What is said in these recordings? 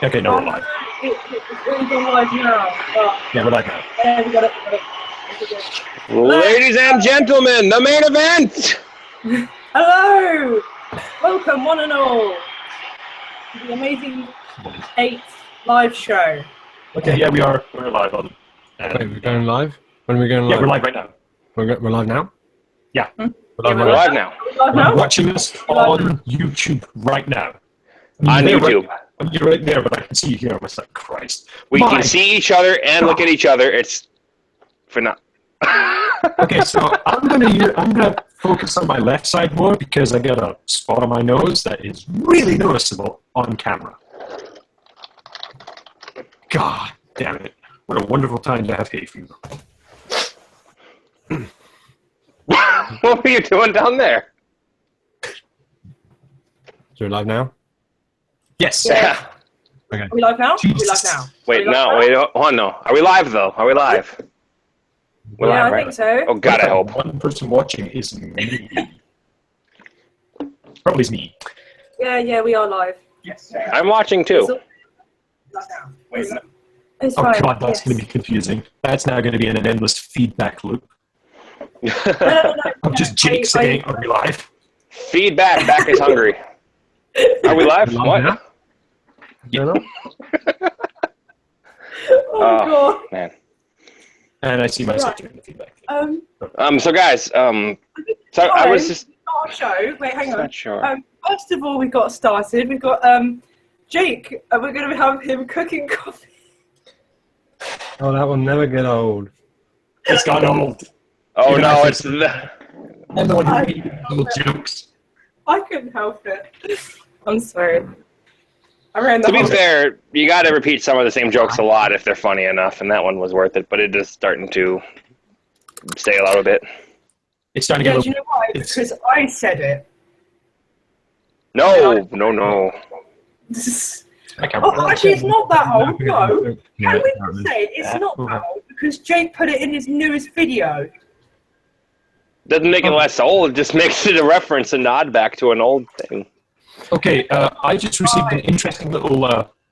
Okay, no, we're live. It's really gone live now. Yeah, we're live now. Yeah, we got it. Ladies and gentlemen, the main event! Hello! Welcome, one and all, to the amazing 8th live show. Okay, yeah, we're live on. Wait, we're going live? When are we going live? Yeah, we're live right now. We're live now? Yeah. We're live now. Live You're now? watching us on YouTube right now. On You're YouTube. You're right there, but I can see you here. I was like, Christ. We can see each other and look at each other. It's for now. Okay, so I'm gonna focus on my left side more because I got a spot on my nose that is really noticeable on camera. God damn it! What a wonderful time to have hay fever. What were you doing down there? So we're live now? Yes. Yeah. Okay. Are we live now? Are we live Jesus. now? Wait, Are we live no, now? wait, hold on, no. Are we live, though? Are we live? We're Yeah, live, I right? think so. Oh, God, I hope. One person watching is me. Probably is me. Yeah, we are live. Yes. I'm watching, too. Live now. Wait. It's Oh fine. God, that's yes. going to be confusing. That's now going to be in an endless feedback loop. No. I'm just Jake saying, "Are we live?" Feedback, back is hungry. Are we live? Live What? now? Yeah. Oh, God. Man. And I see myself Right. doing the feedback. So guys, so I was just Our show. Wait, hang on. not sure. First of all, we got started. We've got Jake, and we're going to have him cooking coffee. Oh, that will never get old. It's got old. Oh, Even no, I it's the... I'm the one who made little jokes. I couldn't help it. I'm sorry. I ran the To be whole fair, you gotta repeat some of the same jokes a lot if they're funny enough, and that one was worth it, but it is starting to stale out a bit. It's starting to Yeah, get do you know why? Because I said it. No. I can't Oh, remember. actually, it's not that old. No. Yeah, Can we apparently. say it's not that old? Because Jake put it in his newest video. Doesn't make it less old, it just makes it a reference, a nod back to an old thing. Okay, I just received an interesting little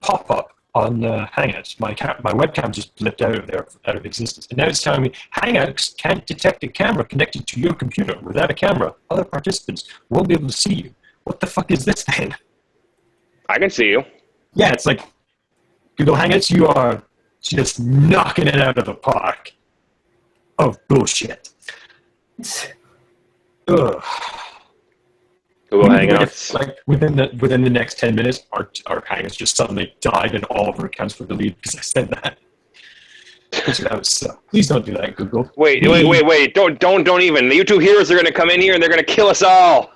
pop-up on Hangouts. My webcam just blipped out of existence, and now it's telling me Hangouts can't detect a camera connected to your computer. Without a camera, other participants won't be able to see you. What the fuck is this thing? I can see you. Yeah, it's like Google Hangouts. You are just knocking it out of the park. Oh bullshit. Ugh. Google Hangouts. Like within the next 10 minutes, our Hangouts just suddenly died and all of our accounts were deleted because I said that. So that was, please don't do that, Google. Wait! Don't even. The YouTube heroes are gonna come in here and they're gonna kill us all.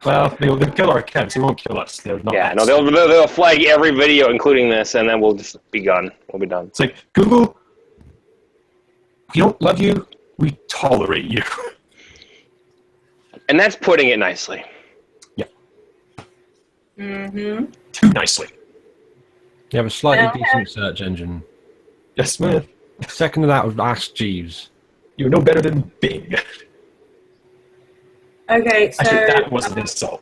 Well, they'll kill our accounts. They won't kill us. They're not. Yeah, no, they'll flag every video, including this, and then we'll just be gone. We'll be done. It's like, Google, we don't love you. We tolerate you. And that's putting it nicely. Yeah. Mm-hmm. Too nicely. You have a slightly decent search engine. Yes, man. Second to that was Ask Jeeves. You're no better than Bing. Okay, so Actually, that was an insult.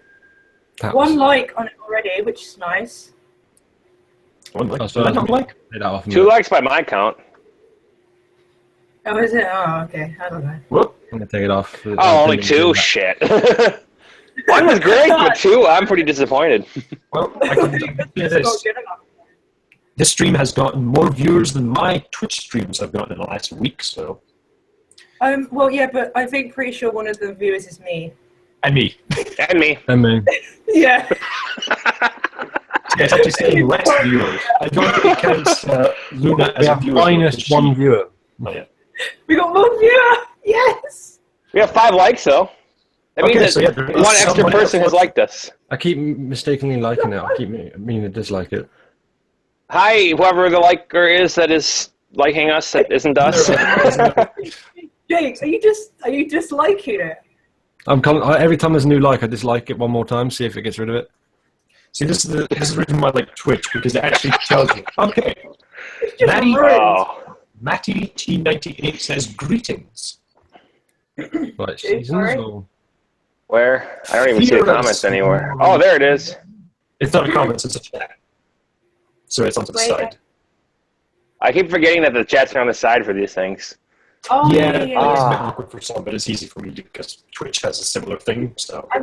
That one was- like on it already, which is nice. One like, Oh, so did I not like? Take that off a 2 minute. likes by my count. Oh, is it? Oh, okay. I don't know. Whoop. I'm going to take it off. Oh, only 2? Shit. One was great, but 2, I'm pretty disappointed. Well, I can It's do not this. good enough. This stream has gotten more viewers than my Twitch streams have gotten in the last week, so. Well, yeah, but I think pretty sure one of the viewers is me. And me. And me. And me. Yeah. Yeah, it's actually saying less viewers. I don't think it counts Luna as We a have viewer. minus one viewer. Not yet. We got one viewer. Yes. We have 5 likes, though. That means Okay, that so yeah, there is one extra someone person else has liked us. I keep mistakenly liking it. I keep meaning to dislike it. Hi, whoever the liker is that is liking us that isn't us. Jake, are you just liking it? Every time there's a new like, I dislike it one more time, see if it gets rid of it. See, this is the reason why I like Twitch, because it actually tells you. Okay, It's just Maddie, rude. Oh. Matty T98 says greetings. Like Sorry? seasons or... Where? I don't even see the comments anywhere. Oh, there it is. It's not a comment, it's a chat. so it's onto the Wait. side. I keep forgetting that the chats are on the side for these things. Oh, Yeah, yeah. it's a bit awkward for some, but it's easy for me because Twitch has a similar thing. So I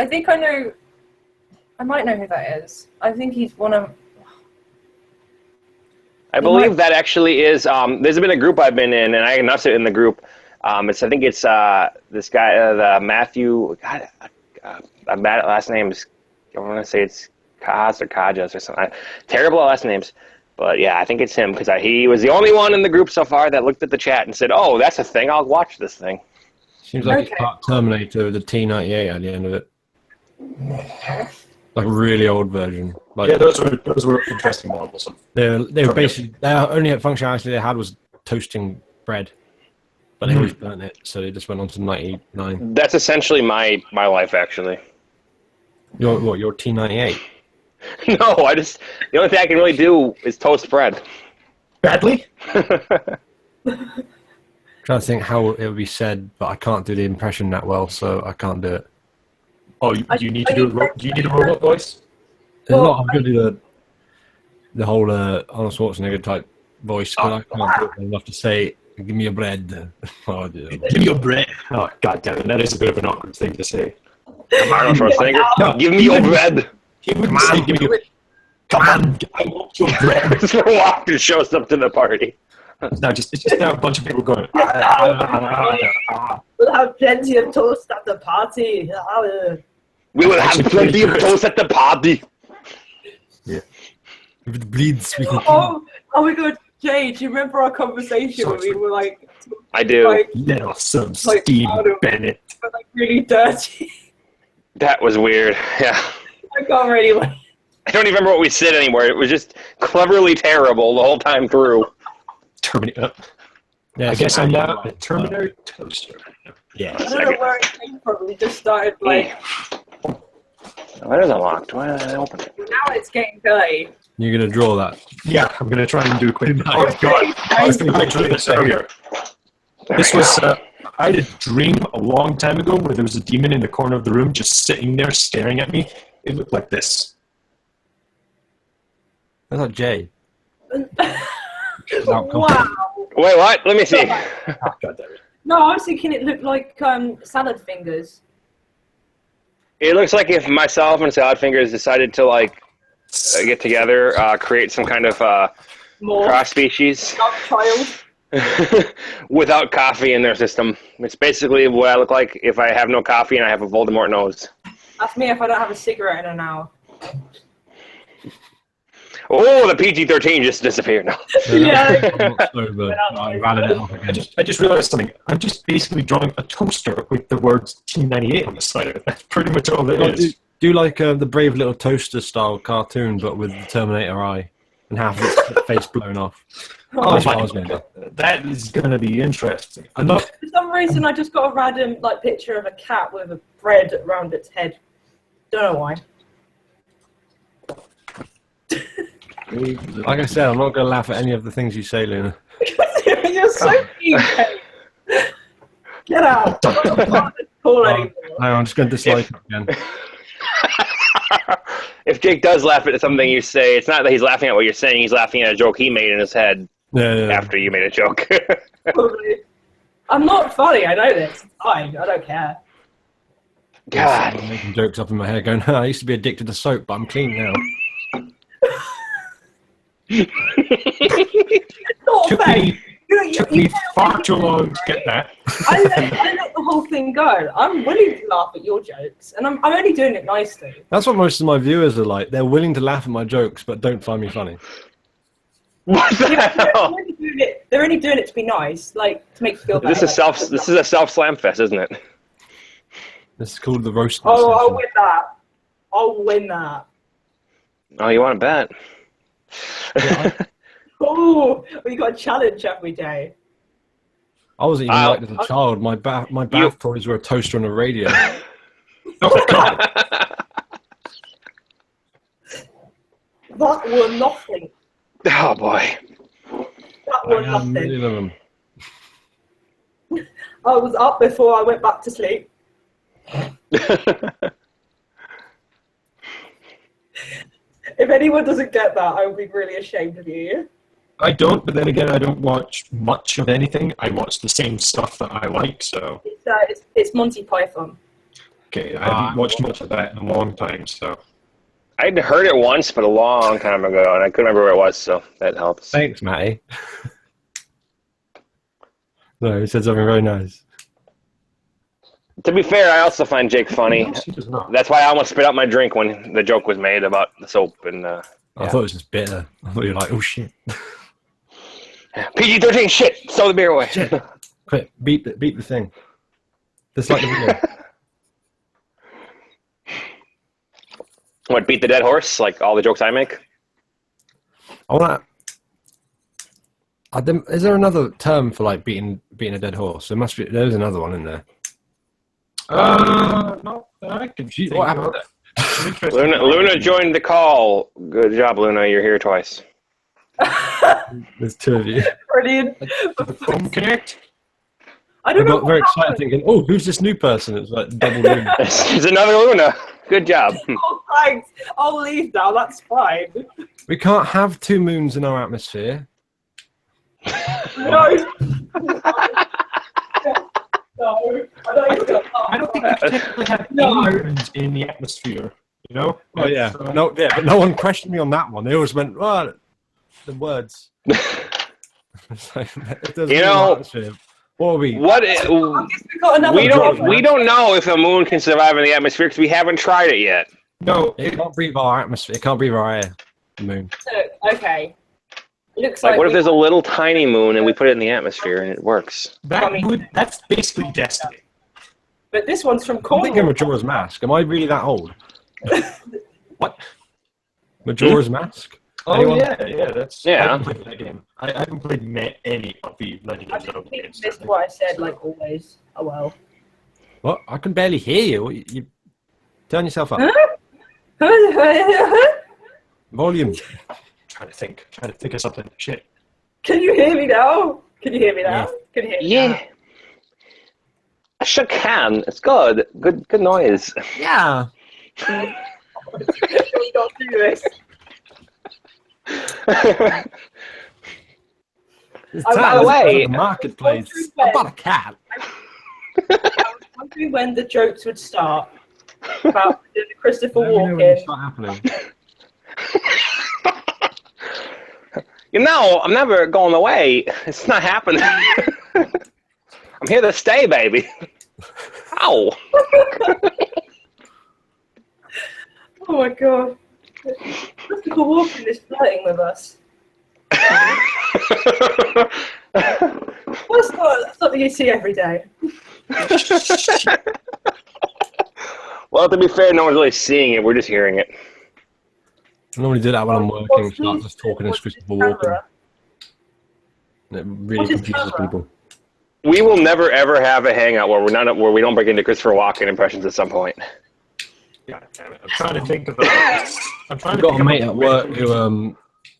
think I know. I might know who that is. I think he's one of. I believe that actually is. There's been a group I've been in, and I announced it in the group. I think it's this guy, the Matthew. God, I'm bad at last names. I want to say it's Kaz or Kajas or something. Terrible at last names. But yeah, I think it's him because he was the only one in the group so far that looked at the chat and said, "Oh, that's a thing. I'll watch this thing." Seems like it's part Terminator with the T-98 at the end of it. Like a really old version. Like, yeah, those were interesting models. they were basically their only functionality they had was toasting bread, but they always burnt it, so they just went on to 99. That's essentially my life, actually. Your T-98? No, the only thing I can really do is toast bread. Badly? Trying to think how it would be said, but I can't do the impression that well, so I can't do it. Oh, do you need a robot voice? There's I'm going to do the whole Arnold Schwarzenegger type voice, but I can't do it enough to say, "Give me your bread." Oh, dear. Give me your bread. Oh, god damn it, that is a bit of an awkward thing to say. Arnold Schwarzenegger, No, give me your bread. He wouldn't say, "Give me your Come on, I want your bread." Mr. Walker shows up to the party. No, it's just now a bunch of people going. We'll have plenty of toast at the party. We will have plenty of toast at the party. Yeah. If it bleeds, we can. Oh my god, Jay, do you remember our conversation where we were like, I do. Let off some steam, Bennett. like really dirty? That was weird. Yeah. I can't really wait. I don't even remember what we said anymore. It was just cleverly terrible the whole time through. Terminator. Yeah, I guess I'm now a Terminator toaster. Yeah. I don't know where it came from. We just started like. Why is it locked? Why did I open it? Now it's getting dirty. You're going to draw that? Yeah, I'm going to try and do a quick. Oh, God. I was going to picture this earlier. This was, I had a dream a long time ago where there was a demon in the corner of the room just sitting there staring at me. It looked like this. That's not Jay. Wow. Wait, what? Let me see. Oh, God damn it. No, I was thinking it looked like salad fingers. It looks like if myself and Salad Fingers decided to, like, get together, create some kind of More cross species child. without coffee in their system. It's basically what I look like if I have no coffee and I have a Voldemort nose. That's me if I don't have a cigarette in an hour. Oh, the PG-13 just disappeared now. Yeah. I just realized something. I'm just basically drawing a toaster with the words T98 on the side of it. That's pretty much all it is. Do like the Brave Little Toaster style cartoon, but with the Terminator eye and half of its face blown off. Oh, That's what I was going to do. that is going to be interesting. I'm not. For some reason, I just got a random picture of a cat with a bread around its head. Don't know why. Like I said, I'm not going to laugh at any of the things you say, Luna. You're so cute. Get out. I'm not cool anymore. No, I'm just going to dislike it again. If Jake does laugh at something you say, it's not that he's laughing at what you're saying, he's laughing at a joke he made in his head after you made a joke. Probably. I'm not funny, I know this. It's fine, I don't care. God. I'm making jokes up in my head going, I used to be addicted to soap, but I'm clean now. It's not Took fair. me, took me far too long to get that. I let the whole thing go. I'm willing to laugh at your jokes, and I'm only doing it nicely. That's what most of my viewers are like. They're willing to laugh at my jokes, but don't find me funny. What the hell? They're only doing it to be nice, to make you feel better. This is a self-slam fest, isn't it? This is called the roast. Oh, I'll win that. I'll win that. Oh, you want to bet? Oh, we got a challenge every day. I wasn't even like as a child. My bath toys were a toaster and a radio. Oh, God. That were nothing. Oh, boy. That were I had a nothing. million of them. I was up before I went back to sleep. If anyone doesn't get that, I will be really ashamed of you. I don't, but then again, I don't watch much of anything. I watch the same stuff that I like, so... It's Monty Python. Okay, I haven't watched much of that in a long time, so... I'd heard it once, but a long time ago, and I couldn't remember where it was, so that helps. Thanks, Matty. No, he said something very nice. To be fair, I also find Jake funny. No, she does not. That's why I almost spit out my drink when the joke was made about the soap. And I thought it was just bitter. I thought you were like, oh shit. PG-13 shit! Throw the beer away. Shit. Quick, beat the thing. Just like the video. What, beat the dead horse? Like all the jokes I make? I want to... Is there another term for like beating a dead horse? There's another one in there. No, I can see What happened? Luna joined the call. Good job, Luna. You're here twice. There's two of you. Brilliant. Did the phone connect? I I don't know got very what excited happened. thinking, oh, who's this new person? It's like double Luna. There's another Luna. Good job. Oh, thanks. I'll leave now. That's fine. We can't have two moons in our atmosphere. No. No. I don't think we technically have No. any moons in the atmosphere, you know? Oh yeah, So- no, yeah, but no one questioned me on that one. They always went, "Well, the words." It's like, if there's You no know, atmosphere, what are we? What? I guess we got another We job. don't know if a moon can survive in the atmosphere because we haven't tried it yet. No, It can't breathe our atmosphere. It can't breathe our air. The moon. Okay. It looks Like, like what if there's a little tiny moon and we put it in the atmosphere and it works? that's basically destiny. But this one's from I'm thinking Cornwall. Majora's Mask. Am I really that old? What? Majora's Mask? Oh, Anyone? yeah, that's... Yeah. I haven't played that game. I haven't played any of the Legend I of Zelda think games. you missed what I said, like always. Oh well. What? I can barely hear you. You turn yourself up. Volume. Trying to think of something. Shit. Can you hear me now? Can you hear me now? Can you hear me now? Yeah. I sure can. It's good. Good noise. Yeah. We don't do this. It's Oh, by time the to way- go to the marketplace. I bought a cat. I was wondering when the jokes would start about the Christopher Let me know when Walken. they start happening. You know, I'm never going away. It's not happening. I'm here to stay, baby. Ow. Oh my god. Christopher Walken is flirting with us. That's not something you see every day. Well, to be fair, no one's really seeing it. We're just hearing it. I normally do that when I'm working. Start just talking as What's his Christopher Walken. camera? It really What's his confuses camera? people. We will never ever have a hangout where we don't break into Christopher Walken impressions at some point. God damn it. I'm trying to think of I'm trying I've to got think a of mate at work who,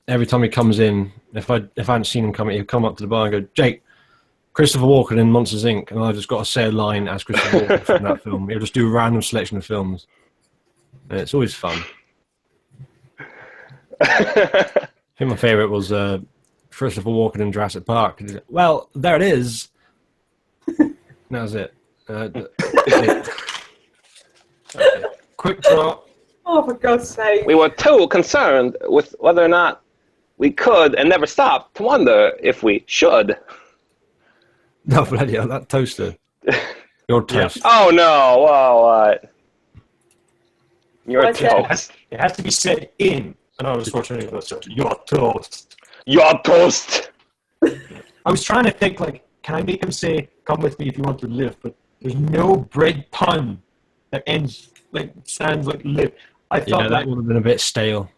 every time he comes in, if I hadn't seen him come, he'll come up to the bar and go, "Jake, Christopher Walken in Monsters Inc." And I just got to say a line as Christopher Walken from that film. He'll just do a random selection of films, and it's always fun. I think my favourite was Christopher Walken in Jurassic Park. Well, there it is. That was it. Okay. Quick draw. Oh, for God's sake. We were too concerned with whether or not we could and never stopped to wonder if we should. No, bloody hell, that toaster. Your toast. Oh no! Whoa, what? You're What's that? toast. It has to be said in an Arnold Schwarzenegger sort of, "You're toast." You're toast. I was trying to think, like, can I make him say, "Come with me if you want to live," but there's no bread pun that ends, like, sounds like live. I Yeah, thought that would have been a bit stale.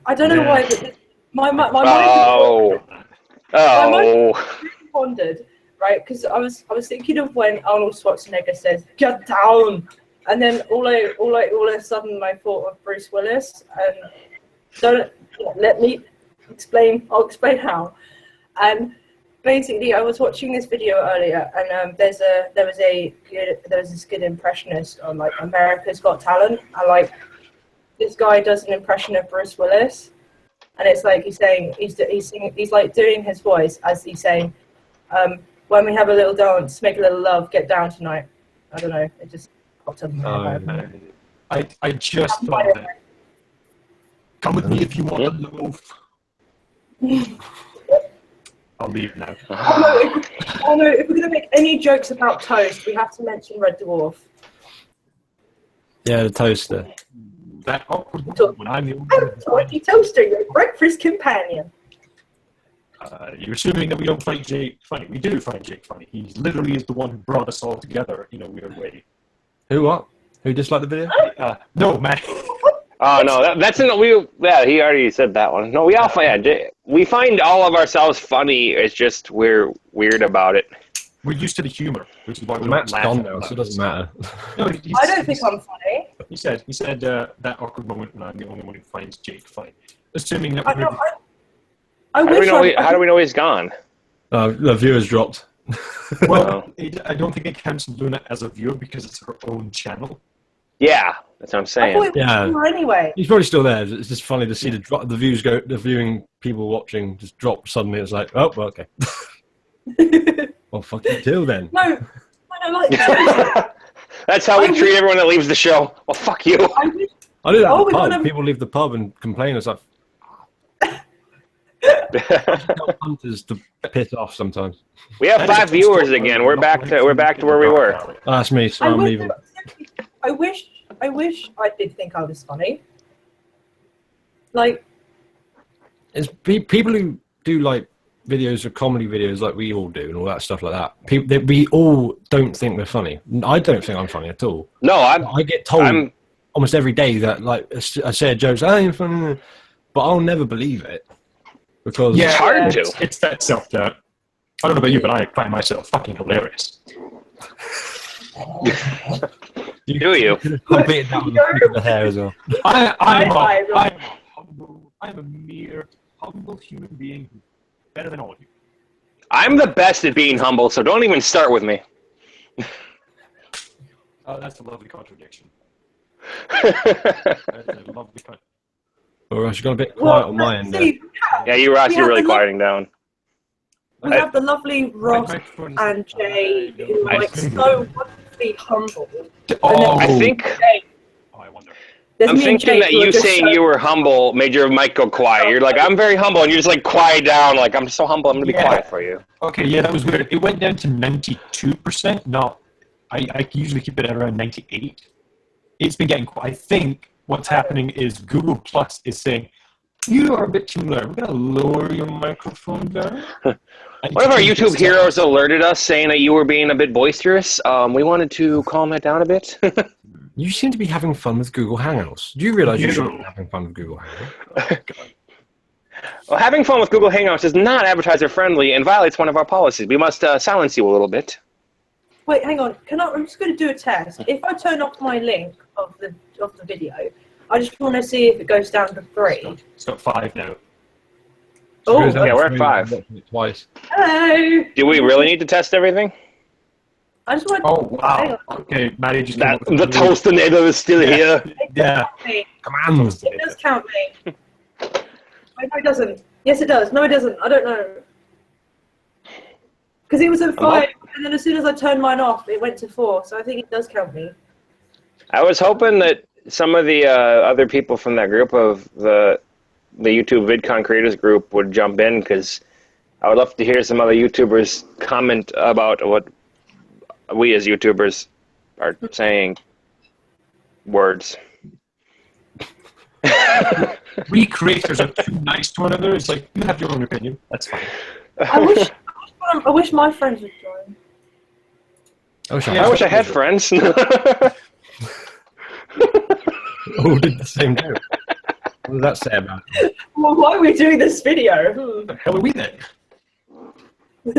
I don't know Yeah. why, but my mind Oh. Oh. pondered, right? Because I was thinking of when Arnold Schwarzenegger says "get down," and then all of a sudden I thought of Bruce Willis. And don't let me explain. I'll explain how. And basically, I was watching this video earlier, and there was this good impressionist on like America's Got Talent, and like this guy does an impression of Bruce Willis, and it's like he's saying he's like doing his voice as he's saying, when we have a little dance, make a little love, get down tonight. I don't know. It just popped up in my head. I just thought that. Come with me if you want a loaf. I'll leave now. Oh no, if we're going to make any jokes about toast, we have to mention Red Dwarf. Yeah, the toaster. That awkward moment when I'm the only one. Talkie Toaster, your breakfast companion. You're assuming that we don't find Jake funny. We do find Jake funny. He literally is the one who brought us all together in a weird way. Who what? Who disliked the video? No, man. Oh no, that's in the he already said that one. No, we all find we find all of ourselves funny. It's just we're weird about it. We're used to the humor, which is why we Matt's don't laugh gone at now, it. so it doesn't matter. No, I don't think I'm funny. He said that awkward moment when I'm the only one who finds Jake funny. Assuming that How do we know he's gone? The viewers dropped. Well, I don't think it counts Luna as a viewer because it's her own channel. Yeah, that's what I'm saying. Anyway. He's probably still there. It's just funny to see the views go, the viewing people watching just drop suddenly. It's like, oh, well, okay. Well, fuck you too then. No, I don't like That's how we treat everyone that leaves the show. Well, fuck you. I do that at the pub. People leave the pub and complain. It's like, hunters to piss off sometimes. We have 5 viewers again. We're back to where we were. Oh, that's me. So I'm leaving. I wish I did think I was funny. Like, it's people who do like videos or comedy videos like we all do and all that stuff like that. We all don't think we're funny. I don't think I'm funny at all. No, I get told almost every day that like I say jokes, I ain't funny, but I'll never believe it because it's hard to. It's that self-doubt. I don't know about you, but I find myself fucking hilarious. Do you? Completed that with the hair as well. I'm a mere humble human being who's better than all of you. I'm the best at being humble, so don't even start with me. Oh, that's a lovely contradiction. That's a lovely contradiction. Or else you got a bit quiet on my end. Yeah, you're actually really quieting down. We have the lovely Ross and Jay who are like so wonderfully humble. I think. I wonder. I'm thinking that you saying you were humble made your mic go quiet. You're like, I'm very humble, and you're just like quiet down. Like, I'm so humble, I'm gonna be quiet for you. Okay, yeah, that was weird. It went down to 92%. No, I usually keep it at around 98. It's been getting quiet. I think what's happening is Google Plus is saying, you are a bit too loud. We're gonna lower your microphone down. One of our YouTube heroes alerted us saying that you were being a bit boisterous. We wanted to calm that down a bit. You seem to be having fun with Google Hangouts. Do you realize you shouldn't be having fun with Google Hangouts? Well, having fun with Google Hangouts is not advertiser friendly and violates one of our policies. We must silence you a little bit. Wait, hang on. I'm just going to do a test. If I turn off my link of the video, I just want to see if it goes down to 3. It's got 5 now. Oh, yeah, we're at 5. Twice. Hello. Do we really need to test everything? I just want. Oh wow. Okay, Maddie just. The toastinator is still here. Yeah. Come on. It does count me. No, it doesn't. Yes, it does. No, it doesn't. I don't know. Because it was at 5, and then as soon as I turned mine off, it went to 4. So I think it does count me. I was hoping that some of the other people from that group of the YouTube VidCon creators group would jump in, because I would love to hear some other YouTubers comment about what we as YouTubers are saying. Words. We creators are too nice to one another. It's like, you have your own opinion. That's fine. I wish my friends would join. I wish I had friends. All did the same joke. What does that say about it? Well, why are we doing this video? What the hell are we then? You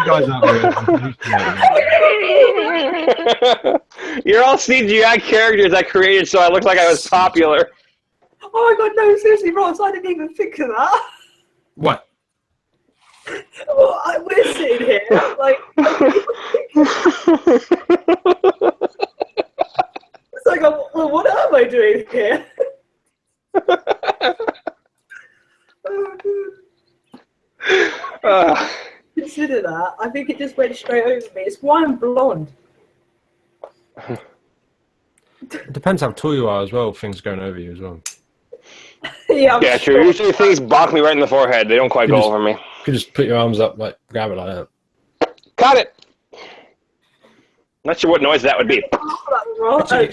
guys You're all CGI characters I created so I looked like I was popular. Oh my god, no, seriously, Ross, I didn't even think of that. What? Well, we're sitting here, like... So like, well, what am I doing here? Consider that. I think it just went straight over me. It's why I'm blonde. It depends how tall you are as well. Things going over you as well. Yeah, Yeah, true. Usually things bonk me right in the forehead. They don't quite go over me. You could just put your arms up, like grab it like that. Got it. Not sure what noise that would be. Okay.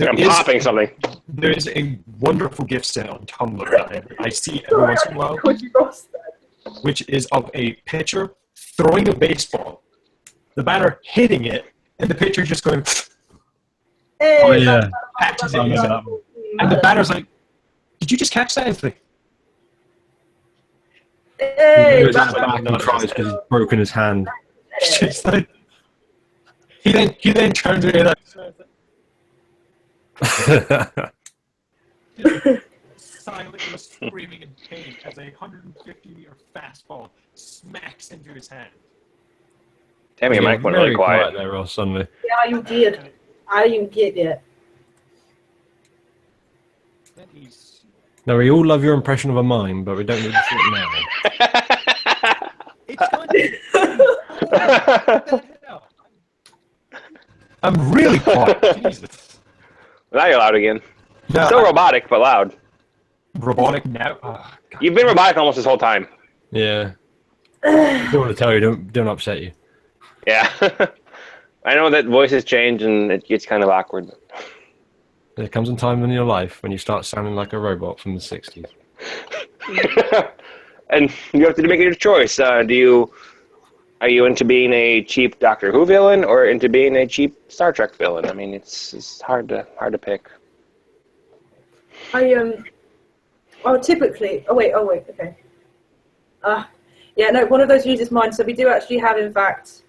I'm popping something. There is a wonderful gift set on Tumblr that I see every once in a while, which is of a pitcher throwing a baseball, the batter hitting it, and the pitcher just going. Hey, Oh yeah. Catches it, and the batter's like, "Did you just catch that?" It's like, Hey, He goes back and cries because he's broken his hand. it's just like he then turns it like silently screaming in pain as a 150-meter fastball smacks into his hand. Damn, your mic went really Very quiet. there, Ross, suddenly. yeah, you did. I didn't get it. Then he's No, we all love your impression of a mime, but we don't need to see it now. it's I'm really quiet. Jesus. Now you're loud again. No, Still robotic, but loud. robotic now. Oh, God. You've been robotic almost this whole time. Yeah. I don't want to tell you, don't upset you. Yeah. I know that voices change and it gets kind of awkward. There comes a time in your life when you start sounding like a robot from the 60s. And you have to make your choice. Are you into being a cheap Doctor Who villain or into being a cheap Star Trek villain? I mean, it's hard to pick. Well, typically. Oh wait. Okay. Yeah, no. One of those users mine. So we do actually have, in fact,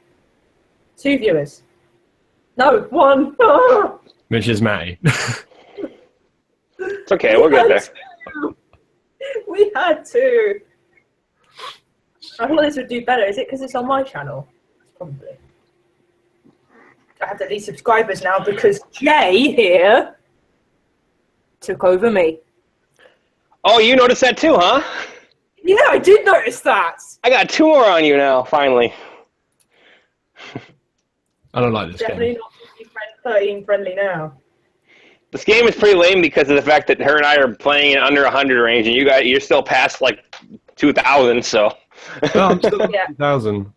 2 viewers. No, 1. Ah! Which is Matty. It's okay, we'll get there. We had 2. I thought this would do better. Is it because it's on my channel? Probably. I have to leave subscribers now because Jay here took over me. Oh, you noticed that too, huh? Yeah, I did notice that. I got 2 more on you now, finally. I don't like this Definitely game. not 13 friendly now. This game is pretty lame because of the fact that her and I are playing in under 100 range, and you're still past like 2,000. So. No, I'm still Yeah. 2,000.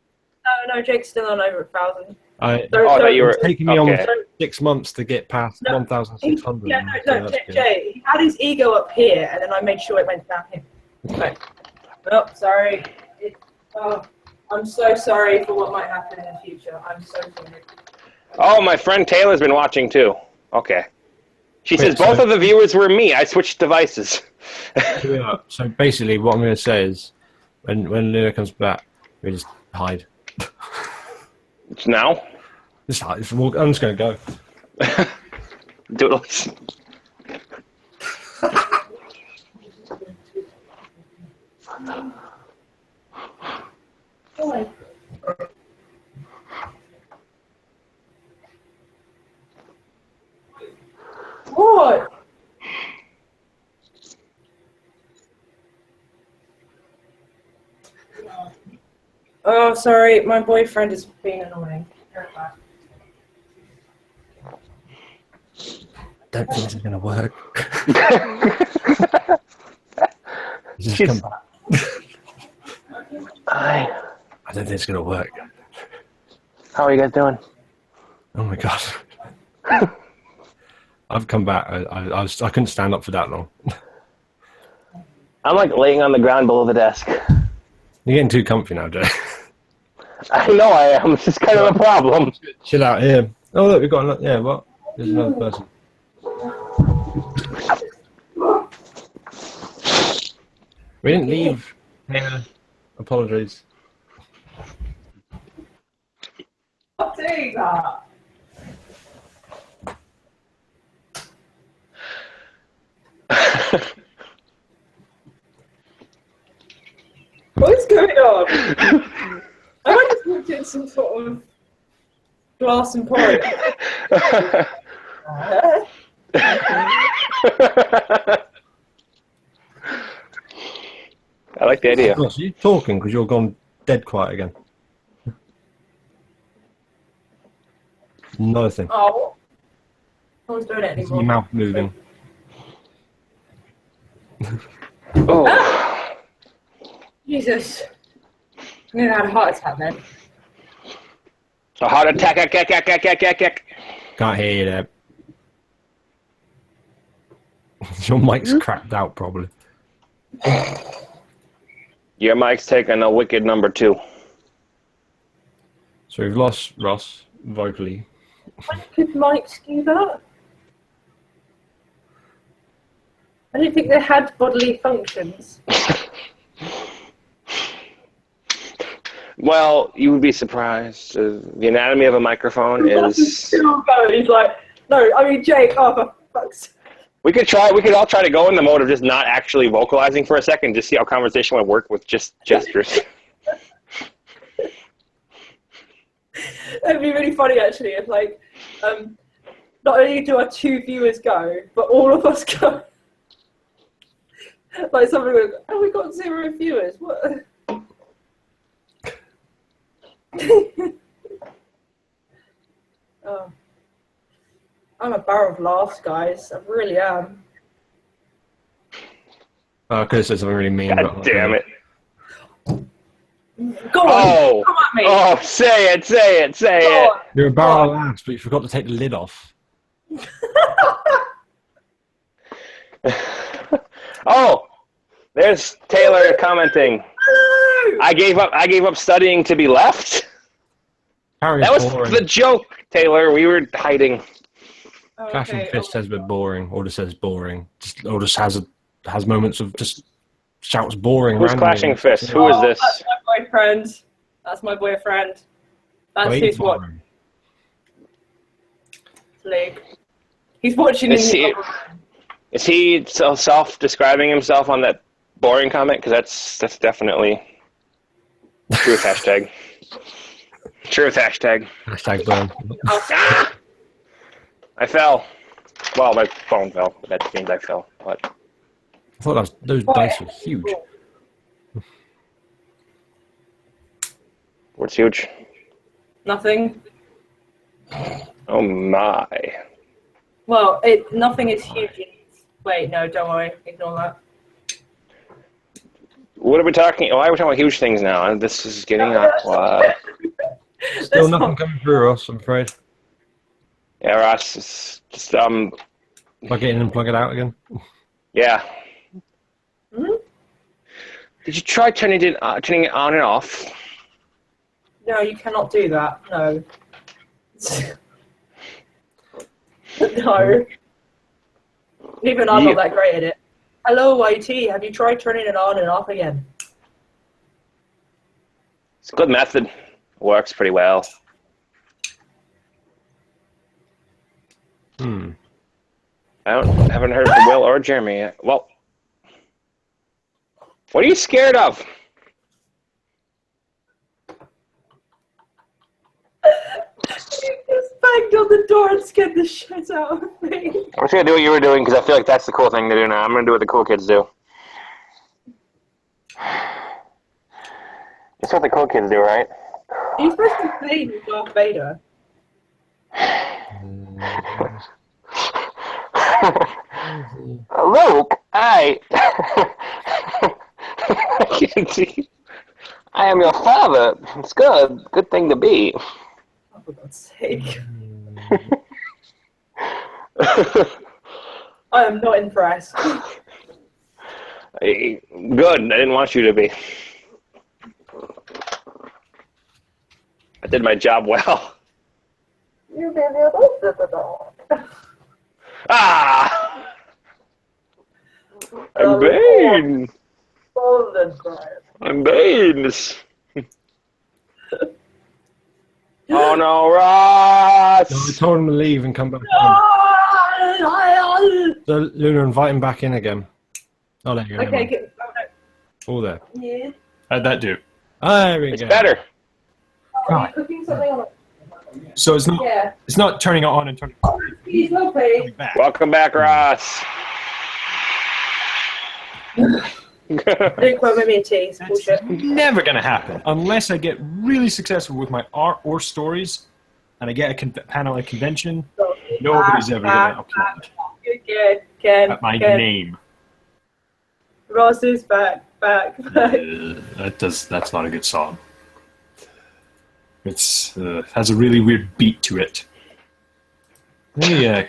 No, Jake's still on over 1,000. That you were. It's taking me Okay. almost 6 months to get past 1,600. Yeah, so no, that's good. Jay, he had his ego up here, and then I made sure it went down here. Okay. Oh, sorry. I'm so sorry for what might happen in the future. I'm so sorry. Oh, my friend Taylor's been watching too. Okay. She Wait, says both so- of the viewers were me. I switched devices. Yeah, so basically, what I'm going to say is, when Luna comes back, we just hide. Now? Just hide. I'm just going to go. Doodles. What? Oh, sorry, my boyfriend is being annoying. Don't think this is going to work. Just come back. Hi. I don't think it's going to work. How are you guys doing? Oh my god. I've come back. I couldn't stand up for that long. I'm like laying on the ground below the desk. You're getting too comfy now, Jay. I know I am. It's just kind of a problem. Chill out here. Oh look, we've got another. Yeah, what? There's another person. We didn't leave. Yeah. Apologies. Stop doing that. What's going on? I just walked in some sort of glass and porridge. I like the idea. Ross, are you talking because you're gone dead quiet again? Nothing. Oh. No one's doing it Is your anymore. mouth moving? Oh. Jesus. I'm gonna have a heart attack then. A heart attack. Can't hear you there. Your mic's cracked out, probably. Your mic's taking a wicked number 2. So we've lost Ross vocally. When could mics do that? I didn't think they had bodily functions. Well, you would be surprised. The anatomy of a microphone is. Still going. He's like, no, I mean Jake. Oh, for fuck's sake. We could all try to go in the mode of just not actually vocalizing for a second, just see how conversation would work with just gestures. It'd be really funny actually if like, not only do our 2 viewers go, but all of us go. Like somebody goes, oh, we got 0 viewers. What? Oh. I'm a barrel of laughs, guys. I really am. I could have said something really mean. God damn it. Go on, Oh, come at me. oh, say it. Go on. You're a barrel of laughs, but you forgot to take the lid off. Oh, there's Taylor commenting. Hello. I gave up studying to be left. Harry's That was boring. the joke, Taylor. We were hiding. Oh, Clash and okay. Fist says a bit boring, or just says boring, or just has moments of just shouts boring. Who's randomly. clashing fists? Who is Oh, this? That's my boyfriend. That's my boyfriend. That's Wait, who's watching League. He's watching in Is the he- other room. Is he self-describing himself on that boring comment? Because that's definitely truth hashtag. Truth hashtag. Hashtag burn. Ah! I fell. Well, my phone fell. But that means I fell. But I thought those dice were huge. what's huge? Nothing. Oh my! Well, nothing is huge. Wait, no, don't worry. Ignore that. What are we talking? Why are we talking about huge things now? This is getting awkward. Still That's nothing not- coming through, Ross, I'm afraid. Yeah, Ross. It's just Plug it in and plug it out again. Yeah. Hmm? Did you try turning it on and off? No, you cannot do that. No. No. Even I'm Yeah. not that great at it. Hello, IT. Have you tried turning it on and off again? It's a good method. Works pretty well. Hmm. Haven't heard from Will or Jeremy yet. Well, what are you scared of? You just banged on the door and scared the shit out of me. I'm just gonna do what you were doing because I feel like that's the cool thing to do now. I'm gonna do what the cool kids do. That's what the cool kids do, right? Are you supposed to play with Darth Vader? Luke, I can't see. I am your father. It's good. Good thing to be. Oh, for God's sake. I am not impressed. Good. I didn't want you to be. I did my job well. You gave me a little Ah! I'm Bane. I'm Bane. Oh no, Ross! No, I told him to leave and come back in. So, Luna, invite him back in again. Oh, there you go. Okay, never mind. All there. yeah. How'd that do? There we It's go. better. Are you cooking something on it? So it's not. Yeah. It's not turning it on and turning He's lovely. it back. Welcome back, Ross. Don't quote me, tease. That's Bullshit. never going to happen unless I get really successful with my art or stories, and I get a panel at a convention. Nobody's ever going to applaud Ken, at my Ken. name. Ross is back. That's not a good song. It's has a really weird beat to it. Yeah.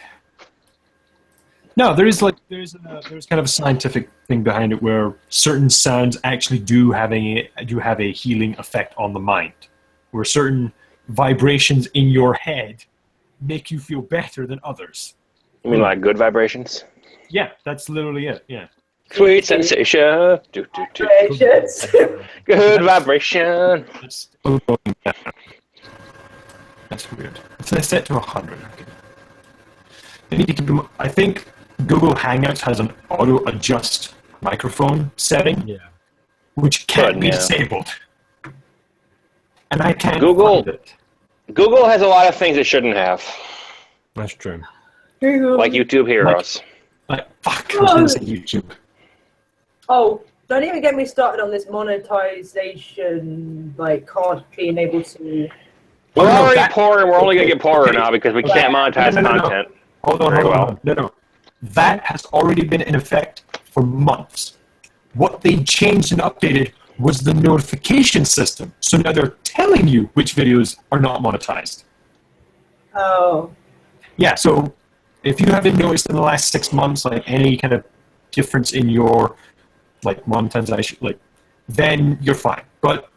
No, there's kind of a scientific thing behind it where certain sounds actually do have a healing effect on the mind, where certain vibrations in your head make you feel better than others. You mean like good vibrations? Yeah, that's literally it. Yeah. Sweet sensation. Vibrations. Good vibration. That's weird. It's set to 100. Okay. They need to keep them. I think Google Hangouts has an auto adjust microphone setting, which can't be disabled, and I can't find it. Google has a lot of things it shouldn't have. That's true. Like YouTube Heroes. Fuck, I was going to say YouTube. Oh, don't even get me started on this monetization, card being able to... We're already poor, and we're only going to get poorer now because we can't monetize content. Hold on. No. That has already been in effect for months. What they changed and updated was the notification system. So now they're telling you which videos are not monetized. Oh. Yeah, so if you haven't noticed in the last 6 months, any kind of difference in your, monetization, then you're fine. But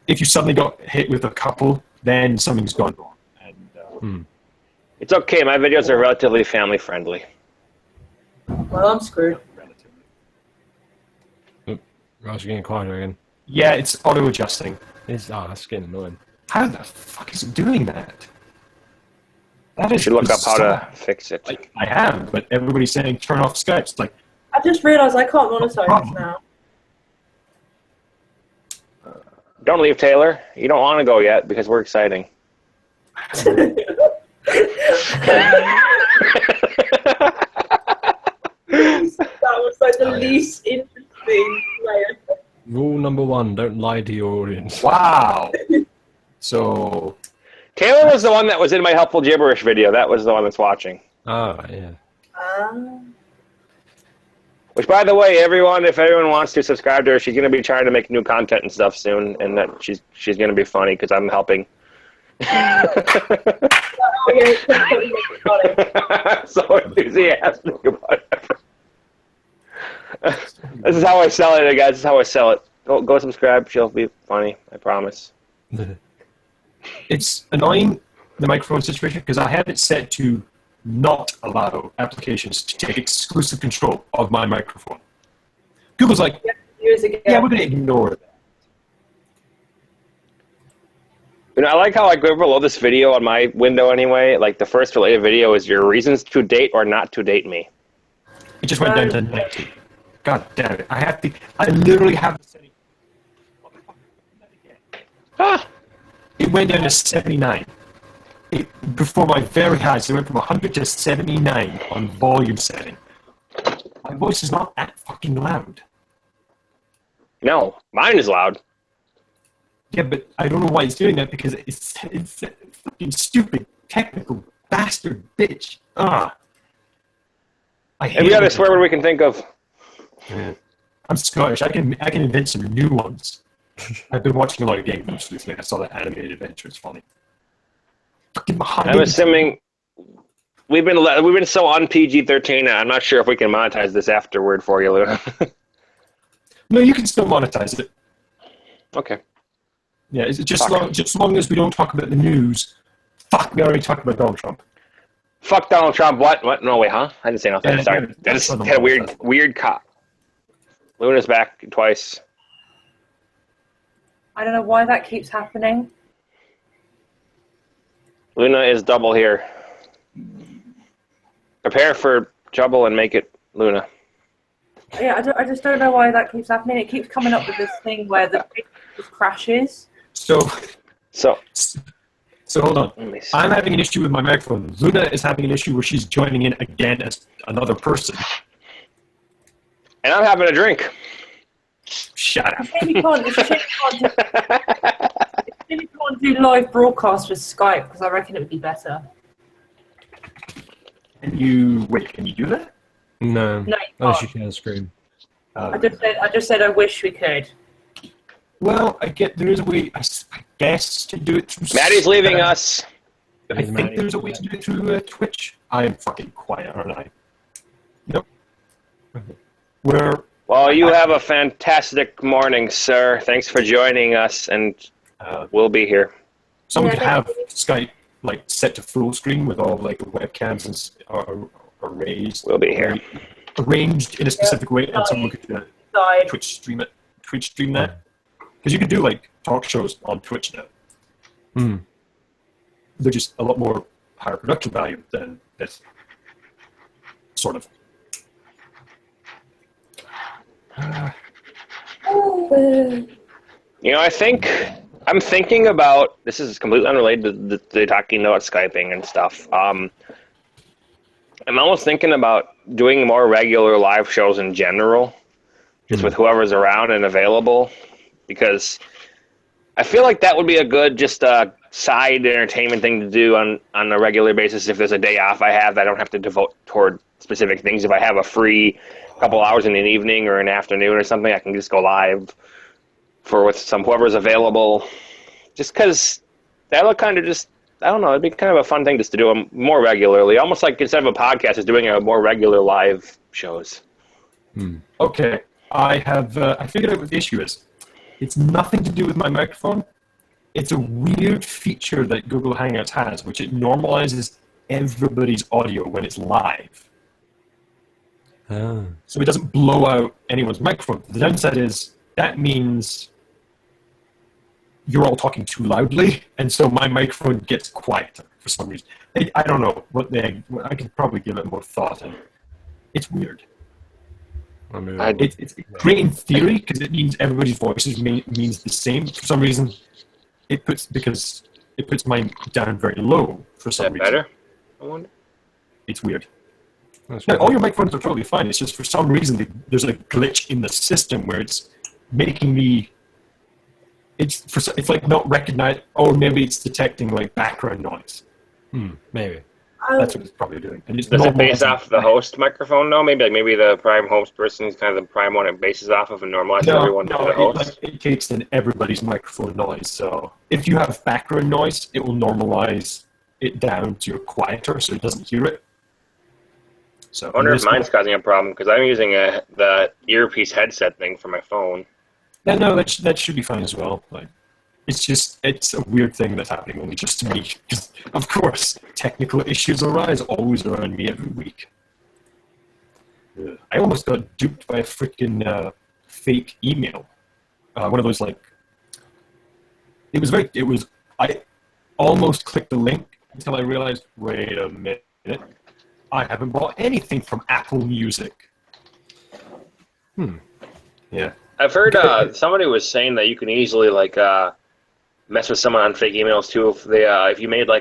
if you suddenly got hit with a couple, then something's gone wrong. And, It's okay. My videos are relatively family friendly. Well, I'm screwed. Ross, you're getting quieter again. Yeah, it's auto-adjusting. That's getting annoying. How the fuck is it doing that? That You is should look up how bizarre. to fix it. I have, but everybody's saying turn off Skype. It's I just realised I can't monetize this now. Don't leave, Taylor. You don't want to go yet because we're exciting. That was the least interesting layer. Rule number 1, don't lie to your audience. Wow. So Taylor was the one that was in my helpful gibberish video. That was the one that's watching. Oh, yeah. Which, by the way, if everyone wants to subscribe to her, she's going to be trying to make new content and stuff soon, and that she's going to be funny because I'm helping. So enthusiastic about it. This is how I sell it, guys. This is how I sell it. Go subscribe. She'll be funny. I promise. it's annoying, the microphone situation, because I have it set to not allow applications to take exclusive control of my microphone. Google's like, yeah, we're going to ignore that. I like how I go below this video on my window anyway. The first related video is your reasons to date or not to date me. It just went down to 90. God damn it. I literally have the setting. It went down to 79. Before my very eyes, it went from 100 to 79 on volume setting. My voice is not that fucking loud. No, mine is loud. Yeah, but I don't know why it's doing that, because it's a fucking stupid, technical bastard bitch. I hate Every other swear word we can think of. Yeah. I'm Scottish. I can invent some new ones. I've been watching a lot of games recently. I saw that animated adventure. It's funny. I'm assuming we've been so on PG-13. I'm not sure if we can monetize this afterward for you, Luna. No, you can still monetize it. Okay. Yeah, it's just as long as we don't talk about the news. Fuck, we already talked about Donald Trump. Fuck Donald Trump. What? No way, huh? I didn't say nothing. Yeah, Sorry. yeah, I just that's had a weird cop. Luna's back twice. I don't know why that keeps happening. Luna is double here. Prepare for trouble and make it Luna. Yeah, I just don't know why that keeps happening. It keeps coming up with this thing where the page just crashes. So So hold on. Let me see. I'm having an issue with my microphone. Luna is having an issue where she's joining in again as another person. And I'm having a drink. Shut up. It's a shame you can't do live broadcasts with Skype because I reckon it would be better. Can you do that? No, No, you unless you can't. can scream. I just said I wish we could. Well, there is a way, I guess, to do it through... Maddie's leaving us. I think there's a way to do it through Twitch. I am fucking quiet, aren't I? Nope. Well, you have a fantastic morning, sir. Thanks for joining us, and we'll be here. Someone could have Skype set to full screen with all the webcams and arrays. We'll be here. Arranged in a specific way, and someone could Twitch stream that. Because you can do talk shows on Twitch now. Hmm. They're just a lot more higher production value than this. Sort of. I'm thinking about, this is completely unrelated to talking about Skyping and stuff. I'm almost thinking about doing more regular live shows in general, just with whoever's around and available, because I feel like that would be a good side entertainment thing to do on a regular basis. If there's a day off I have, I don't have to devote toward specific things. If I have a free couple hours in an evening or an afternoon or something, I can just go live with whoever's available. Just because that'll kind of I don't know, it'd be kind of a fun thing just to do more regularly. Almost like instead of a podcast, is doing a more regular live shows. Okay, I figured out what the issue is. It's nothing to do with my microphone. It's a weird feature that Google Hangouts has, which it normalizes everybody's audio when it's live. So it doesn't blow out anyone's microphone. The downside is that means you're all talking too loudly, and so my microphone gets quieter for some reason. I don't know I could probably give it more thought, and it's weird. It's great in theory because it means everybody's voices means the same. For some reason, it puts mine down very low for some reason. Better? I wonder. It's weird. Now, all your microphones are totally fine. It's just for some reason there's a glitch in the system where it's making me. It's not recognized, or maybe it's detecting background noise. Maybe. That's what it's probably doing. And it's Does it base off the host microphone, though? Maybe the prime host person is kind of the prime one it bases off of and normalizes everyone to the host? It takes in everybody's microphone noise. So if you have background noise, it will normalize it down to quieter so it doesn't hear it. So I wonder if mine's causing a problem, because I'm using the earpiece headset thing for my phone. No, that should be fine as well. It's a weird thing that's happening only just to me. Because, of course, technical issues arise always around me every week. I almost got duped by a freaking fake email. One of those I almost clicked the link until I realized, wait a minute, I haven't bought anything from Apple Music. Yeah. I've heard somebody was saying that you can easily mess with someone on fake emails too if you made a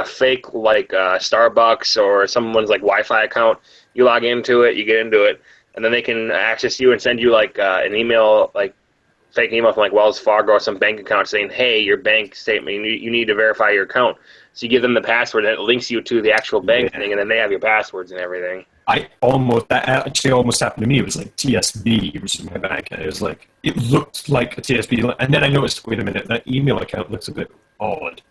fake Starbucks or someone's Wi-Fi account. You log into it, you get into it, and then they can access you and send you an email, fake email from Wells Fargo or some bank account saying, hey, your bank statement, you need to verify your account. So you give them the password and it links you to the actual bank thing, and then they have your passwords and everything. That actually almost happened to me. It was TSB, which is my bank. And it was it looked like a TSB, and then I noticed, wait a minute, that email account looks a bit odd.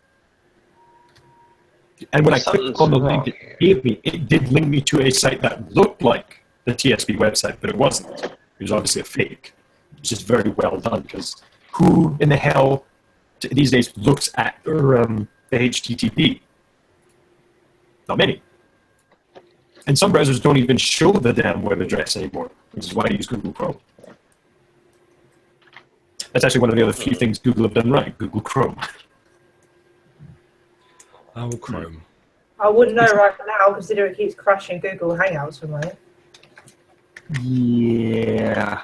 And when I clicked on the link it gave me, it did link me to a site that looked like the TSB website, but it wasn't. It was obviously a fake. It was just very well done, because who in the hell these days looks at the HTTP? Not many. And some browsers don't even show the damn web address anymore, which is why I use Google Chrome. That's actually one of the other few things Google have done right, Google Chrome. Oh, Chrome. I wouldn't know right now, considering it keeps crashing Google Hangouts for me. Yeah.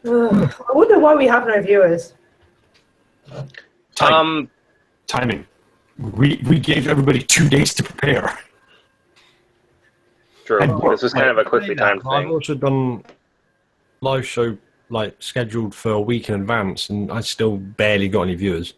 I I wonder why we have no viewers. Timing. We gave everybody 2 days to prepare. True. And This was kind of a quickly timed I've thing. also done live show like scheduled for a week in advance, and I still barely got any viewers.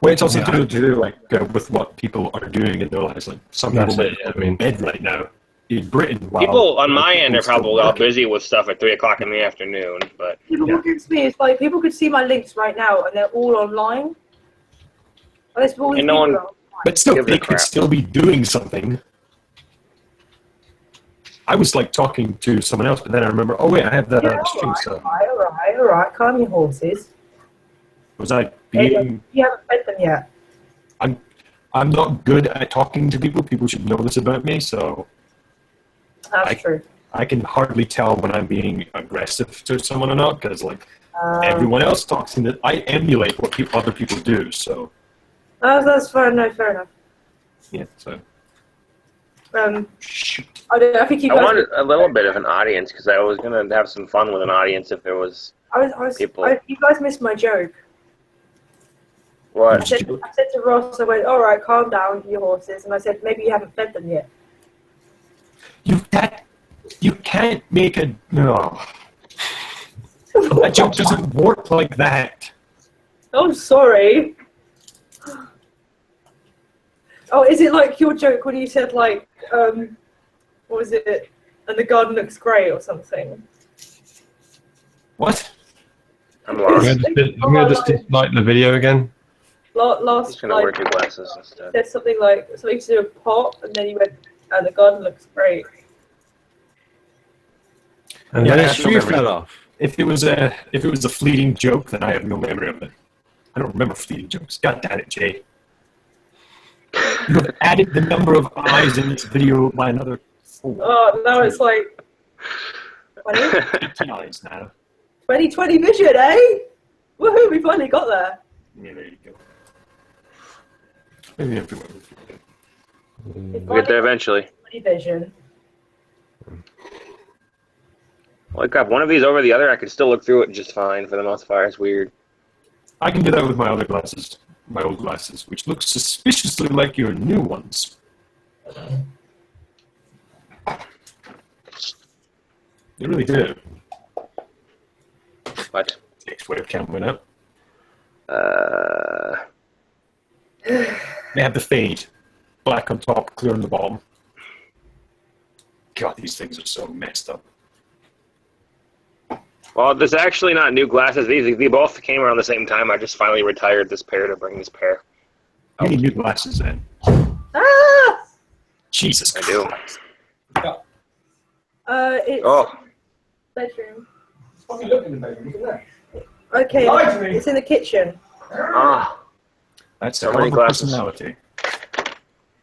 Well, it's also to do like with what people are doing in their lives. Like some people That's it, might yeah. be in bed right now in Britain. While People on my end are still probably all working. busy with stuff at 3 o'clock in the afternoon, but What gets me is like people could see my links right now and they're all online. And there's all these And no one- people online. But still, Give it a they could crap. still be doing something. I was like talking to someone else, but then I remember, oh wait, I have that Yeah, stream stuff. all right. Calm your horses. Was I being? You haven't fed them yet. I'm not good at talking to people. People should know this about me, so That's true. I can hardly tell when I'm being aggressive to someone or not, because like everyone else talks, and I emulate what other people do. So That's fair. No, fair enough. yeah, so I think you I guys. wanted a little bit of an audience because I was going to have some fun with an audience if there was people. You guys missed my joke. I What? said to Ross, I went, all right, calm down, your horses. And I said, maybe you haven't fed them yet. you can't make a no. A joke doesn't work like that. Oh, sorry. Oh, is it like your joke when you said like, what was it? And the garden looks grey or something. What? I'm I'm lost. gonna just dislike the video again. I'm Last just going to wear like, 2 glasses instead. there's something to do with pot, and then you went, and the garden looks great. And Yeah, then I a have no shoe memory. fell off. If it was a fleeting joke, then I have no memory of it. I don't remember fleeting jokes. God damn it, Jay. You have added the number of eyes in this video by another 4. Oh, now it's like 20? 18 eyes now. 20/20 vision, eh? Woohoo, we finally got there. Yeah, there you go. Maybe everywhere. We'll get there eventually. 20 vision. Well, crap, one of these over the other, I could still look through it just fine for the most part. It's weird. I can do that with my other glasses, my old glasses, which look suspiciously like your new ones. They really do. But, Next webcam went up. They have the fade. Black on top, clear on the bottom. God, these things are so messed up. well, this is actually not new glasses. They both came around the same time. I just finally retired this pair to bring this pair. You need new glasses then. Ah! Jesus I do. Christ. It's Oh, bedroom. What are you looking at? Look at that. Okay, Lie to me. it's in the kitchen. ah. That's So a many horrible glasses. personality.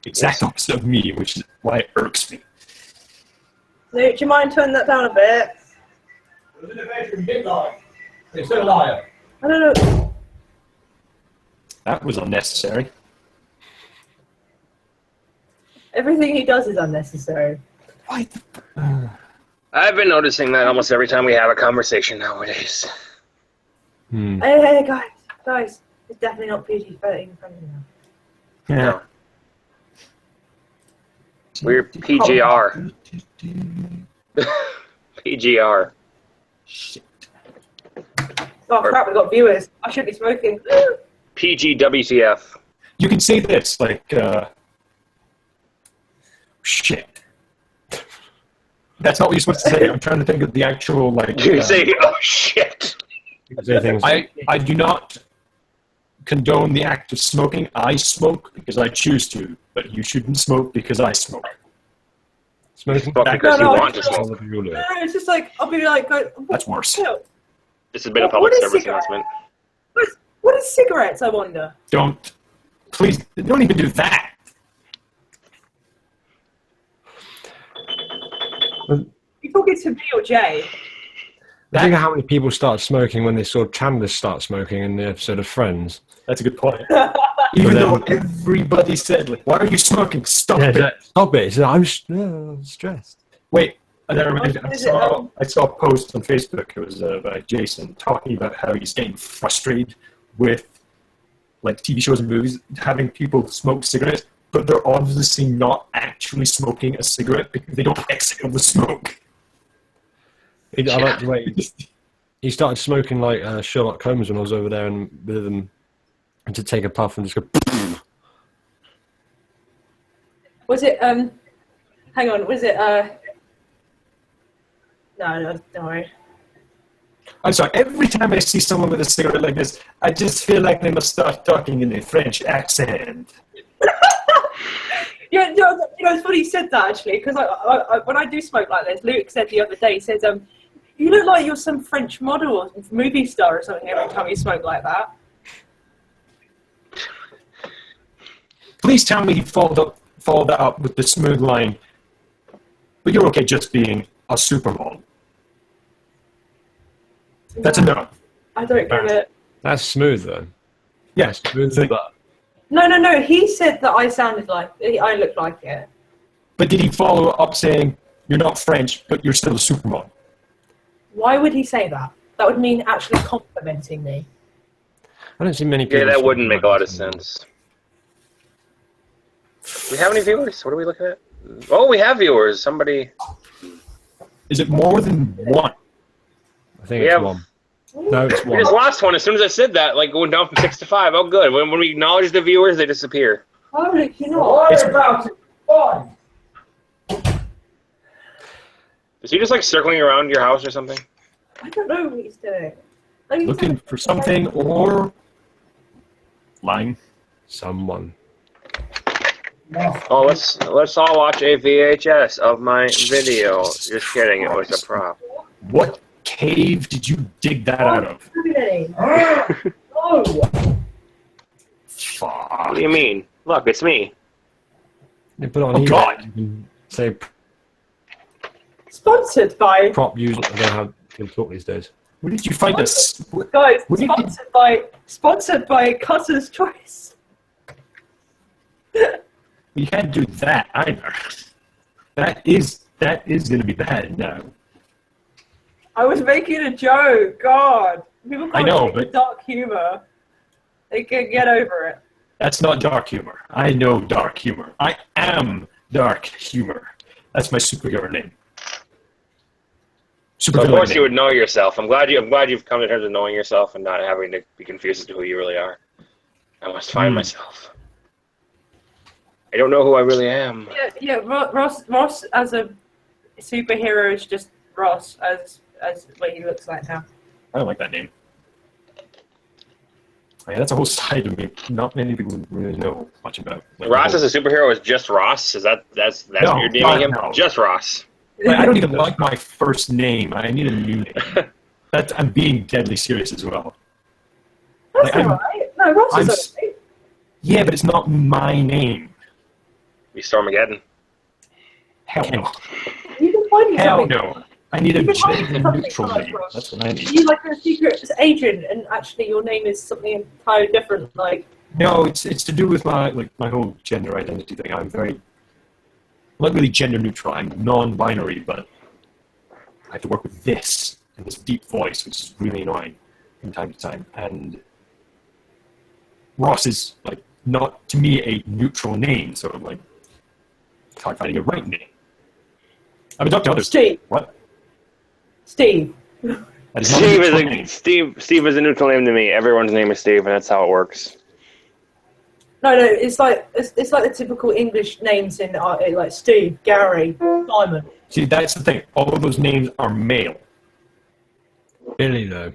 Exact opposite of me, which is why it irks me. No, do you mind turning that down a bit? It was in the bedroom, you did lie. You're still a liar. I don't know. That was unnecessary. Everything he does is unnecessary. Why? I've been noticing that almost every time we have a conversation nowadays. Hey, guys. It's definitely not PG-13 friendly now. Yeah. We're PGR. PGR. Shit. Oh crap, we got viewers. I should be smoking. PGWTF. You can say this, like, shit. That's not what you're supposed to say. I'm trying to think of the actual, like... You say, oh shit. Say things. I do not condone the act of smoking. I smoke because I choose to, but you shouldn't smoke because I smoke. Smoking But because you No, want to no. smoke. No, it's just like, I'll be like, That's worse. This has been a What public is service cigarette? announcement. What is cigarettes, I wonder? Don't. Please, don't even do that. You talking to me or Jay? I think of how many people start smoking when they saw Chandler start smoking in the episode of Friends. That's a good point. Even But though then- everybody said, like, why are you smoking? Stop Yeah, it. stop it. He said, I'm stressed. Wait, And then I saw a post on Facebook. It was by Jason talking about how he's getting frustrated with like TV shows and movies having people smoke cigarettes, but they're obviously not actually smoking a cigarette because they don't exhale the smoke. I like the way he started smoking like Sherlock Holmes when I was over there and with him, and to take a puff and just go. Was it? Hang on. Was it? No, don't worry. I'm sorry, every time I see someone with a cigarette like this, I just feel like they must start talking in a French accent. Yeah, it's funny you said that, actually, because I, when I do smoke like this, Luke said the other day, he says, you look like you're some French model or movie star or something every time you smoke like that. Please tell me he followed that up with the smooth line, but you're okay just being a supermodel. That's enough. I don't get it. That's smooth, though. Yes. Smooth as that. No. He said that I sounded like I looked like it. But did he follow up saying, you're not French, but you're still a supermodel? Why would he say that? That would mean actually complimenting me. I don't see many people. Yeah, that wouldn't make a lot of sense. Do we have any viewers? What are we looking at? Oh, we have viewers. Somebody. Is it more than one? I think it's one. No, it's We one. just lost one as soon as I said that, like going down from 6 to 5. Oh, good. When we acknowledge the viewers, they disappear. Oh, look, you know. Is he just like circling around your house or something? I don't know what he's doing. Maybe he's Looking for something or lying? Someone. Oh, let's all watch a VHS of my video. Just kidding, it was a prop. What cave did you dig that out of? Oh. Fuck. What do you mean? Look, it's me. They put it on Oh, eBay. God. You can say Sponsored by prop user. I don't know how people talk these days. Where did you find this? guys. What did you- Sponsored by Cutter's Choice. You can't do that either. That is going to be bad now. I was making a joke. God, people I can't know, take but- dark humor. They can get over it. That's not dark humor. I know dark humor. I am dark humor. That's my superhero name. Of course, you name. would know yourself. I'm glad you've come to terms with knowing yourself and not having to be confused as to who you really are. I must find myself. I don't know who I really am. Yeah. Ross as a superhero is just Ross as what he looks like now. I don't like that name. Oh, yeah, that's a whole side of me. Not many people really know much about. Like, Ross as a superhero is just Ross. Is that's No, what you're naming him? no. Just Ross. Like, I don't even like my first name. I need a new name. I'm being deadly serious as well. That's Like, I'm- alright. No, Ross I'm is alright. Yeah, but it's not my name. Be Stormageddon. Hell no. You can find me Hell something. no. I need a You can find gender something neutral like name. Ross. That's what I need. You like a secret agent, and actually your name is something entirely different. Like, No, it's to do with my whole gender identity thing. I'm not really gender neutral. I'm non-binary, but I have to work with this and this deep voice, which is really annoying from time to time. And Ross is not to me a neutral name, so it's hard finding a right name. I've talked to others. Steve. What? Steve. That is not a neutral name. Steve is a neutral name to me. Everyone's name is Steve, and that's how it works. No, it's like the typical English names in like Steve, Gary, Simon. See, that's the thing. All of those names are male. Billy, though.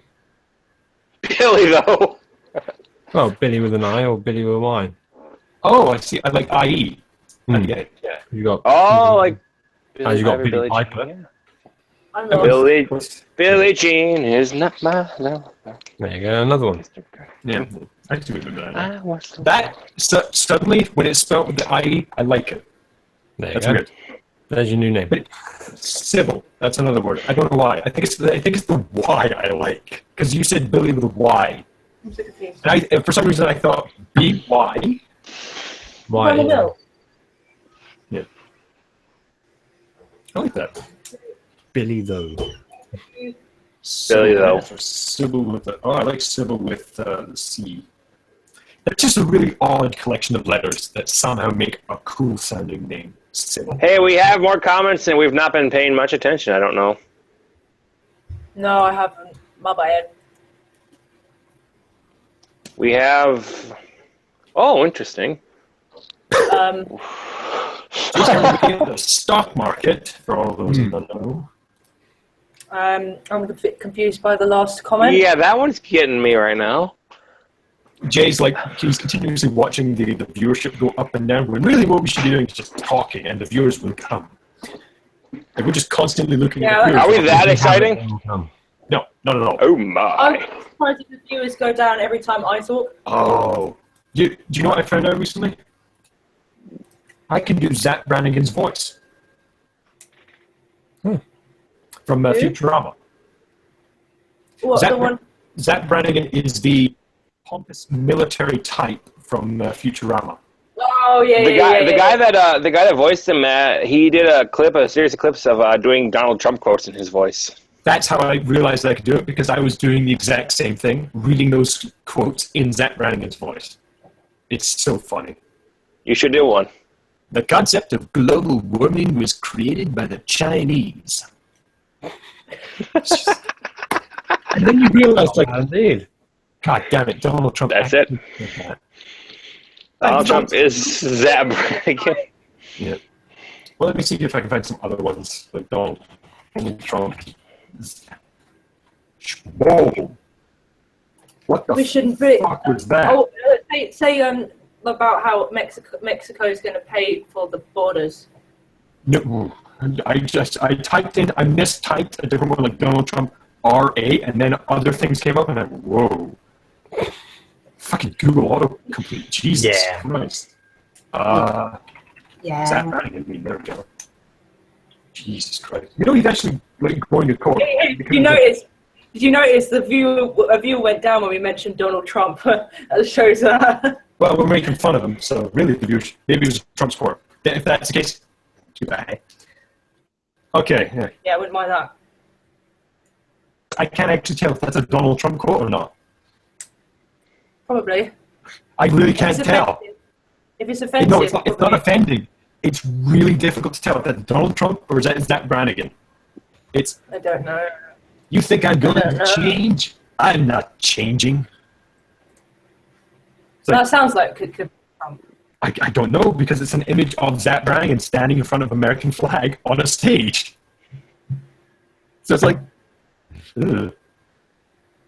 Billy, though. Well, Billy with an I or Billy with a Y. Oh, I see. I like IE. I get it. Yeah. You got. Oh, like. As you got Billy Billy Jean, Piper. yeah. I'm not. Billy Jean is not my love. There you go, another one. Yeah. I do remember that. I was Suddenly, when it's spelled with the IE, I like it. There you That's go. weird. There's your new name. But Sybil, that's another word. I don't know why. I think it's the Y I like. Because you said Billy with a Y. I'm so confused. And for some reason, I thought B-Y. Why? Run the mill. Yeah. I like that. Billy though. Billy, though. Or Sybil with the, I like Sybil with the C. That's just a really odd collection of letters that somehow make a cool sounding name. Sybil. Hey, we have more comments and we've not been paying much attention. I don't know. No, I haven't. My bad. We have... Oh, interesting. Just the stock market, for all those who don't know. I'm a bit confused by the last comment. Yeah, that one's getting me right now. Jay's like, he's continuously watching the viewership go up and down, when really what we should be doing is just talking, and the viewers will come. And we're just constantly looking at the viewers. Are we that exciting? No, not at all. Oh, my. I'm surprised if the viewers go down every time I talk. Oh. Do you know what I found out recently? I can do Zach Brannigan's voice. From Futurama. What, the one? Zach Brannigan is the pompous military type from Futurama. Oh, yeah, The guy that voiced him, he did a series of clips of doing Donald Trump quotes in his voice. That's how I realized I could do it, because I was doing the exact same thing, reading those quotes in Zach Brannigan's voice. It's so funny. You should do one. The concept of global warming was created by the Chinese. And then you realize, like, Indeed. God damn it, Donald Trump. That's it. Donald Trump is Zach Brannigan. Yeah. Well, let me see if I can find some other ones, like Donald Trump. Whoa! What the We shouldn't be. fuck was that? Oh, say about how Mexico is going to pay for the borders. No, I mistyped a different one, like Donald Trump RA, and then other things came up, and I went, whoa. Fucking Google autocomplete. Jesus Christ. Yeah. Zach Brannigan, there we go. Jesus Christ. You know, he's actually like going to court. Hey, did you notice a view went down when we mentioned Donald Trump? That shows Well, we're making fun of him, so really the viewers, maybe it was Trump's court. If that's the case, too bad. Okay. Yeah, I wouldn't mind that. I can't actually tell if that's a Donald Trump quote or not. Probably. I really can't tell. If it's offensive. No, it's not offending. It's really difficult to tell if that's Donald Trump or is that Zach Brannigan. I don't know. You think I'm going to change? I'm not changing. That sounds like could be Trump. I don't know, because it's an image of Zach Brannigan standing in front of an American flag on a stage. So it's like,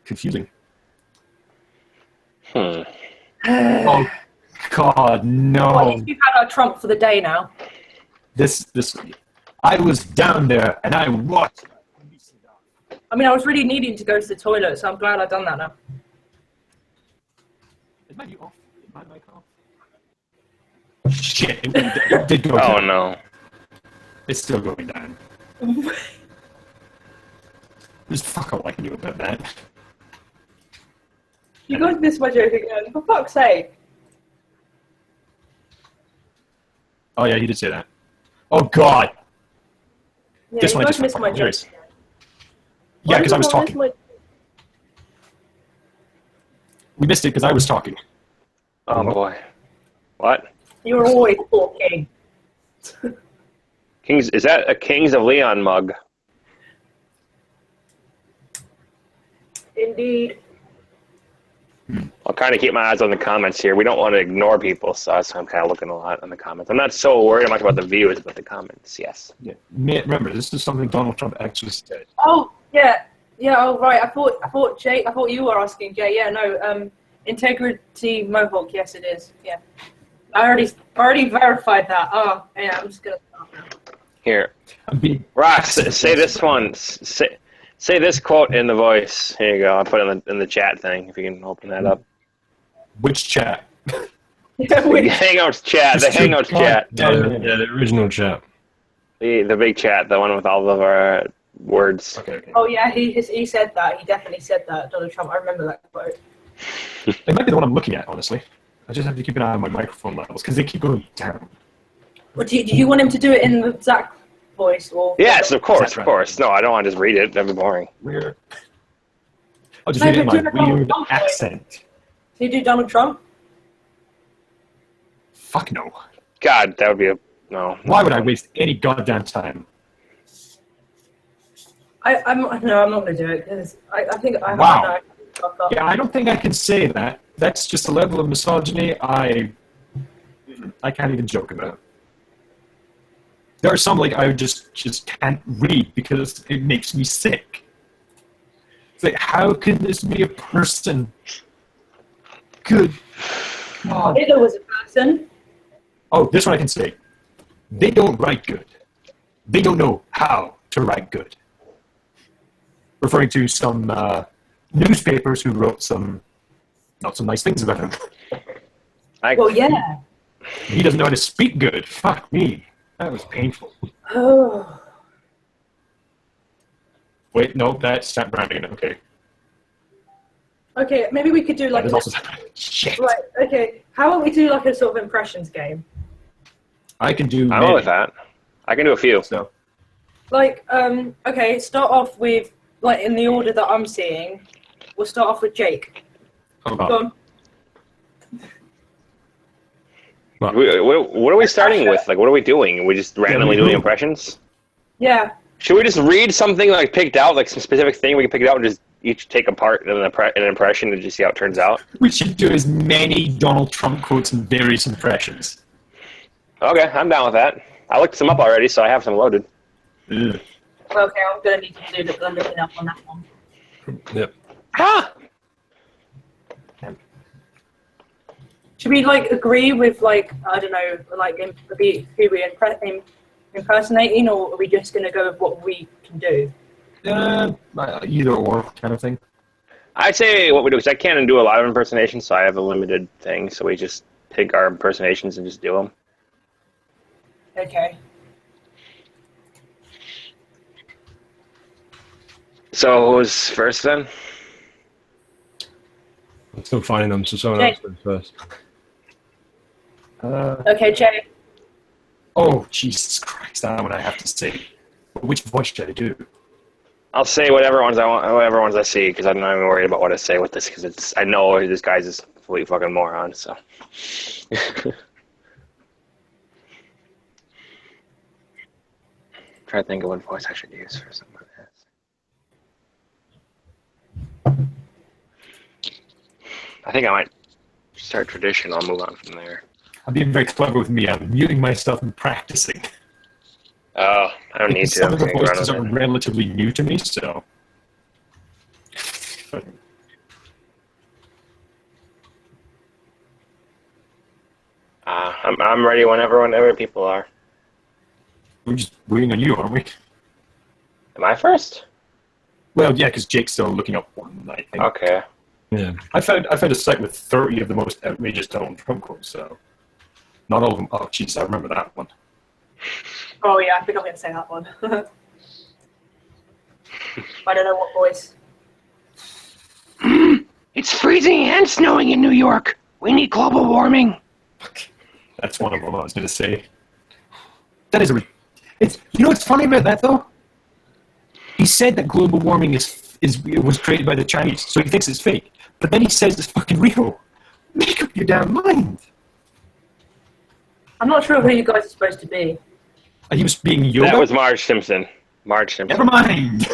confusing. Oh, God, no. Well, at least we've had our Trump for the day now. I was down there and I watched. I mean, I was really needing to go to the toilet, so I'm glad I've done that now. Is my mic off? Is my mic off? Shit, it did go down. Oh, no. It's still going down. There's fuck all I can do about that. You're going to miss my joke again, for fuck's sake. Oh, yeah, you did say that. Oh, God. Yeah, This you one guys just missed my joke. hilarious. Yeah, because I was talking. We missed it because I was talking. Oh, boy. What? You're always talking. Is that a Kings of Leon mug? Indeed. I'll kind of keep my eyes on the comments here. We don't want to ignore people, so I'm kind of looking a lot on the comments. I'm not so worried much about the views, but the comments, yes. Yeah. Remember, this is something Donald Trump actually said. Oh, yeah. Yeah, oh, right. I thought you were asking, Jay. Yeah, no, Integrity Mohawk, yes, it is. Yeah. I already verified that. Oh, yeah, I'm just going to stop now. Here. Ross, say this one. Say this quote in the voice. Here you go. I'll put it in the chat thing, if you can open that up. Which chat? The Hangouts chat. The Hangouts chat. Yeah, the original chat. The big chat, the one with all of our words. Okay. Oh, yeah, he said that. He definitely said that, Donald Trump. I remember that quote. It might be the one I'm looking at, honestly. I just have to keep an eye on my microphone levels because they keep going down. Well, do you want him to do it in the Zach voice or? Yes, of course, That's of course. No, I don't want to just read it. That'd be boring. Weird. I'll just read it in my weird accent. Do you do Donald Trump? Fuck no. God, that would be a no. Why would I waste any goddamn time? I'm not going to do it because I think I Wow. fuck up. Yeah, I don't think I can say that. That's just a level of misogyny I can't even joke about. There are some like I just can't read because it makes me sick. It's like, how can this be a person? Good God. Hitler was a person. Oh, this one I can say. They don't write good. They don't know how to write good. Referring to some newspapers who wrote some not so nice things about him. Well, yeah. He doesn't know how to speak good. Fuck me. That was painful. Oh. Wait, no, that's Sam Brandon. Okay. Okay, maybe we could do like That is also shit. right. Okay, how about we do like a sort of impressions game? I can do. I'm with that. I can do a few. So Like, okay, start off with like in the order that I'm seeing. We'll start off with Jake. hold Go on. on. What are we starting with? Like, what are we doing? Are we just randomly doing impressions? Yeah. Should we just read something like picked out, like some specific thing we can pick it out and just each take apart an impression and just see how it turns out? We should do as many Donald Trump quotes and various impressions. Okay, I'm down with that. I looked some up already, so I have some loaded. Ugh. Well, okay, I'm gonna need to do the looking up on that one. Yep. Ah! Should we like agree with like I don't know like who we're impersonating, or are we just gonna go with what we can do? Either or kind of thing. I'd say what we do is I can't do a lot of impersonations, so I have a limited thing. So we just pick our impersonations and just do them. Okay. So who's first then? I'm still finding them, so someone else goes first. Okay, Jay. Oh, Jesus Christ! That one I have to say. Which voice should I do? I'll say whatever ones I want, whatever ones I see, because I'm not even worried about what I say with this, because I know this guy's just a complete fucking moron. So. Try to think of what voice I should use for something like this. I think I might start tradition. I'll move on from there. I'm being very clever with me. I'm muting myself and practicing. Oh, I don't need to. Some of the I'm gonna voices run are with it. relatively new to me, so. I'm ready whenever people are. We're just waiting on you, aren't we? Am I first? Well, yeah, because Jake's still looking up one, I think. Okay. Yeah. I found a site with 30 of the most outrageous Donald Trump quotes, so. Not all of them. Oh, jeez, I remember that one. Oh yeah, I think I'm gonna say that one. I don't know what voice. It's freezing and snowing in New York. We need global warming. That's one of them I was going to say. That is a... It's, you know what's funny about that, though? He said that global warming was created by the Chinese, so he thinks it's fake. But then he says it's fucking real. Make up your damn mind. I'm not sure who you guys are supposed to be. He was being Yoda? That was Marge Simpson. Marge Simpson. Never mind.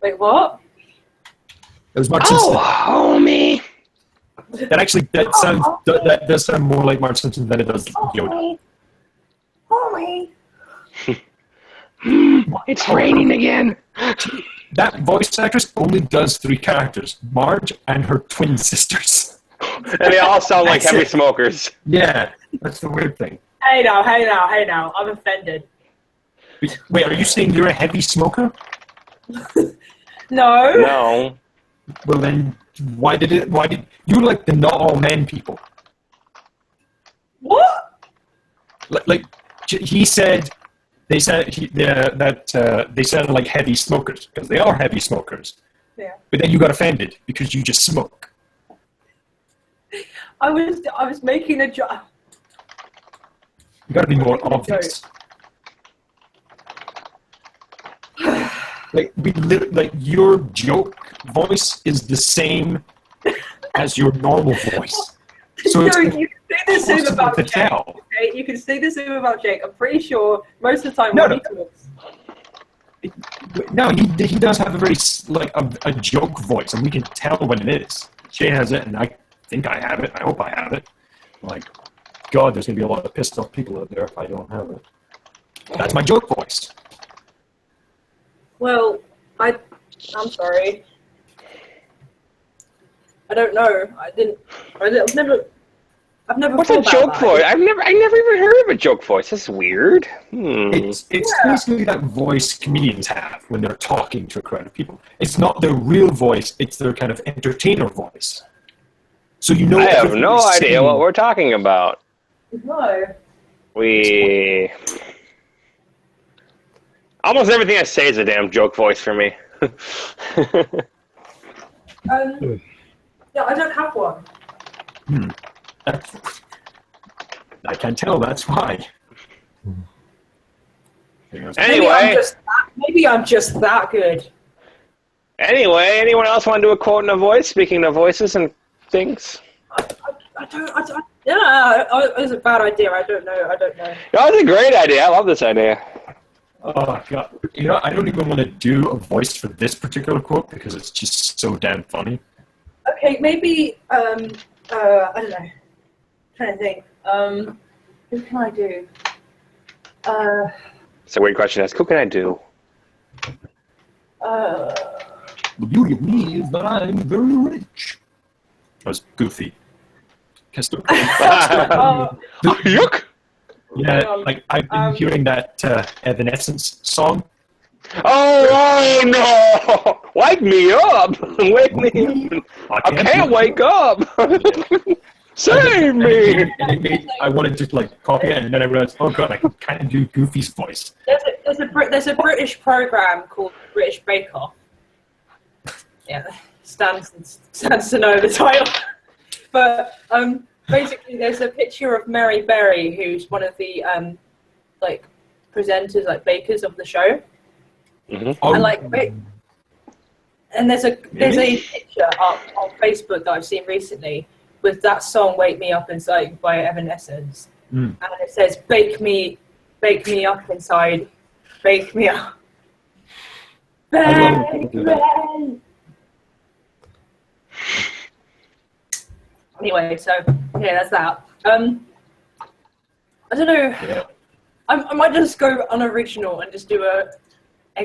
Wait, what? It was Mark Simpson. homie. That does sound more like Mark Simpson than it does Yoda. Homie. It's raining again. That voice actress only does 3 characters: Marge and her twin sisters. And they all sound like That's heavy it. smokers. Yeah, that's the weird thing. Hey now, I'm offended. Wait, are you saying you're a heavy smoker? No. No. Well then, why did you like the not all men people? What? Like he said, they sounded like heavy smokers because they are heavy smokers. Yeah. But then you got offended because you just smoke. I was making a joke. You got to be more obvious. like your joke voice is the same as your normal voice. So it's you can say the same impossible about to Jake. tell. Okay? You can say the same about Jake. I'm pretty sure most of the time No, when no. he talks. No, he does have a very like a joke voice, and we can tell when it is. Jay has it, and I think I have it. I hope I have it. Like, God, there's gonna be a lot of pissed off people out there if I don't have it. That's my joke voice. Well, I'm sorry. I don't know. I've never. What's a thought about joke that. voice? I never even heard of a joke voice. That's weird. It's basically that voice comedians have when they're talking to a crowd of people. It's not their real voice; it's their kind of entertainer voice. So you know. I have no everybody's idea saying- what we're talking about. No. Almost everything I say is a damn joke voice for me. Yeah, I don't have one. I can tell. That's why. Anyway, Maybe I'm just that good. anyone else want to do a quote and a voice? Speaking of voices and things. Yeah, it was a bad idea. I don't know. That was a great idea. I love this idea. Oh God! You know, I don't even want to do a voice for this particular quote because it's just so damn funny. Okay, maybe. I don't know. I'm trying to think. Who can I do? It's a weird question to ask. Who can I do? The beauty of me is that I'm very rich. That was goofy. Yuck! Yeah, like I've been hearing that Evanescence song. Oh no! Wake me up! Wake me up! I can't wake up! Save me! I wanted to like copy it, and then I realized, oh God, I can kind of do Goofy's voice. There's a British program called British Bake Off. Yeah, stands to know the title. But basically, there's a picture of Mary Berry, who's one of the like presenters, like bakers of the show. Mm-hmm. And there's a picture up on Facebook that I've seen recently with that song "Wake Me Up Inside" by Evanescence, and it says bake me up inside, bake me up." Anyway, so yeah, that's that. I don't know. Yeah. I might just go unoriginal and just do a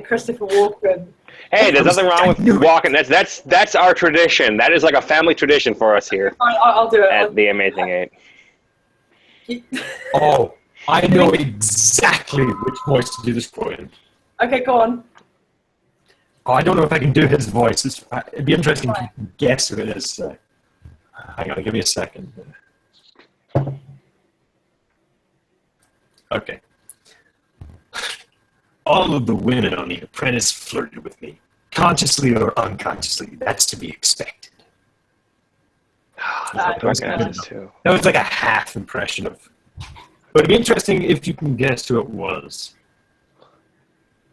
Christopher Walken. Hey, there's nothing wrong with walking. That's our tradition. That is like a family tradition for us here I'll do it. at the Amazing Eight. Oh, I know exactly which voice to do this quote in. Okay, go on. Oh, I don't know if I can do his voice. It'd be interesting if you can guess who it is. Hang on, give me a second. Okay. All of the women on The Apprentice flirted with me, consciously or unconsciously. That's to be expected. That was like a half impression of. But it'd be interesting if you can guess who it was.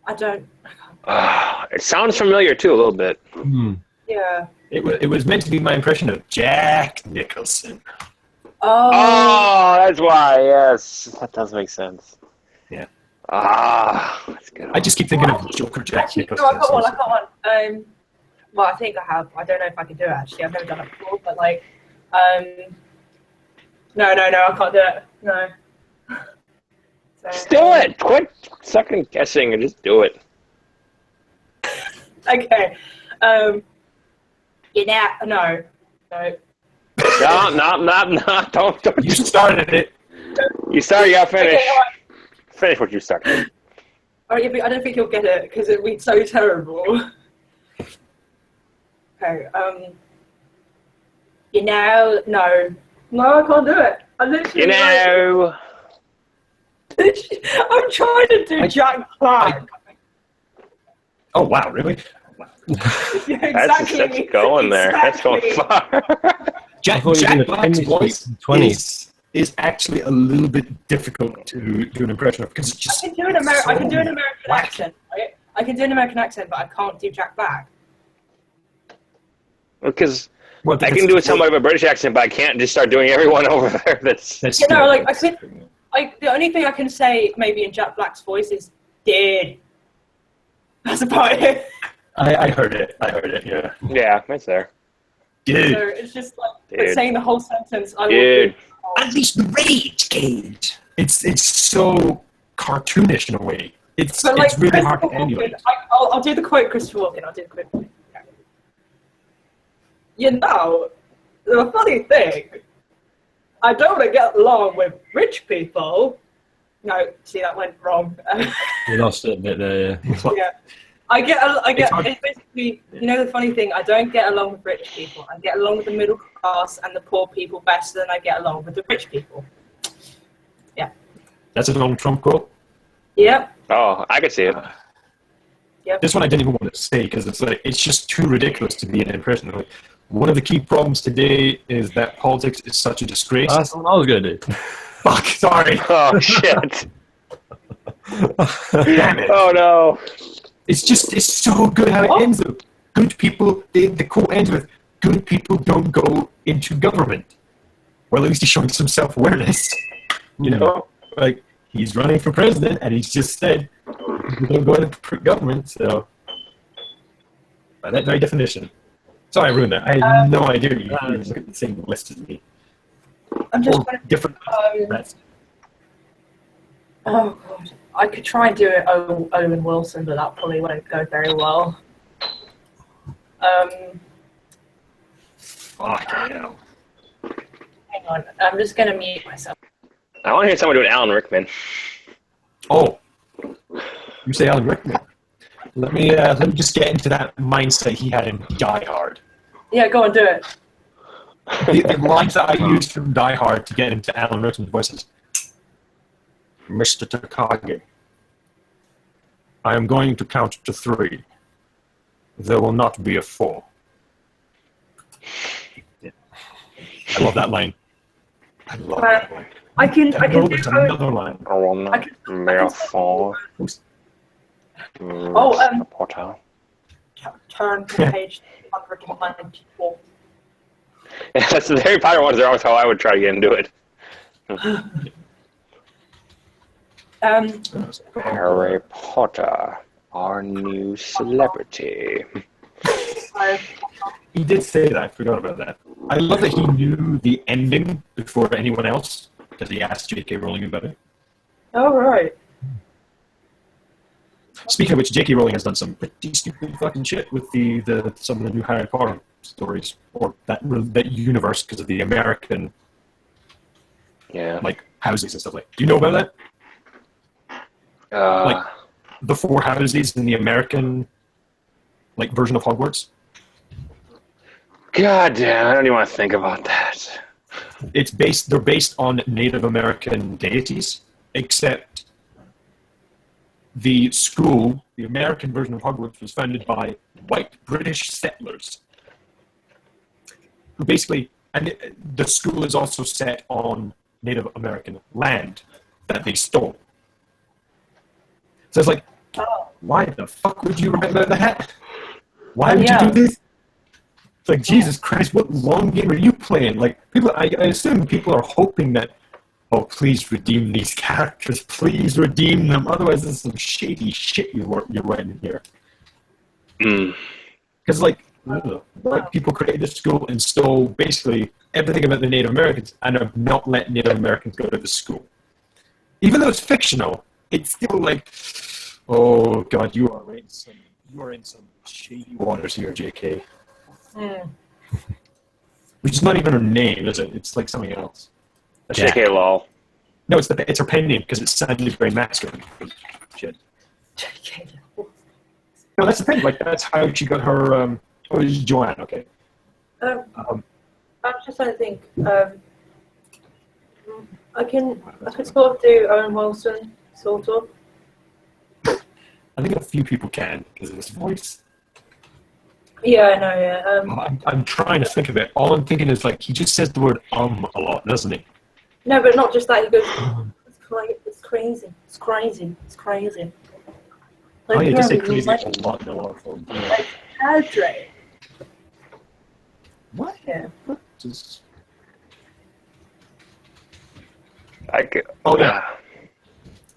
I don't. It sounds familiar too, a little bit. Yeah. It was meant to be my impression of Jack Nicholson. Oh, that's why. Yes, that does make sense. Yeah. That's good. I just keep thinking of Joker Jack Actually, Nicholson. no, I got one. Well, I think I have. I don't know if I can do it, actually. I've never done it before, but, like, no, I can't do it. No. So, Just do it! Quit second guessing and just do it. Okay. No. No, don't. You started it. You started, you gotta finish. Okay, all right. Finish what you started. I don't think you'll get it because it'd be so terrible. Okay. No, I can't do it. I literally. I'm trying to do Jack Black. Oh wow, really? Yeah, exactly. That's going there. That's going far. Jack Black's voice is actually a little bit difficult to do an impression of because it's just. I can do an American accent, right? I can do an American accent, but I can't do Jack Black. Because I can do somewhat of a British accent, but I can't just start doing everyone over there. You know, like I could. The only thing I can say maybe in Jack Black's voice is "Dude." That's about it. I heard it. Yeah. Yeah, it's there. Dude. So it's just like saying the whole sentence. Dude. At least the rage gauge. It's so cartoonish in a way. It's really hard to emulate. I'll do the quote, Christopher Walken. I'll do the quote. You know, the funny thing, I don't want to get along with rich people. No, see, that went wrong. You lost it a bit there, yeah. Yeah. It's basically, you know, the funny thing, I don't get along with rich people. I get along with the middle class and the poor people better than I get along with the rich people. Yeah. That's a Donald Trump quote? Yep. Oh, I could see it. Yep. This one I didn't even want to say because it's just too ridiculous to be an impression. Like, one of the key problems today is that politics is such a disgrace. That's what I was going to do. Fuck, sorry. Oh, shit. Damn it. Oh, no. It's so good how it ends up. Good people, the quote ends with, good people don't go into government. Well, at least he's showing some self-awareness. You know, like, he's running for president, and he's just said, people don't go into government, so... By that very definition. Sorry, I ruined that. I had no idea you look at the same list as me. I'm just going to... Different... Oh, God. I could try and do it Owen Wilson, but that probably won't go very well. Fuck, I know. Hang on. I'm just going to mute myself. I want to hear someone do an Alan Rickman. Oh. You say Alan Rickman. Let me just get into that mindset he had in Die Hard. Yeah, go on, do it. The lines that I used from Die Hard to get into Alan Rickman's voices. Mr. Takagi, I am going to count to 3. There will not be a 4. I love that line. I love that line. I can there's another line. I will not be a 4. Potter. Turn to page 194. Yeah, that's the Harry Potter ones are always how I would try to get into it. Harry Potter, our new celebrity. He did say that. I forgot about that. I love that he knew the ending before anyone else because he asked J.K. Rowling about it. Oh, right. Speaking of which, J.K. Rowling has done some pretty stupid fucking shit with some of the new Harry Potter stories or that universe because of the American houses and stuff like. Do you know about that? Like the 4 houses in the American version of Hogwarts. God damn, I don't even want to think about that. They're based on Native American deities, except the school, the American version of Hogwarts, was founded by white British settlers. Who basically, and the school is also set on Native American land that they stole. So it's like, why the fuck would you write about that? Why would you do this? It's like, Jesus Christ, what long game are you playing? Like, people, I assume people are hoping that, oh, please redeem these characters. Please redeem them. Otherwise, this is some shady shit you're writing here. Because, white people created this school and stole basically everything about the Native Americans and have not let Native Americans go to the school. Even though it's fictional, it's still like, oh God, you are in some shady waters here, JK. Which is not even her name, is it? It's like something else. JK lol. No, it's her pen name because it sounded very masculine. Shit. JK. No, that's the thing. Like that's how she got her. Oh, it's Joanne. Okay. I'm just trying to think. I could sort of do Owen Wilson, sort of. I think a few people can because of his voice. Yeah, I know. Yeah. I'm trying to think of it. All I'm thinking is he just says the word a lot, doesn't he? No, but not just that. He goes, it's crazy. It's crazy. It's crazy. Oh, Like, yeah, just say Hermione, crazy like, a lot in a lot of films. Yeah. like Padre. What? Yeah. Just... Oh yeah.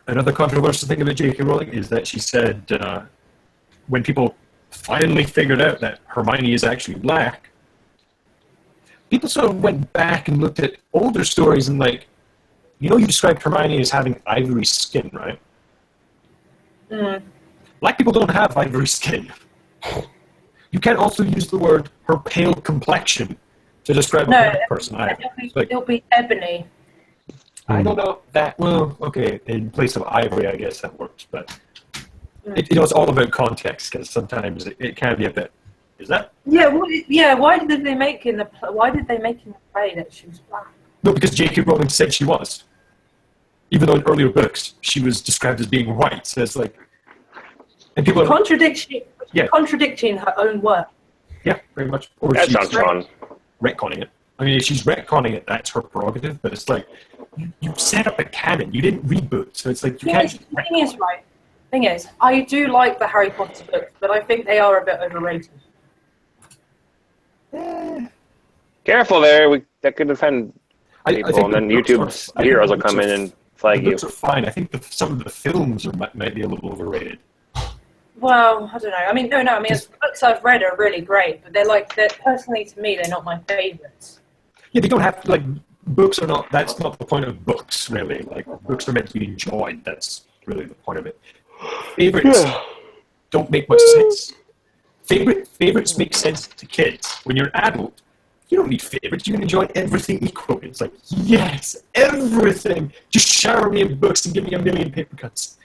Another controversial thing about J.K. Rowling is that she said when people finally figured out that Hermione is actually black, people sort of went back and looked at older stories and like, you described Hermione as having ivory skin, right? Mm. Black people don't have ivory skin. You can't also use the word her pale complexion to describe a black person either. It'll be ebony. I don't know that. Well, okay, in place of ivory, I guess that works. But it's all about context because sometimes it can be a bit. Is that? Yeah. Why did they make in the play that she was black? No, because J.K. Rowling said she was. Even though in earlier books she was described as being white, so it's like, and people contradicting her own work. Yeah, very much. Or that she's sounds fun. Retconning it. I mean, if she's retconning it, that's her prerogative. But it's like you set up a canon. You didn't reboot, so it's like you can't. The thing is, I do like the Harry Potter books, but I think they are a bit overrated. Careful there. That could offend people, I think and then YouTube's heroes will come in and flag you. The books are fine. I think some of the films might be a little overrated. Well, I don't know. I mean, no. I mean, the books I've read are really great, but they're personally to me, they're not my favorites. Yeah, they don't have to, like, books are not. That's not the point of books, really. Like, books are meant to be enjoyed. That's really the point of it. Favorites don't make much sense. Favorites make sense to kids. When you're an adult, you don't need favorites. You can enjoy everything equally. It's like, yes, everything. Just shower me in books and give me a million paper cuts.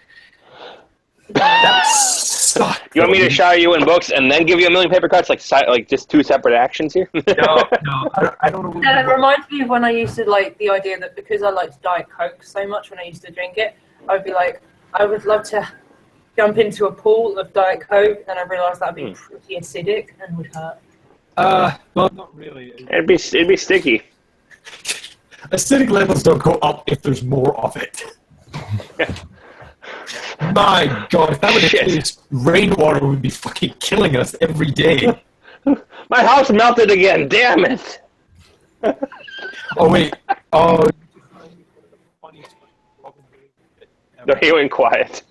That sucks. You want me to shower you in books and then give you a million paper cuts, like just two separate actions here? No, I don't know. And it reminds me of when I used to like the idea that because I liked Diet Coke so much when I used to drink it, I would be like, I would love to jump into a pool of Diet Coke, and I realised that would be pretty acidic and would hurt. Well, not really. It'd be sticky. Acidic levels don't go up if there's more of it. My God, if that were the case, rainwater would be fucking killing us every day. My house melted again, damn it! Oh, wait. Oh. No, he went quiet.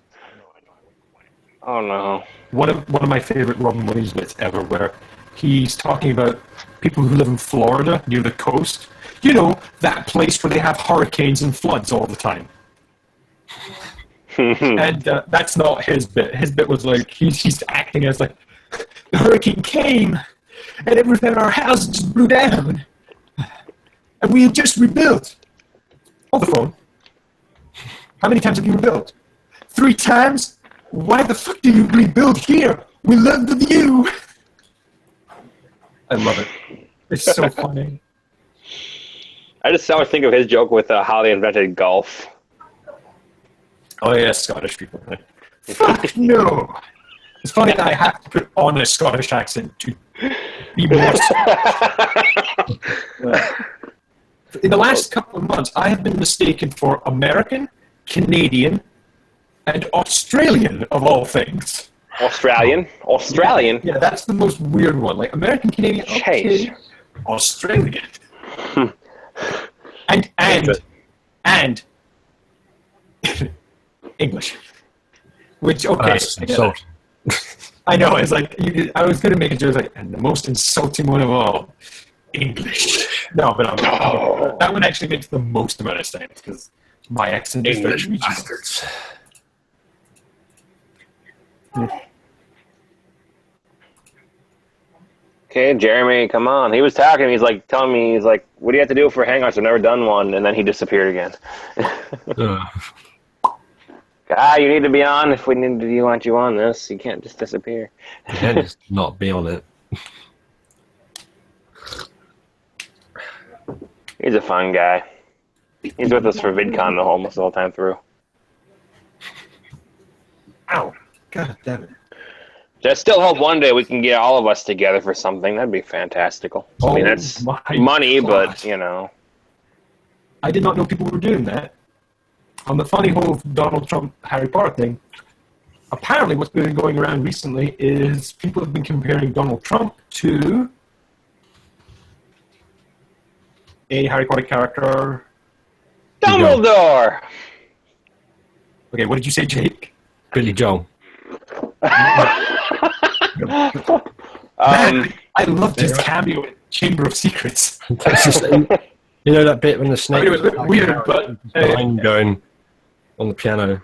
Oh, no. One of my favorite Robin Williams bits ever, where he's talking about people who live in Florida, near the coast. You know, that place where they have hurricanes and floods all the time. And that's not his bit. His bit was like, he's acting as like, the hurricane came, and everything in our house just blew down. And we had just rebuilt. On the phone. How many times have you rebuilt? 3 times? Why the fuck do you rebuild here? We love the view. I love it. It's so funny. I just always think of his joke with how they invented golf. Oh yeah, Scottish people. Right? Fuck no. It's funny that I have to put on a Scottish accent to be more. In the last couple of months, I have been mistaken for American, Canadian, and Australian of all things. Australian? Yeah, that's the most weird one. Like American, Canadian, okay. Australian. and English. Which, okay. I know, it's like, I was going to make a joke like, and the most insulting one of all, English. No, but that one actually makes the most amount of sense, because my accent is very bastards. Okay, Jeremy, come on. He was talking, he's like, telling me, he's like, what do you have to do for Hangouts? I've never done one, and then he disappeared again. You need to be on if we want you on this. You can't just disappear. You can't just not be on it. He's a fun guy. He's with us for VidCon almost the whole time through. Ow. God damn it. I still hope one day we can get all of us together for something. That'd be fantastical. I mean, that's money, but, you know. I did not know people were doing that. On the funny whole Donald Trump Harry Potter thing, apparently what's been going around recently is people have been comparing Donald Trump to a Harry Potter character. Dumbledore! Okay, what did you say, Jake? Billy Joel. I loved his cameo in Chamber of Secrets. That's just, you know that bit when the snake I mean, it was a bit weird, but behind going on the piano.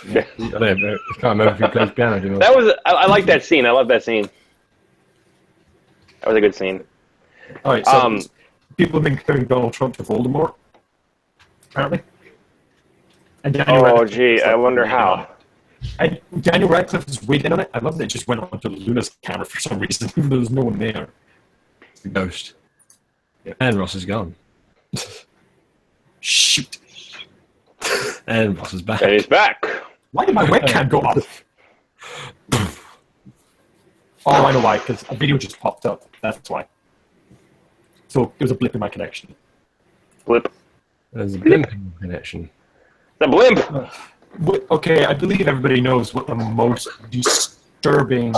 Yeah. I don't know, I can't remember if he plays piano anymore. That was I like that scene. I love that scene. That was a good scene. all right, so people have been comparing Donald Trump to Voldemort, apparently. And Daniel Oh, Radcliffe gee, is, I wonder how. And Daniel Radcliffe is weighed in on it. I love that it just went onto Luna's camera for some reason, even though there's no one there. It's the ghost. Yeah. And Ross is gone. Shoot. And Ross is back. And he's back. Why did my webcam go off? Oh, I know why, because a video just popped up. That's why. So it was a blip in my connection. Blip. There's a blimp connection. The blimp. Okay, I believe everybody knows what the most disturbing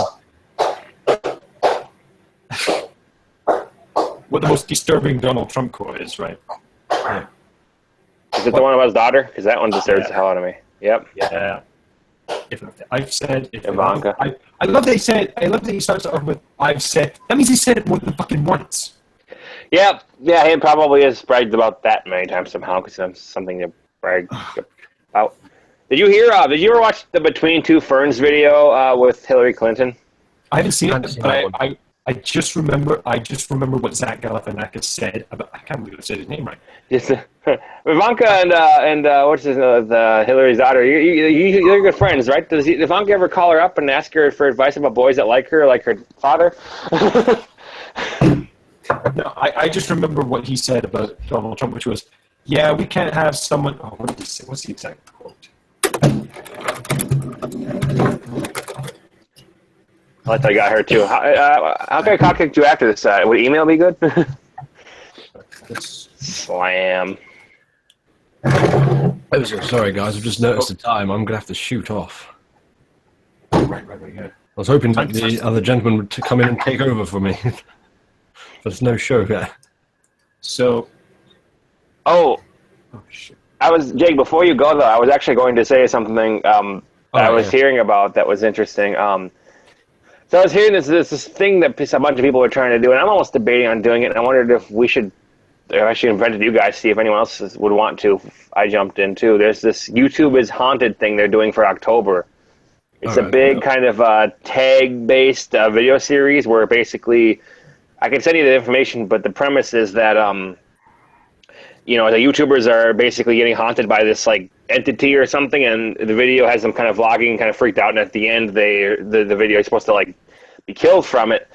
Donald Trump quote is, right? Yeah. Is it the one about his daughter? Because that one disturbs the hell out of me. Yep. Yeah. I've said Ivanka. I love that he said. I love that he starts off with "I've said." That means he said it more than fucking once. Yep. Yeah, he probably has bragged about that many times somehow because it's something to brag about. Did you hear? Did you ever watch the Between Two Ferns video with Hillary Clinton? I haven't seen it, but I just remember what Zach Galifianakis said about. I can't believe I said his name right. Just Ivanka and what's his Hillary's daughter. You're good friends, right? Does Ivanka ever call her up and ask her for advice about boys that like her father? No, I just remember what he said about Donald Trump, which was, "Yeah, we can't have someone." Oh, what did he say? What's the exact quote? I thought I got her too. How can I contact you after this? Would email be good? Slam. Oh, sorry, guys. I've just noticed the time. I'm going to have to shoot off. Right, yeah. I was hoping that the other gentleman would come in and take over for me. There's no show yet. So. Oh, shit. Jake, before you go, though, I was actually going to say something I was hearing about that was interesting. So I was hearing this thing that a bunch of people are trying to do, and I'm almost debating on doing it, and I wondered if we should, if I should invite you guys, see if anyone else would want to. I jumped in, too. There's this YouTube is Haunted thing they're doing for October. It's a big kind of tag-based video series where basically, I can send you the information, but the premise is that, the YouTubers are basically getting haunted by this, like, entity or something, and the video has them kind of vlogging, kind of freaked out, and at the end, the video is supposed to, like, be killed from it.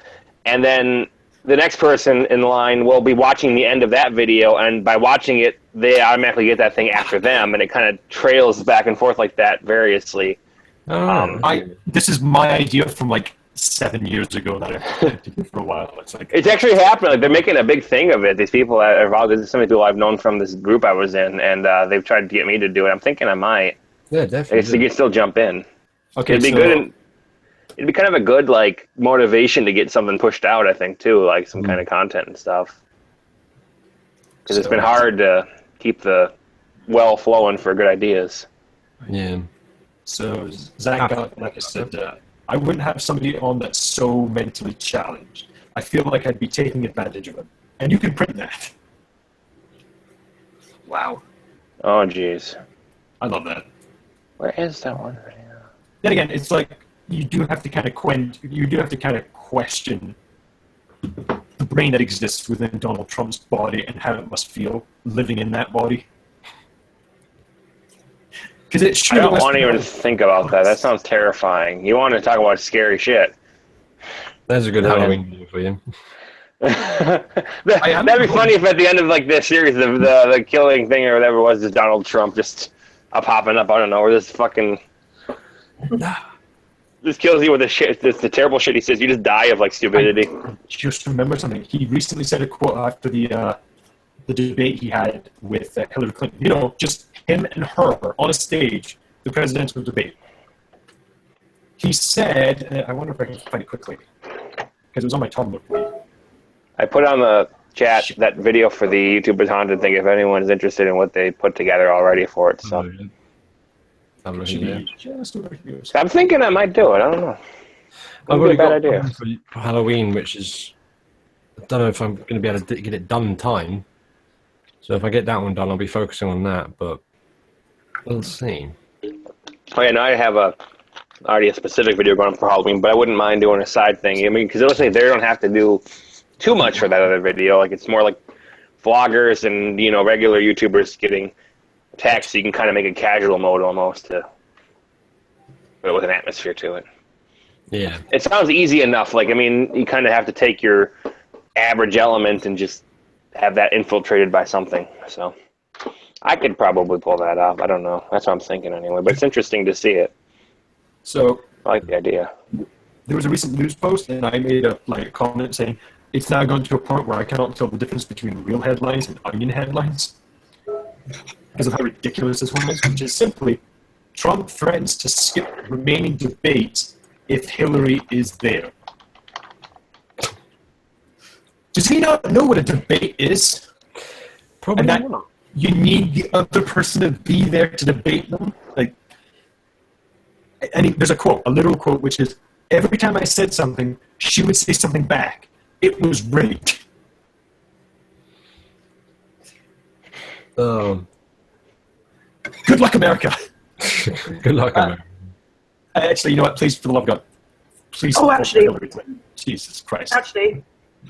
And then the next person in line will be watching the end of that video, and by watching it, they automatically get that thing after them, and it kind of trails back and forth like that variously. This is my idea from, like, 7 years ago that I've to do for a while. It's actually happening. Like, they're making a big thing of it. These people that are involved. There's so many people I've known from this group I was in, and they've tried to get me to do it. I'm thinking I might. Yeah, definitely. I guess you can still jump in. Okay, it'd be good. It'd be kind of a good like motivation to get something pushed out. I think too, like some kind of content and stuff. Because it's been hard to keep the well flowing for good ideas. Yeah. So Zach, like I said. I wouldn't have somebody on that's so mentally challenged. I feel like I'd be taking advantage of them. And you can print that. Wow. Oh, jeez. I love that. Where is that one? Then again, it's like you do have to kind of question the brain that exists within Donald Trump's body and how it must feel living in that body. I don't want to even think about that. That sounds terrifying. You want to talk about scary shit. That's a good Halloween video for you. That'd be funny if at the end of like this series, the killing thing or whatever it was, is Donald Trump just popping up. I don't know, or this fucking just kills you with the terrible shit he says. You just die of like stupidity. Just remember something. He recently said a quote after the debate he had with Hillary Clinton. Just him and her on a stage, the presidential debate. He said, I wonder if I can find it quickly, because it was on my Tumblr. I put on the chat that video for the YouTubers Haunted thing if anyone's interested in what they put together already for it. So I'm thinking I might do it. I don't know. I've already got a got bad idea one for Halloween, which is, I don't know if I'm going to be able to get it done in time. So if I get that one done, I'll be focusing on that. But we'll see. Oh yeah, no, I have already a specific video going for Halloween, but I wouldn't mind doing a side thing. I mean, because it'll say they don't have to do too much for that other video. Like it's more like vloggers and regular YouTubers getting attacked, so you can kind of make a casual mode almost but with an atmosphere to it. Yeah. It sounds easy enough. Like, I mean, you kind of have to take your average element and just have that infiltrated by something. So I could probably pull that off. I don't know. That's what I'm thinking anyway. But it's interesting to see it. So I like the idea. There was a recent news post, and I made a comment saying it's now gone to a point where I cannot tell the difference between real headlines and onion headlines because of how ridiculous this one is, which is simply Trump threatens to skip remaining debates if Hillary is there. Does he not know what a debate is? Probably and that you need the other person to be there to debate them? There's a quote, a literal quote, which is, every time I said something, she would say something back. It was rigged. Good luck, America. Good luck, America. Actually, you know what? Please, for the love of God, please. Oh, actually, Jesus Christ. Actually,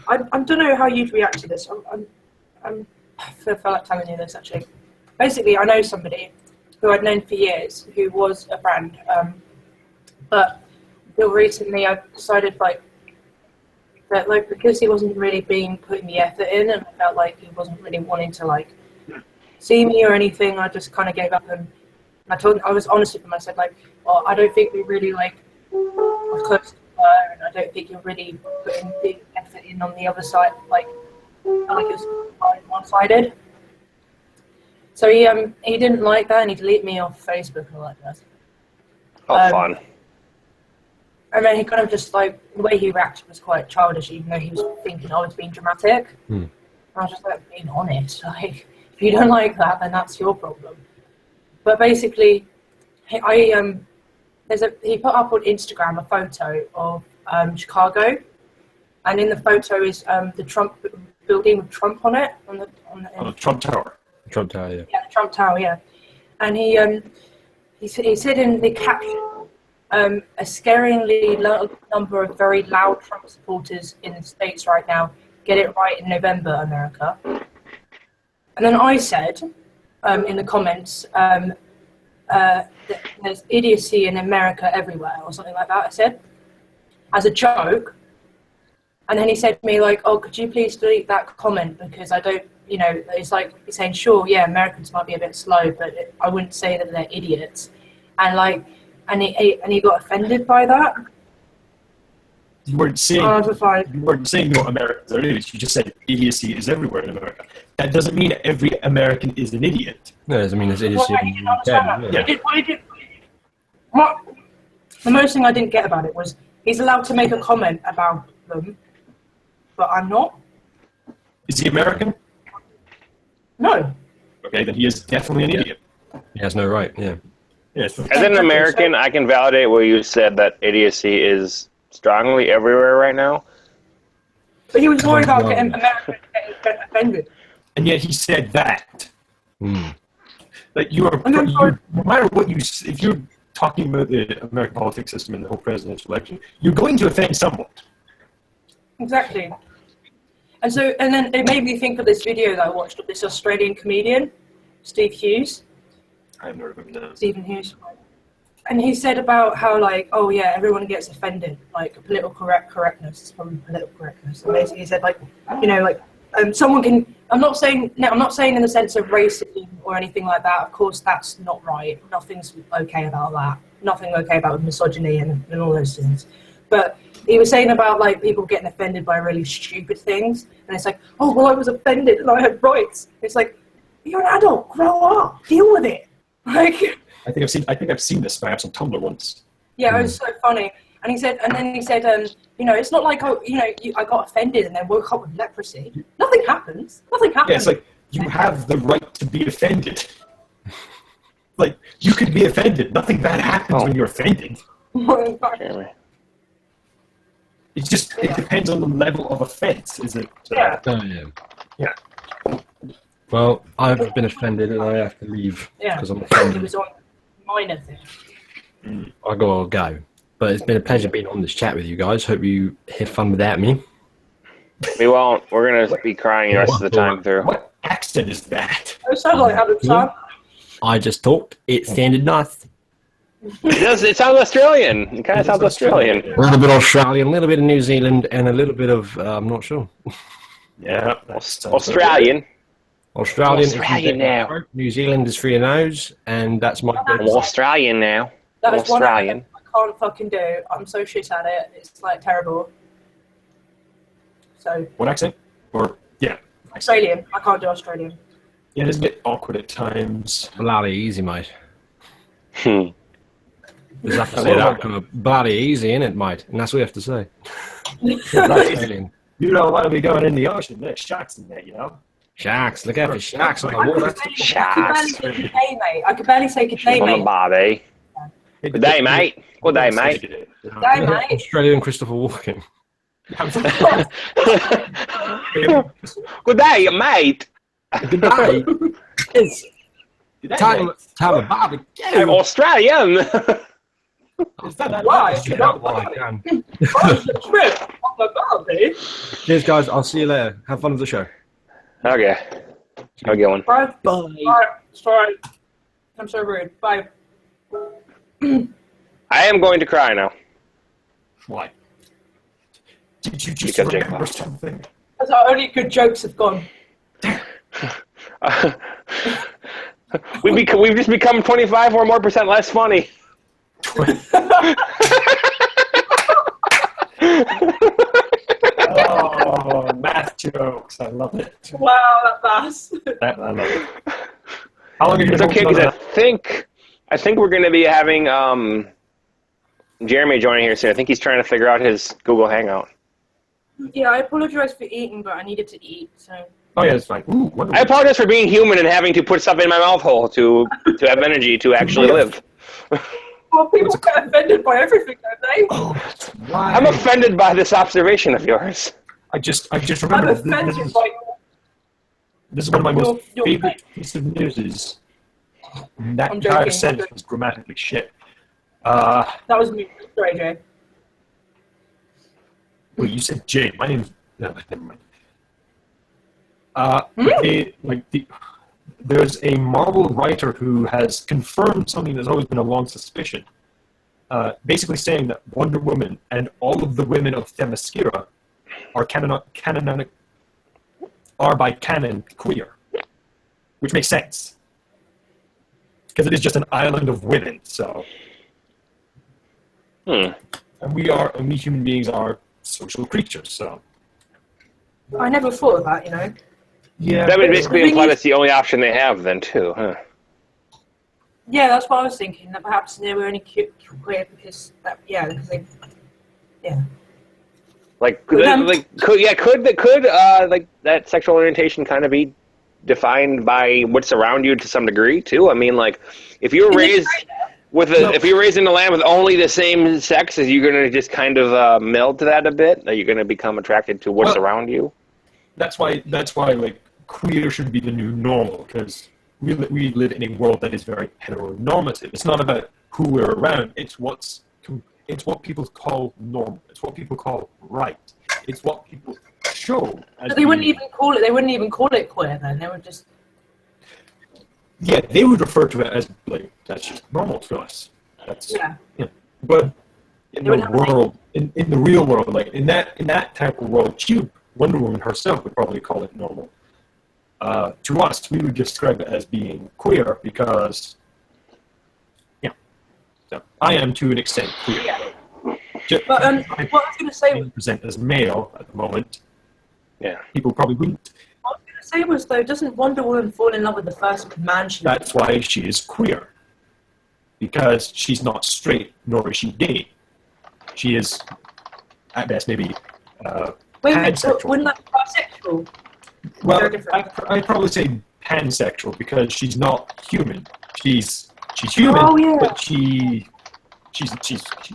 I don't know how you'd react to this. I feel like telling you this, actually. Basically, I know somebody who I'd known for years who was a friend, but until recently I decided that because he wasn't really putting the effort in, and I felt like he wasn't really wanting to see me or anything, I just kind of gave up, and I was honest with him. I said well, I don't think we really are close to her, and I don't think you're really putting big effort in on the other side, it was one-sided. So he didn't like that, and he deleted me off Facebook and all that jazz. Oh, fun. And then he kind of just the way he reacted was quite childish, even though he was thinking I was being dramatic. And I was just being honest. If you don't like that, then that's your problem. But basically, he put up on Instagram a photo of Chicago, and in the photo is the Trump building with Trump on it, on the Trump Tower. Trump Tower, yeah. Yeah, the Trump Tower, yeah. And he said in the caption, a scaringly low number of very loud Trump supporters in the States right now. Get it right in November, America. And then I said in the comments, there's idiocy in America everywhere, or something like that, I said, as a joke. And then he said to me, oh, could you please delete that comment, because I don't, it's he's saying, sure, yeah, Americans might be a bit slow, but I wouldn't say that they're idiots. And and he got offended by that. You weren't saying no, Americans are idiots. You just said idiocy is everywhere in America. That doesn't mean every American is an idiot. No, it doesn't mean there's idiocy. Well, he didn't understand that. The most thing I didn't get about it was he's allowed to make a comment about them, but I'm not. Is he American? No. Okay, then he is definitely an idiot. He has no right, yeah. Yes. As an American, I can validate what you said, that idiocy is strongly everywhere right now. But he was worried about getting Americans getting offended. And yet he said that. No matter what if you're talking about the American politics system and the whole presidential election, you're going to offend someone. Exactly. And then it made me think of this video that I watched of this Australian comedian, Steve Hughes. I've never heard of that. Stephen Hughes. And he said about how oh yeah, everyone gets offended, political correctness is probably political correctness. And basically he said someone can, I'm not saying in the sense of racism or anything like that. Of course that's not right. Nothing's okay about that. Nothing okay about misogyny and all those things. But he was saying about people getting offended by really stupid things, and it's oh well, I was offended and I had rights. It's you're an adult, grow up, deal with it. I think I've seen this perhaps on Tumblr once. Yeah, it was so funny. And he said, you know, it's not like I got offended and then woke up with leprosy. Nothing happens. Nothing happens. Yeah, it's like you have the right to be offended. Like you could be offended. Nothing bad happens when you're offended. It's just it depends on the level of offense, is it? Yeah. Yeah. Well, I've been offended and I have to leave because I'm It offended. was on minor thing. I gotta go. But it's been a pleasure being on this chat with you guys. Hope you have fun without me. We won't. We're gonna be crying the rest of the time through. What accent is that? It sounds like having fun. I just talked. It sounded nice. It does. It sounds Australian. It kind of sounds Australian. A little bit Australian, a little bit of New Zealand, and a little bit of I'm not sure. Yeah, Australian. Australian now. New Zealand is 3 nose, and that's my. I'm Australian now. That is one Australian. accent I can't fucking do. I'm so shit at it. It's like terrible. So What accent? Or yeah, Australian. I can't do Australian. yeah, it's a bit awkward at times. Bloody easy, mate. Hmm. Just have to say that kind of bloody easy, innit, mate? And that's what you have to say. Australian. You don't want to be going in the ocean. There's sharks in there, you know. Sharks, look out for sharks on the I water. could barely say good day, mate. I could barely say good day, On the mate. barbie. Good day, mate. Good day, mate. Good day, mate. Australian Christopher Walken. Good day, mate. Good day. It's time to barbecue. I'm Australian. Why? Cheers, guys. I'll see you later. Have fun with the show. Okay. Have a good one. Bye. Bye. Sorry. I'm so rude. Bye. I am going to cry now. Why? Did you just Because Jake remember laughed. something? That's our only good jokes have gone. We've just become 25 or more % less funny. Oh, math jokes. I love it. Wow, that fast. I love it. How long are you It's okay because I think we're going to be having Jeremy joining here soon. I think he's trying to figure out his Google Hangout. Yeah, I apologize for eating, but I needed to eat, so. Oh, yeah, it's fine. Ooh, I apologize for being human and having to put stuff in my mouth hole to have energy to actually live. Well, people get offended by everything, don't they? Oh, that's why. I'm offended by this observation of yours. I just I'm remember offended by this is one of my most Your favorite pieces of news is that I'm entire joking. sentence was grammatically shit. That was me. Sorry, Jay. Well, you said Jay. My name's no, never mind. There's a Marvel writer who has confirmed something that's always been a long suspicion. Basically saying that Wonder Woman and all of the women of Themyscira are by canon queer, which makes sense because it is just an island of women. So, and we human beings are social creatures. So, I never thought of that, you know. yeah, That would basically The thing imply is- that's the only option they have then, too, huh? Yeah, that's what I was thinking. That perhaps they were only queer because that. Yeah, because they. Yeah. Like, But then- could that sexual orientation kind of be defined by what's around you to some degree too? I mean, like, if you were raised if you're raised in a land with only the same sex, are you going to just kind of meld to that a bit? Are you going to become attracted to what's around you? That's why like queer should be the new normal because we live in a world that is very heteronormative. It's not about who we're around. It's what people call normal. It's what people call right. It's what people show. As But they wouldn't even call it. They wouldn't even call it queer. Then they would just. Yeah, they would refer to it as like that's just normal to us. That's Yeah. But in They would the have world, in the real world, like in that type of world, Wonder Woman herself would probably call it normal. To us, we would describe it as being queer because, so I am to an extent queer. Yeah. Just, But what I was going to say I was. present as male at the moment. Yeah. People probably wouldn't. What I was going to say was though, doesn't Wonder Woman fall in love with the first man she? That's why she is queer. because she's not straight, nor is she gay. She is, at best, maybe pansexual. Wouldn't that be bisexual? Well, I'd probably say pansexual because she's not human. She's human, but she's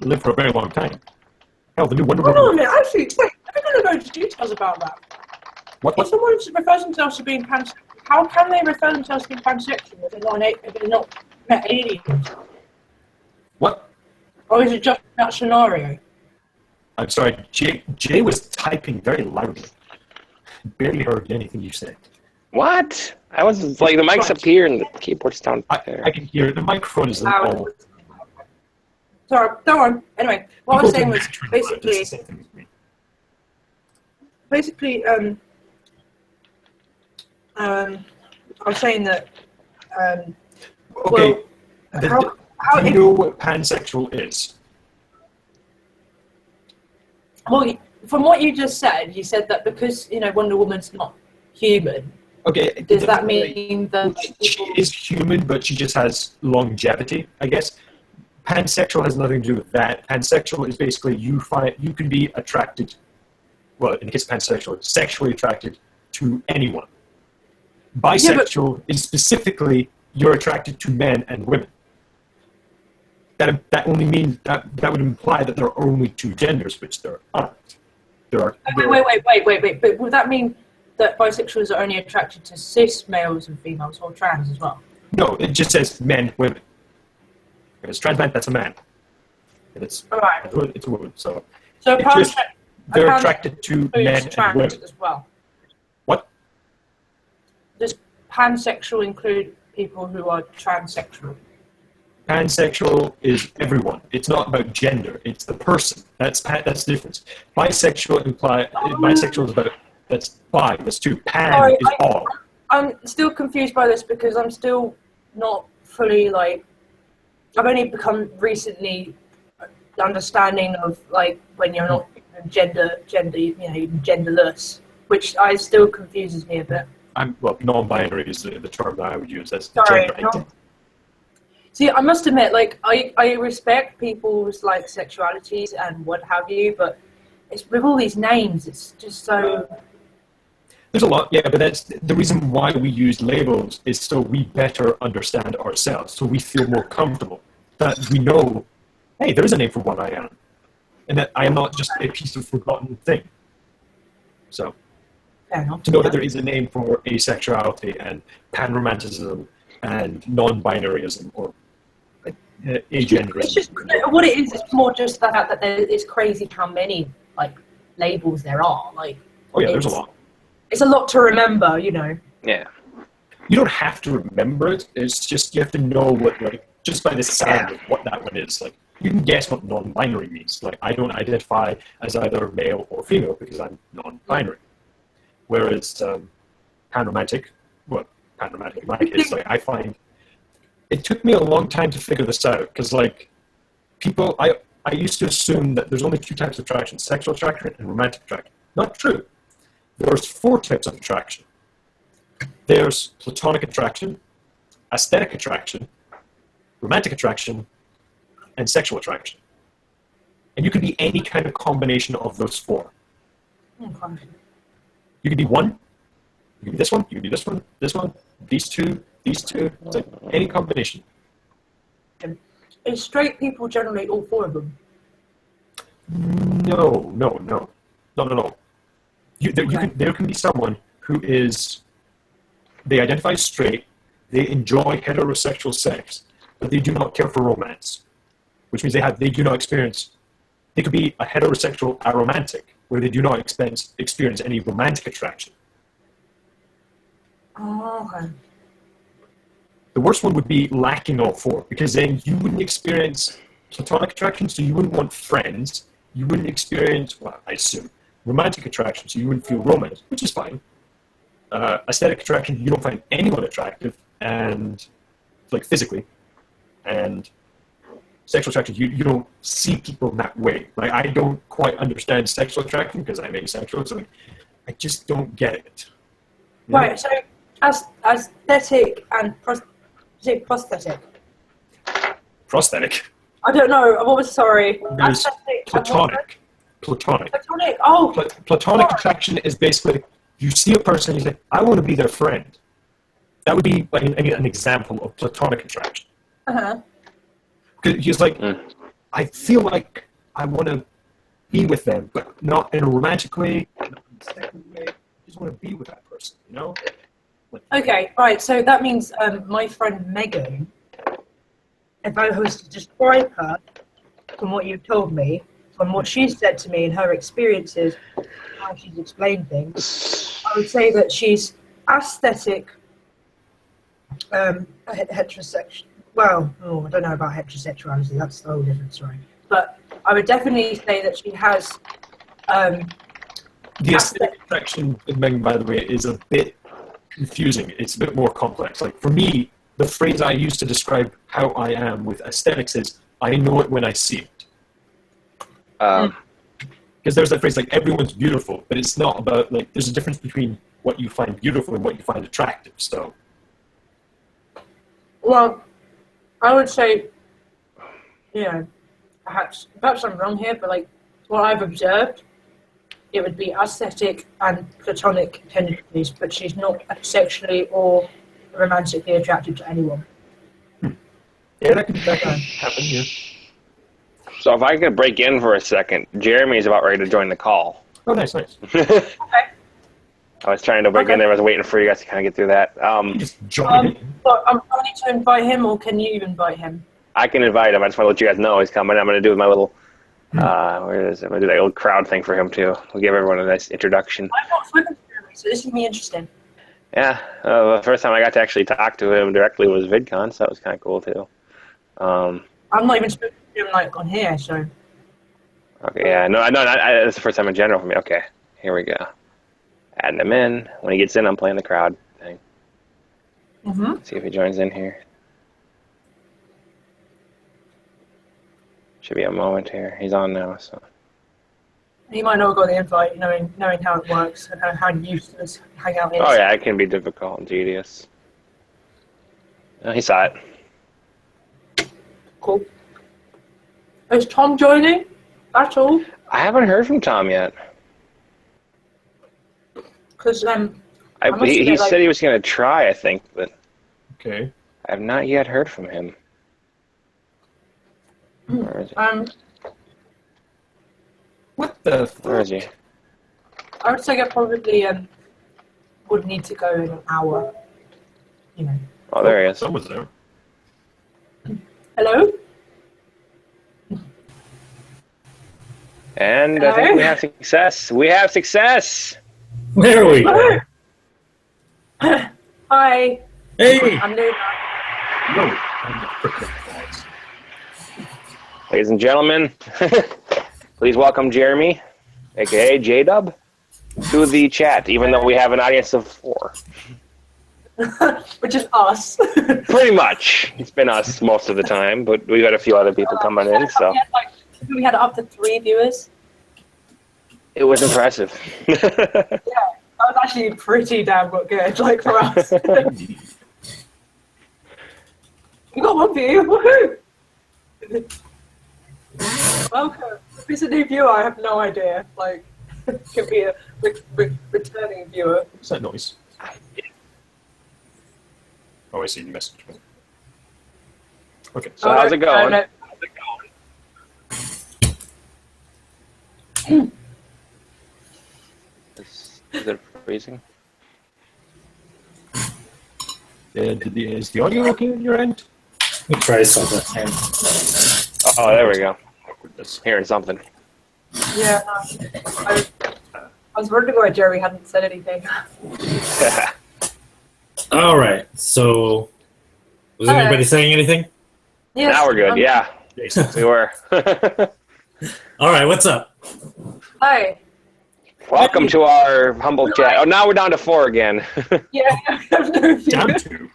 lived for a very long time. Hell, the new Wonder Woman. Hold on a minute, actually, wait, I'm going to go into details about that. What? If someone refers themselves to being pansexual, how can they refer themselves to being pansexual if they're not met aliens? What? Or is it just that scenario? I'm sorry, Jay was typing very loudly. Barely heard anything you said. What? I was like, the mic's up here and the keyboard's down there. I can hear it. The microphone is all. Sorry, go on. Anyway, what I was saying was I was saying that. Okay. Well, do you know what pansexual is? Well, from what you just said, you said that because Wonder Woman's not human. Okay. Does that mean that she is human, but she just has longevity? I guess pansexual has nothing to do with that. Pansexual is basically you can be attracted. Well, in the case of pansexual, sexually attracted to anyone. Bisexual is specifically you're attracted to men and women. That only means that would imply that there are only two genders, which there aren't. Wait. But would that mean that bisexuals are only attracted to cis males and females, or trans as well? No, it just says men, women. If it's trans man, that's a man. If it's it's a woman. So they're attracted to men and women as well. What? Does pansexual include people who are transsexual? Pansexual is everyone. It's not about gender. It's the person. That's the difference. Bisexual is about that's bi. That's two. Pan is all. I'm still confused by this because I'm still not fully I've only become recently understanding of when you're not even genderless, which still confuses me a bit. Non-binary is the term that I would use. That's Sorry, gender. See, I must admit, I respect people's sexualities and what have you, but it's with all these names, it's just so. There's a lot, yeah, but that's the reason why we use labels is so we better understand ourselves, so we feel more comfortable that we know, hey, there is a name for what I am, and that I am not just a piece of forgotten thing. So, to know that there is a name for asexuality and panromanticism and non-binaryism or agenderism. It's just what it is. It's more just the fact that it's crazy how many labels there are. There's a lot. It's a lot to remember, Yeah. You don't have to remember it. It's just you have to know what, just by the sound of what that one is. You can guess what non-binary means. I don't identify as either male or female because I'm non-binary. Whereas panromantic in my case, I find it took me a long time to figure this out because people, I used to assume that there's only two types of attraction: sexual attraction and romantic attraction. Not true. There's 4 types of attraction. There's platonic attraction, aesthetic attraction, romantic attraction, and sexual attraction. And you can be any kind of combination of those 4. Okay. You can be one. You can be this one. You can be this one, these two. It's any combination. Is straight people generally all 4 of them? No. There can be someone who they identify as straight, they enjoy heterosexual sex, but they do not care for romance, which means they do not experience. They could be a heterosexual aromantic, where they do not experience any romantic attraction. Oh, okay. The worst one would be lacking all 4, because then you wouldn't experience platonic attraction, so you wouldn't want friends. You wouldn't experience, I assume, romantic attraction, so you wouldn't feel romance, which is fine. Aesthetic attraction, you don't find anyone attractive, and physically, and sexual attraction, you don't see people that way. I don't quite understand sexual attraction because I'm asexual, so I just don't get it. Right. So, aesthetic and prosthetic. prosthetic. I don't know. What was sorry? There's Aesthetic. platonic. Platonic. Platonic. Oh, Platonic sorry. attraction is basically you see a person and you say, I want to be their friend. That would be like an example of platonic attraction. Uh-huh. He's like, I feel like I want to be with them, but not in a romantic way, not in a second way. I just want to be with that person, you know? Like, Okay, right. So that means my friend Megan, if I was to describe her from what you've told me, from what she's said to me and her experiences, how she's explained things, I would say that she's aesthetic, heterosexual. Well, I don't know about heterosexuality. That's a whole different story. But I would definitely say that she has. the aesthetic attraction in Megan, by the way, is a bit confusing. It's a bit more complex. Like, for me, the phrase I use to describe how I am with aesthetics is, I know it when I see it. Because there's that phrase, like, everyone's beautiful, but it's not about, like, there's a difference between what you find beautiful and what you find attractive, so. Well, I would say, you know, perhaps I'm wrong here, but like what I've observed, it would be aesthetic and platonic tendencies, but she's not sexually or romantically attracted to anyone. Yeah, that could happen, yeah. So if I could break in for a second, Jeremy's about ready to join the call. Oh, nice. Okay. I was trying to break in there. I was waiting for you guys to kind of get through that. Just join it. So I'm planning to invite him, or can you invite him? I can invite him. I just want to let you guys know he's coming. I'm going to do my little, where is it? I'm going to do that little crowd thing for him, too. We'll give everyone a nice introduction. I've not spoken to him, so this is going to be interesting. Yeah, the first time I got to actually talk to him directly was VidCon, so that was kind of cool, too. I'm not even spoken to him like on here, so. Okay, yeah, no, that's the first time in general for me. Okay, here we go. Adding him in. When he gets in, I'm playing the crowd thing. See if he joins in here. Should be a moment here. He's on now, so. You might not have got the invite, knowing how it works and how useless Hangout is. Oh yeah, it can be difficult and tedious. Oh, he saw it. Cool. Is Tom joining? That's all. I haven't heard from Tom yet. Because he said he was going to try, I think, but Okay. I have not yet heard from him. Where is he? What the Where is he? I would say I probably would need to go in an hour. You know. Oh, there he is. Someone's there. Hello? And I think we have success. We have success! There we go. Hi. Hey, I'm new. No. Ladies and gentlemen, please welcome Jeremy, aka J-Dub, to the chat, even though we have an audience of 4. Which is us. Pretty much. It's been us most of the time, but we've had a few other people coming in, so We had up to 3 viewers. it was impressive. Yeah, that was actually pretty damn good, like, for us. We got 1 view, woohoo! Welcome. If it's a new viewer, I have no idea. Like, it could be a returning viewer. What's that noise? Oh, I see the message. Okay. So how's it going? No. Is it freezing? Is the audio okay on your end? let me try something. Oh, there we go. Awkwardness. Hearing something. Yeah, I was wondering why Jerry hadn't said anything. All right. So, was anybody saying anything? Yes, Now we're good, yeah. We were. All right. What's up? Hi. Welcome to our humble chat. Oh, now we're down to 4 again. Yeah, I have no view. Down to.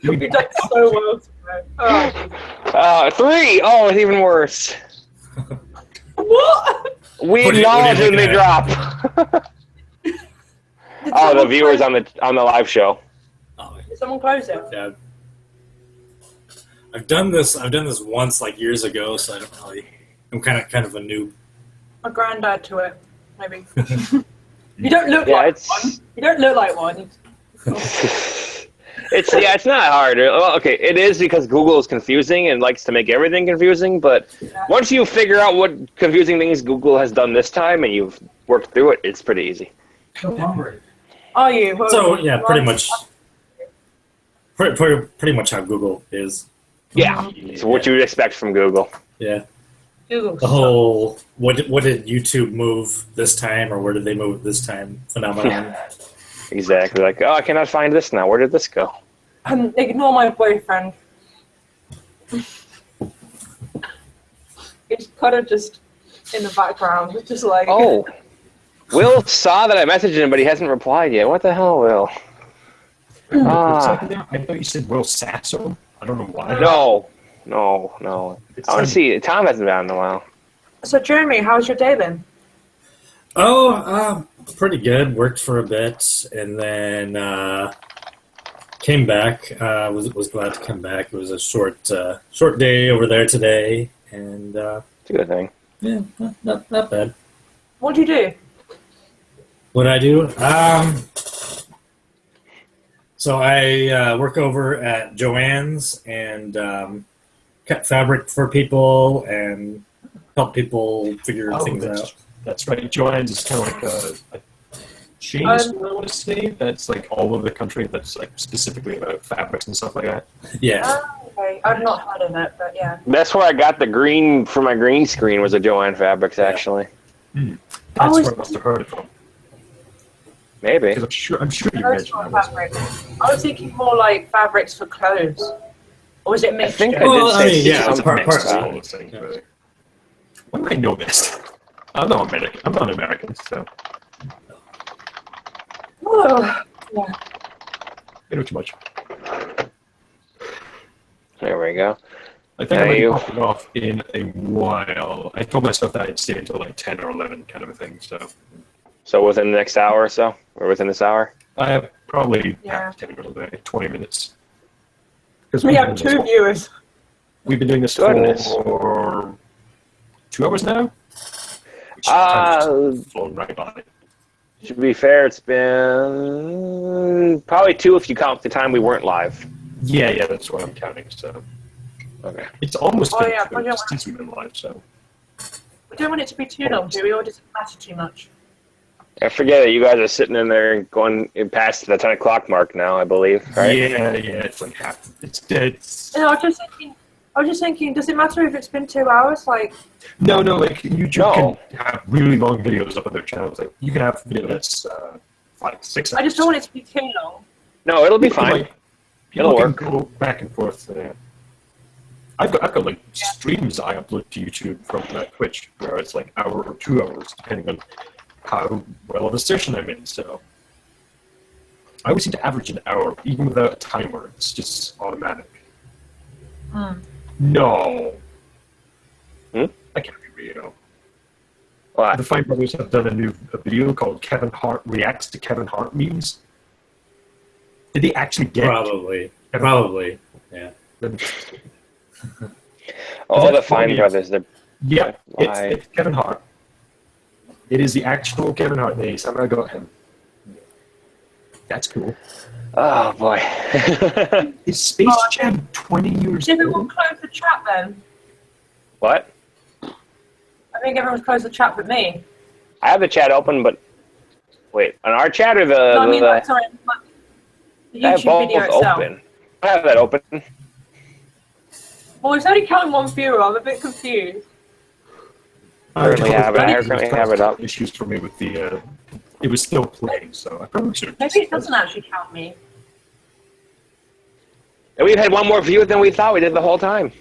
We've done so well today. Oh, 3! Oh, it's even worse. what? We What are you acknowledge when they looking drop. Did Oh, the someone viewers close- on the live show. Oh, Did someone close it? yeah. I've done this once like years ago, so I don't really. I'm kind of a noob. My granddad to it, maybe. You don't look Yeah, like it's one. You don't look like one. it's not hard. Well, okay, it is because Google is confusing and likes to make everything confusing. But once you figure out what confusing things Google has done this time and you've worked through it, it's pretty easy. Are you? Well, So yeah, pretty much how Google is. Yeah, it's what you would expect from Google. Yeah. Google. The whole what did YouTube move this time, or where did they move it this time phenomenon. Exactly. Like, oh, I cannot find this now. Where did this go? Ignore my boyfriend. It's kind of just in the background. It's just like. Oh, Will saw that I messaged him, but he hasn't replied yet. What the hell, Will? I thought you said Will Sasso. I don't know why. No. I want to see. Tom hasn't been on in a while. So Jeremy, how's your day been? Oh, pretty good. Worked for a bit, and then came back. Was glad to come back. It was a short day over there today, and It's a good thing. yeah, not bad. What do you do? What I do? So I work over at Joann's and cut fabric for people and help people figure things out. That's right. Joann's is kind of like a chain, I want to say. That's like all over the country. That's like specifically about fabrics and stuff like that. Yeah. Oh, okay. I've not heard of it, but yeah. That's where I got the green for my green screen. Was a Joann Fabrics actually. That's where I must have heard it from. Maybe. Because I'm sure you Those mentioned sort of that. fabrics. I was thinking more like fabrics for clothes. Or was it I mixed? think I Well, did I say mean, yeah, It's a part mix of of all it. those things, but why do I know this? I'm not American. I'm not American, so Oh, yeah. I know too much. There we go. I think I'm Hey, going to you. be popping off in a while. I told myself that I'd stay until like 10 or 11 kind of a thing, so So within the next hour or so, or within this hour. I have probably Yeah. 10 or 20 minutes. Because We have 2 viewers. we've been doing this Goodness. for 2 hours now. Which Uh, time's just flown right by. To be fair, it's been probably 2 if you count the time we weren't live. Yeah, that's what I'm counting. So Okay. it's almost Oh, been yeah, 2 I don't- since we've been live. So We don't want it to be too long, do we? Or does it matter too much? I forget that you guys are sitting in there going past the 10 o'clock mark now, I believe, right? yeah, it's like half. It's dead. No, I was just thinking, does it matter if it's been 2 hours? Like, No, like YouTube No. can have really long videos up on their channels. Like you can have video that's 5, 6 hours. I just don't want it to be too long. No, it'll be fine. Like, people It'll can go back and forth. I've got like streams I upload to YouTube from Twitch where it's like hour or 2 hours, depending on how well of a session I'm in. So I always seem to average an hour, even without a timer. It's just automatic. No. Hmm? I can't be real. What? The Fine Brothers have done a video called Kevin Hart Reacts to Kevin Hart Memes. Did they actually get Probably. Yeah. Oh, the Fine Brothers. They're Yeah, Why? it's Kevin Hart. It is the actual Kevin Hart. They somehow got him. That's cool. Oh boy. Is Space Jam 20 years Did everyone old? close the chat then? What? I think everyone's closed the chat but me. I have the chat open, but wait, on our chat or the? No, I mean, the like, sorry, like, the I have YouTube both video itself. open. I have that open. Well, it's only counting 1 viewer. I'm a bit confused. I currently have it. I It currently have it up. Issues for me with the. It was still playing, so I probably should have. Maybe it doesn't actually count me. And we've had one more view than we thought we did the whole time.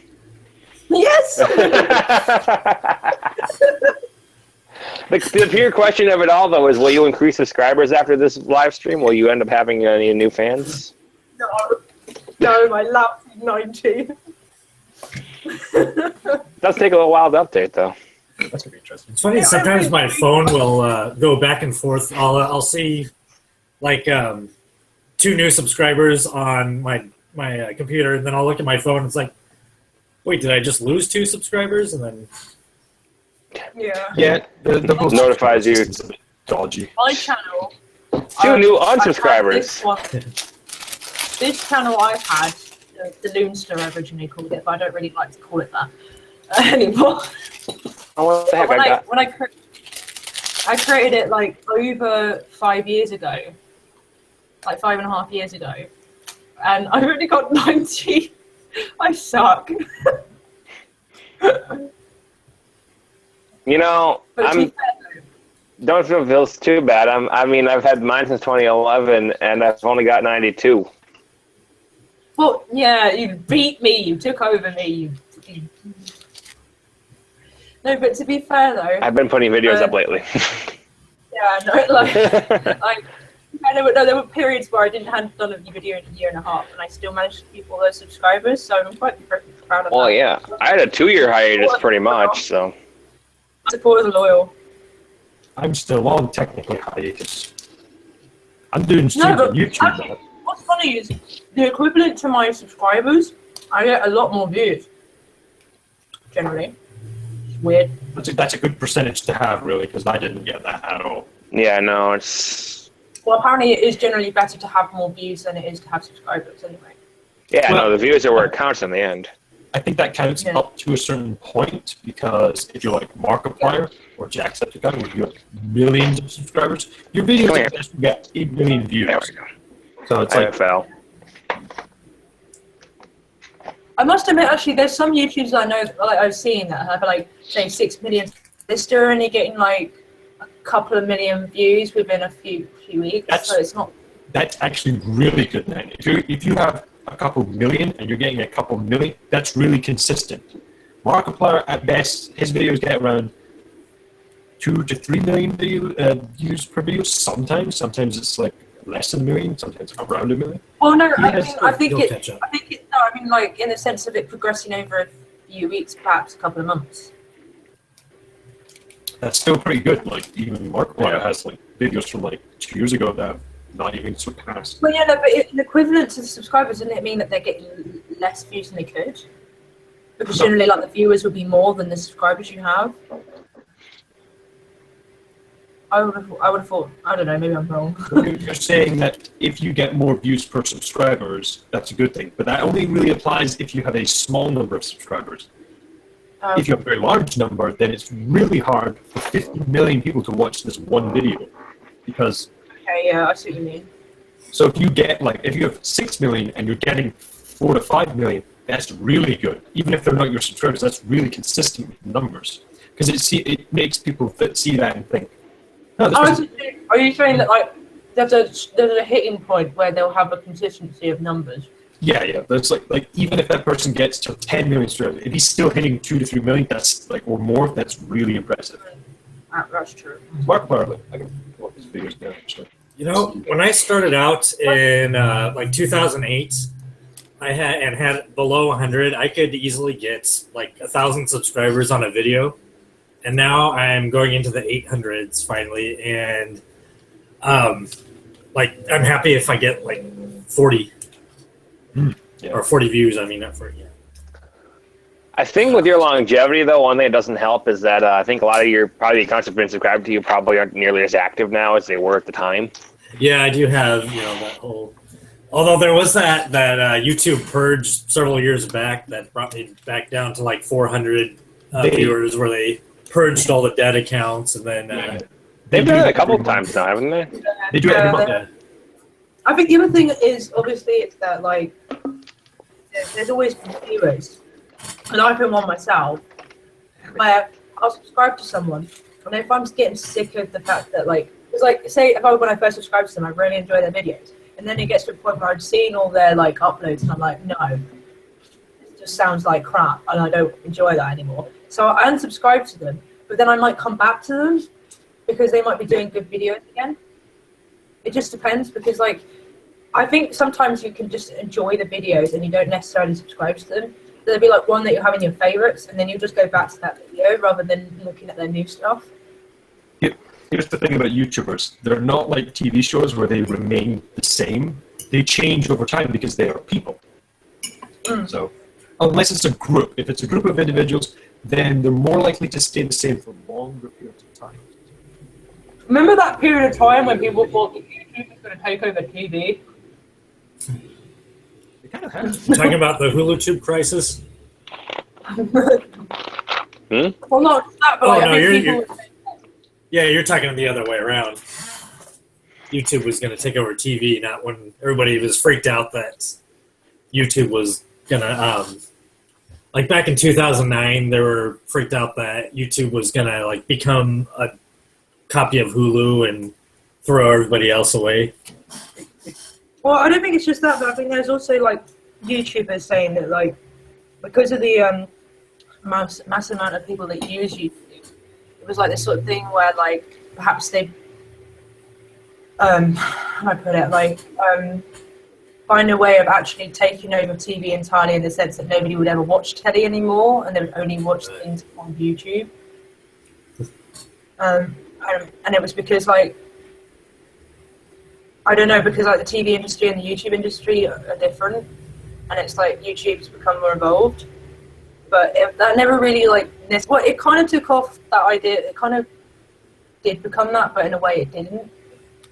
Yes! The pure question of it all, though, is will you increase subscribers after this live stream? Will you end up having any new fans? No, my lap's 90. It does take a little while to update, though. That's gonna be interesting. It's funny. Sometimes my phone will go back and forth. I'll see like 2 new subscribers on my computer, and then I'll look at my phone. It's like Wait, did I just lose 2 subscribers and then? Yeah. Yeah, the post Notifies you. is a bit dodgy. My channel. 2 new I've had unsubscribers. This channel I've had, the Loonster I originally called it, but I don't really like to call it that anymore. Oh, what the heck? I created it like over 5 years ago, like 5.5 years ago, and I've only got 90. I suck. You know, don't feel too bad. I mean, I've had mine since 2011, and I've only got 92. Well, yeah, you beat me. You took over me. No, but to be fair though, I've been putting videos up lately. Yeah, no, there were periods where I hadn't done a video in a year and a half, and I still managed to keep all those subscribers. So I'm quite proud of that. Oh yeah, I had a 2-year hiatus pretty much. So Supporters are loyal. I'm still on technically hiatus. I'm doing streams on YouTube. Actually, what's funny is the equivalent to my subscribers, I get a lot more views. Generally, it's weird. That's a good percentage to have, really, because I didn't get that at all. yeah, no, it's Well, apparently it is generally better to have more views than it is to have subscribers anyway. yeah, Well, no, the views are where it counts in the end. I think that counts up to a certain point, because if you're like Markiplier or Jacksepticeye, where you have millions of subscribers, your videos will get 8 million views. There we go. So it's like, IFL. I must admit, actually, there's some YouTubers I know, like I've seen that have like, say, 6 million. They're still only getting like a couple of million views within a few weeks. So it's not. That's actually really good, man. If you have a couple million and you're getting a couple million, that's really consistent. Markiplier, at best, his videos get around 2 to 3 million views per video. Sometimes it's like less than a million. Sometimes around a million. Oh no, I think You'll it. catch up. I think it. No, I mean like in the sense of it progressing over a few weeks, perhaps a couple of months. That's still pretty good. Like even Markiplier has like videos from like 2 years ago that have not even surpassed. Well, yeah, no, but in equivalent to the subscribers, doesn't it mean that they're getting less views than they could? Because generally, like the viewers would be more than the subscribers you have. I would have thought. I don't know. Maybe I'm wrong. You're saying that if you get more views per subscribers, that's a good thing. But that only really applies if you have a small number of subscribers. If you have a very large number, then it's really hard for 50 million people to watch this one video. Because Okay, yeah, I see what you mean. so if you have 6 million and you're getting 4 to 5 million, that's really good. Even if they're not your subscribers, that's really consistent with the numbers. Because it makes people see that and think, oh, this person- Are you saying that like there's a hitting point where they'll have a consistency of numbers? yeah. That's like even if that person gets to 10 million subscribers, if he's still hitting 2 to 3 million, that's like or more, that's really impressive. That's true. Markiplier, I can pull up his videos now. Actually. You know, when I started out in like 2008, I had below 100. I could easily get like 1,000 subscribers on a video, and now I'm going into the 800s finally. And like I'm happy if I get like 40 or 40 views. I mean, not 40. Yeah. I think with your longevity, though, one thing that doesn't help is that I think a lot of your probably accounts that have been subscribed to you probably aren't nearly as active now as they were at the time. Yeah, I do have that whole. Although there was that YouTube purge several years back that brought me back down to like 400 viewers, where they purged all the dead accounts, and then They've done it a couple of times now, haven't they? They do it every month. I think the other thing is obviously it's that like there's always viewers, and I've been one myself where I'll subscribe to someone, and if I'm getting sick of the fact that like it's like say when I first subscribed to them, I really enjoy their videos, and then it gets to a point where I've seen all their like uploads, and I'm like, no, it just sounds like crap, and I don't enjoy that anymore. So I unsubscribe to them, but then I might come back to them because they might be doing good videos again. It just depends, because like I think sometimes you can just enjoy the videos and you don't necessarily subscribe to them. There'll be like one that you have in your favorites, and then you just go back to that video rather than looking at their new stuff. Here's the thing about YouTubers. They're not like TV shows where they remain the same. They change over time because they are people. So unless it's a group. If it's a group of individuals, then they're more likely to stay the same for longer periods of time. Remember that period of time when people thought that YouTube was going to take over TV? They kind of have. Talking about the Hulu Tube crisis. Well, not that, but like, no, I think people... you're talking the other way around. YouTube was going to take over TV, not when everybody was freaked out that YouTube was going to, like back in 2009, they were freaked out that YouTube was going to like become a copy of Hulu and throw everybody else away. Well, I don't think it's just that, but I think there's also like YouTubers saying that like because of the mass amount of people that use YouTube, it was like this sort of thing where like perhaps they how do I put it, like find a way of actually taking over TV entirely in the sense that nobody would ever watch telly anymore and they would only watch things on YouTube. And it was because like I don't know, because like the TV industry and the YouTube industry are different, and it's like YouTube's become more involved. But that never really like well, it kind of took off that idea. It kind of did become that, but in a way it didn't.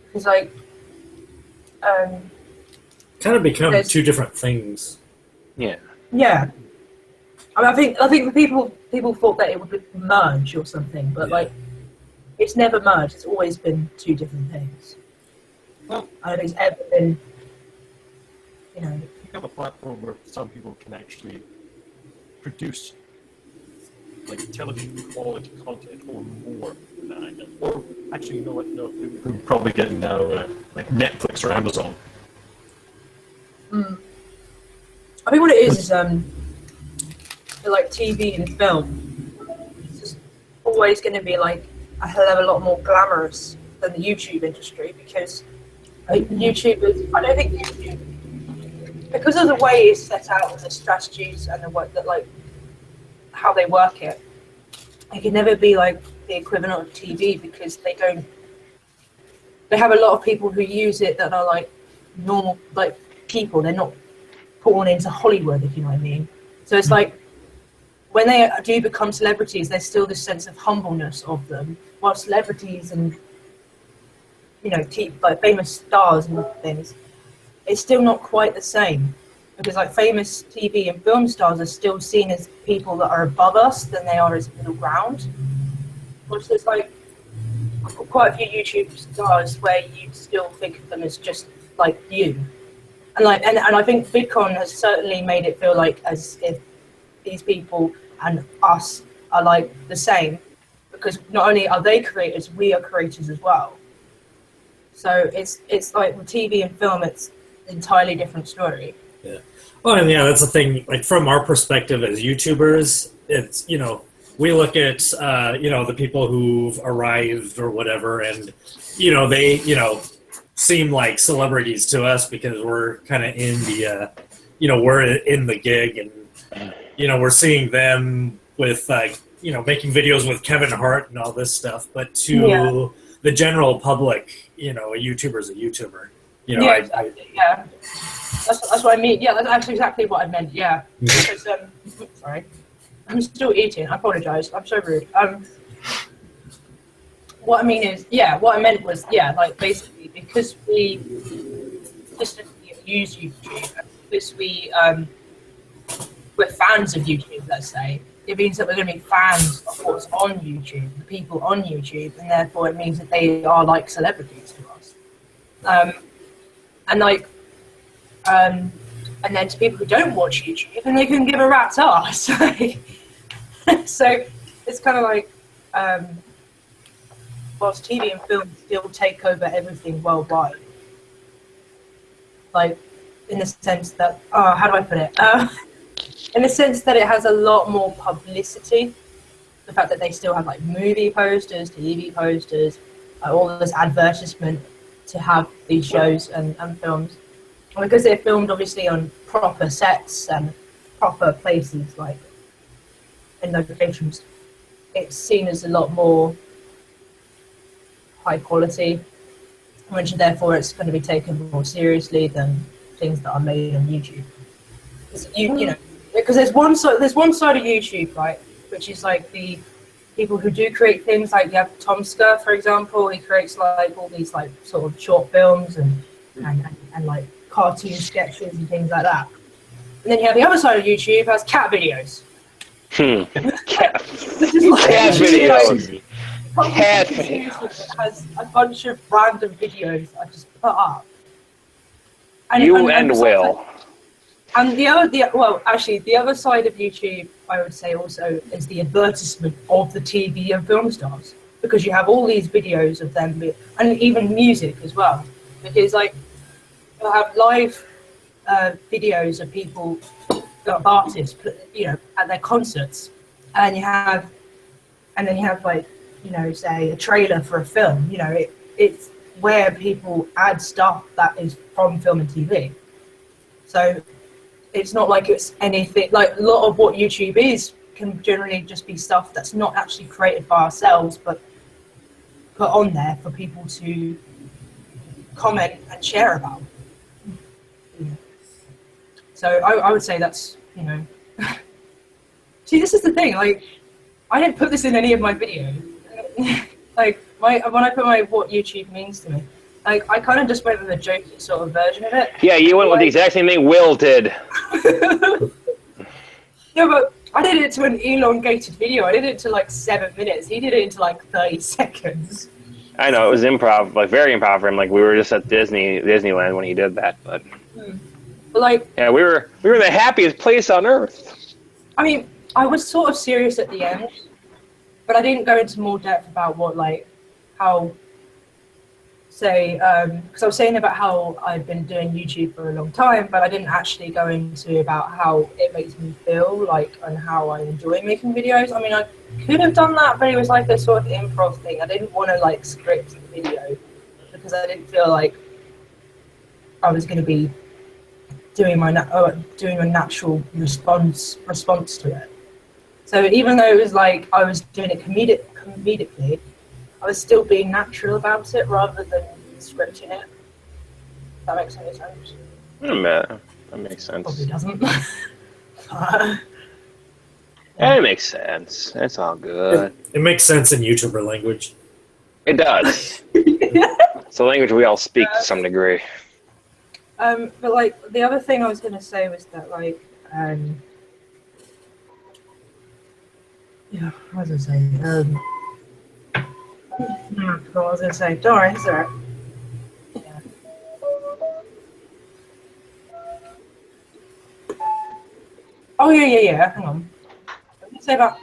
Because like, kind of become two different things. Yeah. Yeah. I mean, I think the people thought that it would merge or something, but like, it's never merged. It's always been two different things. Well, I don't think it's ever been, you know. Become a platform where some people can actually produce like television quality content or more than that, I guess. Or actually, you know what? No, we're probably getting now like Netflix or Amazon. I think what it is like TV and film. It's just always going to be like a hell of a lot more glamorous than the YouTube industry because YouTubers. I don't think YouTube, because of the way it's set out and the strategies and the work that like how they work it can never be like the equivalent of TV because they have a lot of people who use it that are like normal like people. They're not born into Hollywood, if you know what I mean. So it's like when they do become celebrities, there's still this sense of humbleness of them, while celebrities and you know like famous stars and things, it's still not quite the same. Because like famous TV and film stars are still seen as people that are above us than they are as middle ground. Which is like quite a few YouTube stars where you still think of them as just like you. And like and I think VidCon has certainly made it feel like as if these people and us are like the same. Because not only are they creators, we are creators as well. So it's like with TV and film, it's an entirely different story. Yeah. Well, and yeah, that's the thing. Like from our perspective as YouTubers, it's we look at the people who've arrived or whatever, and they seem like celebrities to us because we're kind of in the we're in the gig, and we're seeing them with making videos with Kevin Hart and all this stuff. But to the general public, a YouTuber's a YouTuber. Exactly. That's what I mean. Yeah, that's exactly what I meant. Yeah. Because, sorry, I'm still eating. I apologize. I'm so rude. What I mean is, what I meant was, like basically because we just use YouTube, because we're fans of YouTube, let's say, it means that we're going to be fans of what's on YouTube, the people on YouTube, and therefore it means that they are like celebrities to us. And then to people who don't watch YouTube, and they can give a rat's ass. So it's kind of like, whilst TV and film still take over everything worldwide, like in the sense that, how do I put it? In the sense that it has a lot more publicity. The fact that they still have like movie posters, TV posters, all this advertisement to have these shows and films. And because they're filmed obviously on proper sets and proper places, like in locations, it's seen as a lot more high quality, which therefore it's going to be taken more seriously than things that are made on YouTube. because there's one side of YouTube, right, which is like the people who do create things. Like you have Tom Skur, for example. He creates like all these like sort of short films and like cartoon sketches and things like that. And then you have the other side of YouTube has cat videos. Cat This is like videos. Cat It videos. has a bunch of random videos I just put up. And besides Will. And the other side of YouTube, I would say also, is the advertisement of the TV and film stars, because you have all these videos of them, and even music as well, because like you'll have live videos of people, of artists, at their concerts, and then you have like, say a trailer for a film. It's where people add stuff that is from film and TV. So it's not like it's anything, like a lot of what YouTube is can generally just be stuff that's not actually created by ourselves, but put on there for people to comment and share about. So I would say that's, see, this is the thing, like, I didn't put this in any of my videos. Like, when I put what YouTube means to me, like, I kind of just went with a jokey sort of version of it. Yeah, you went with the exact same thing Will did. No, but I did it to an elongated video. I did it to like 7 minutes. He did it into like 30 seconds. I know, it was improv, like very improv for him. Like we were just at Disneyland when he did that, but like, yeah, we were the happiest place on earth. I mean, I was sort of serious at the end, but I didn't go into more depth about how, say, because I was saying about how I've been doing YouTube for a long time, but I didn't actually go into about how it makes me feel, like, and how I enjoy making videos. I mean, I could have done that, but it was like a sort of improv thing. I didn't want to like script the video because I didn't feel like I was going to be doing a natural response to it. So even though it was like I was doing it comedically, I was still being natural about it rather than scripting it. If that makes any sense. That makes sense. Probably doesn't. It makes sense. It's all good. It makes sense in YouTuber language. It does. It's a language we all speak to some degree. But like the other thing I was going to say was that like yeah, what was I saying? What was I going to say? Don't worry, it's alright. Yeah. Oh yeah. Hang on. I was going to say about.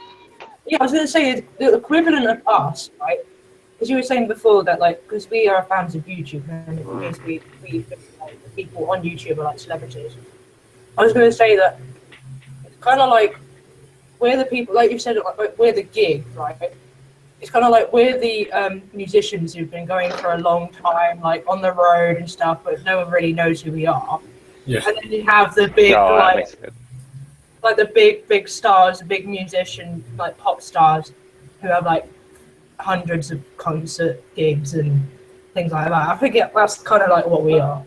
Yeah, I was going to say the equivalent of us, right? Because you were saying before that, like, because we are fans of YouTube, and because we like, the people on YouTube are like celebrities. I was going to say that it's kind of like we're the people, like you said, like we're the gig, right? It's kind of like we're the musicians who've been going for a long time, like on the road and stuff, but no one really knows who we are. Yeah. And then you have the big, like the big stars, the big musician, like pop stars, who have like hundreds of concert gigs and things like that. I think that's kind of like what we are.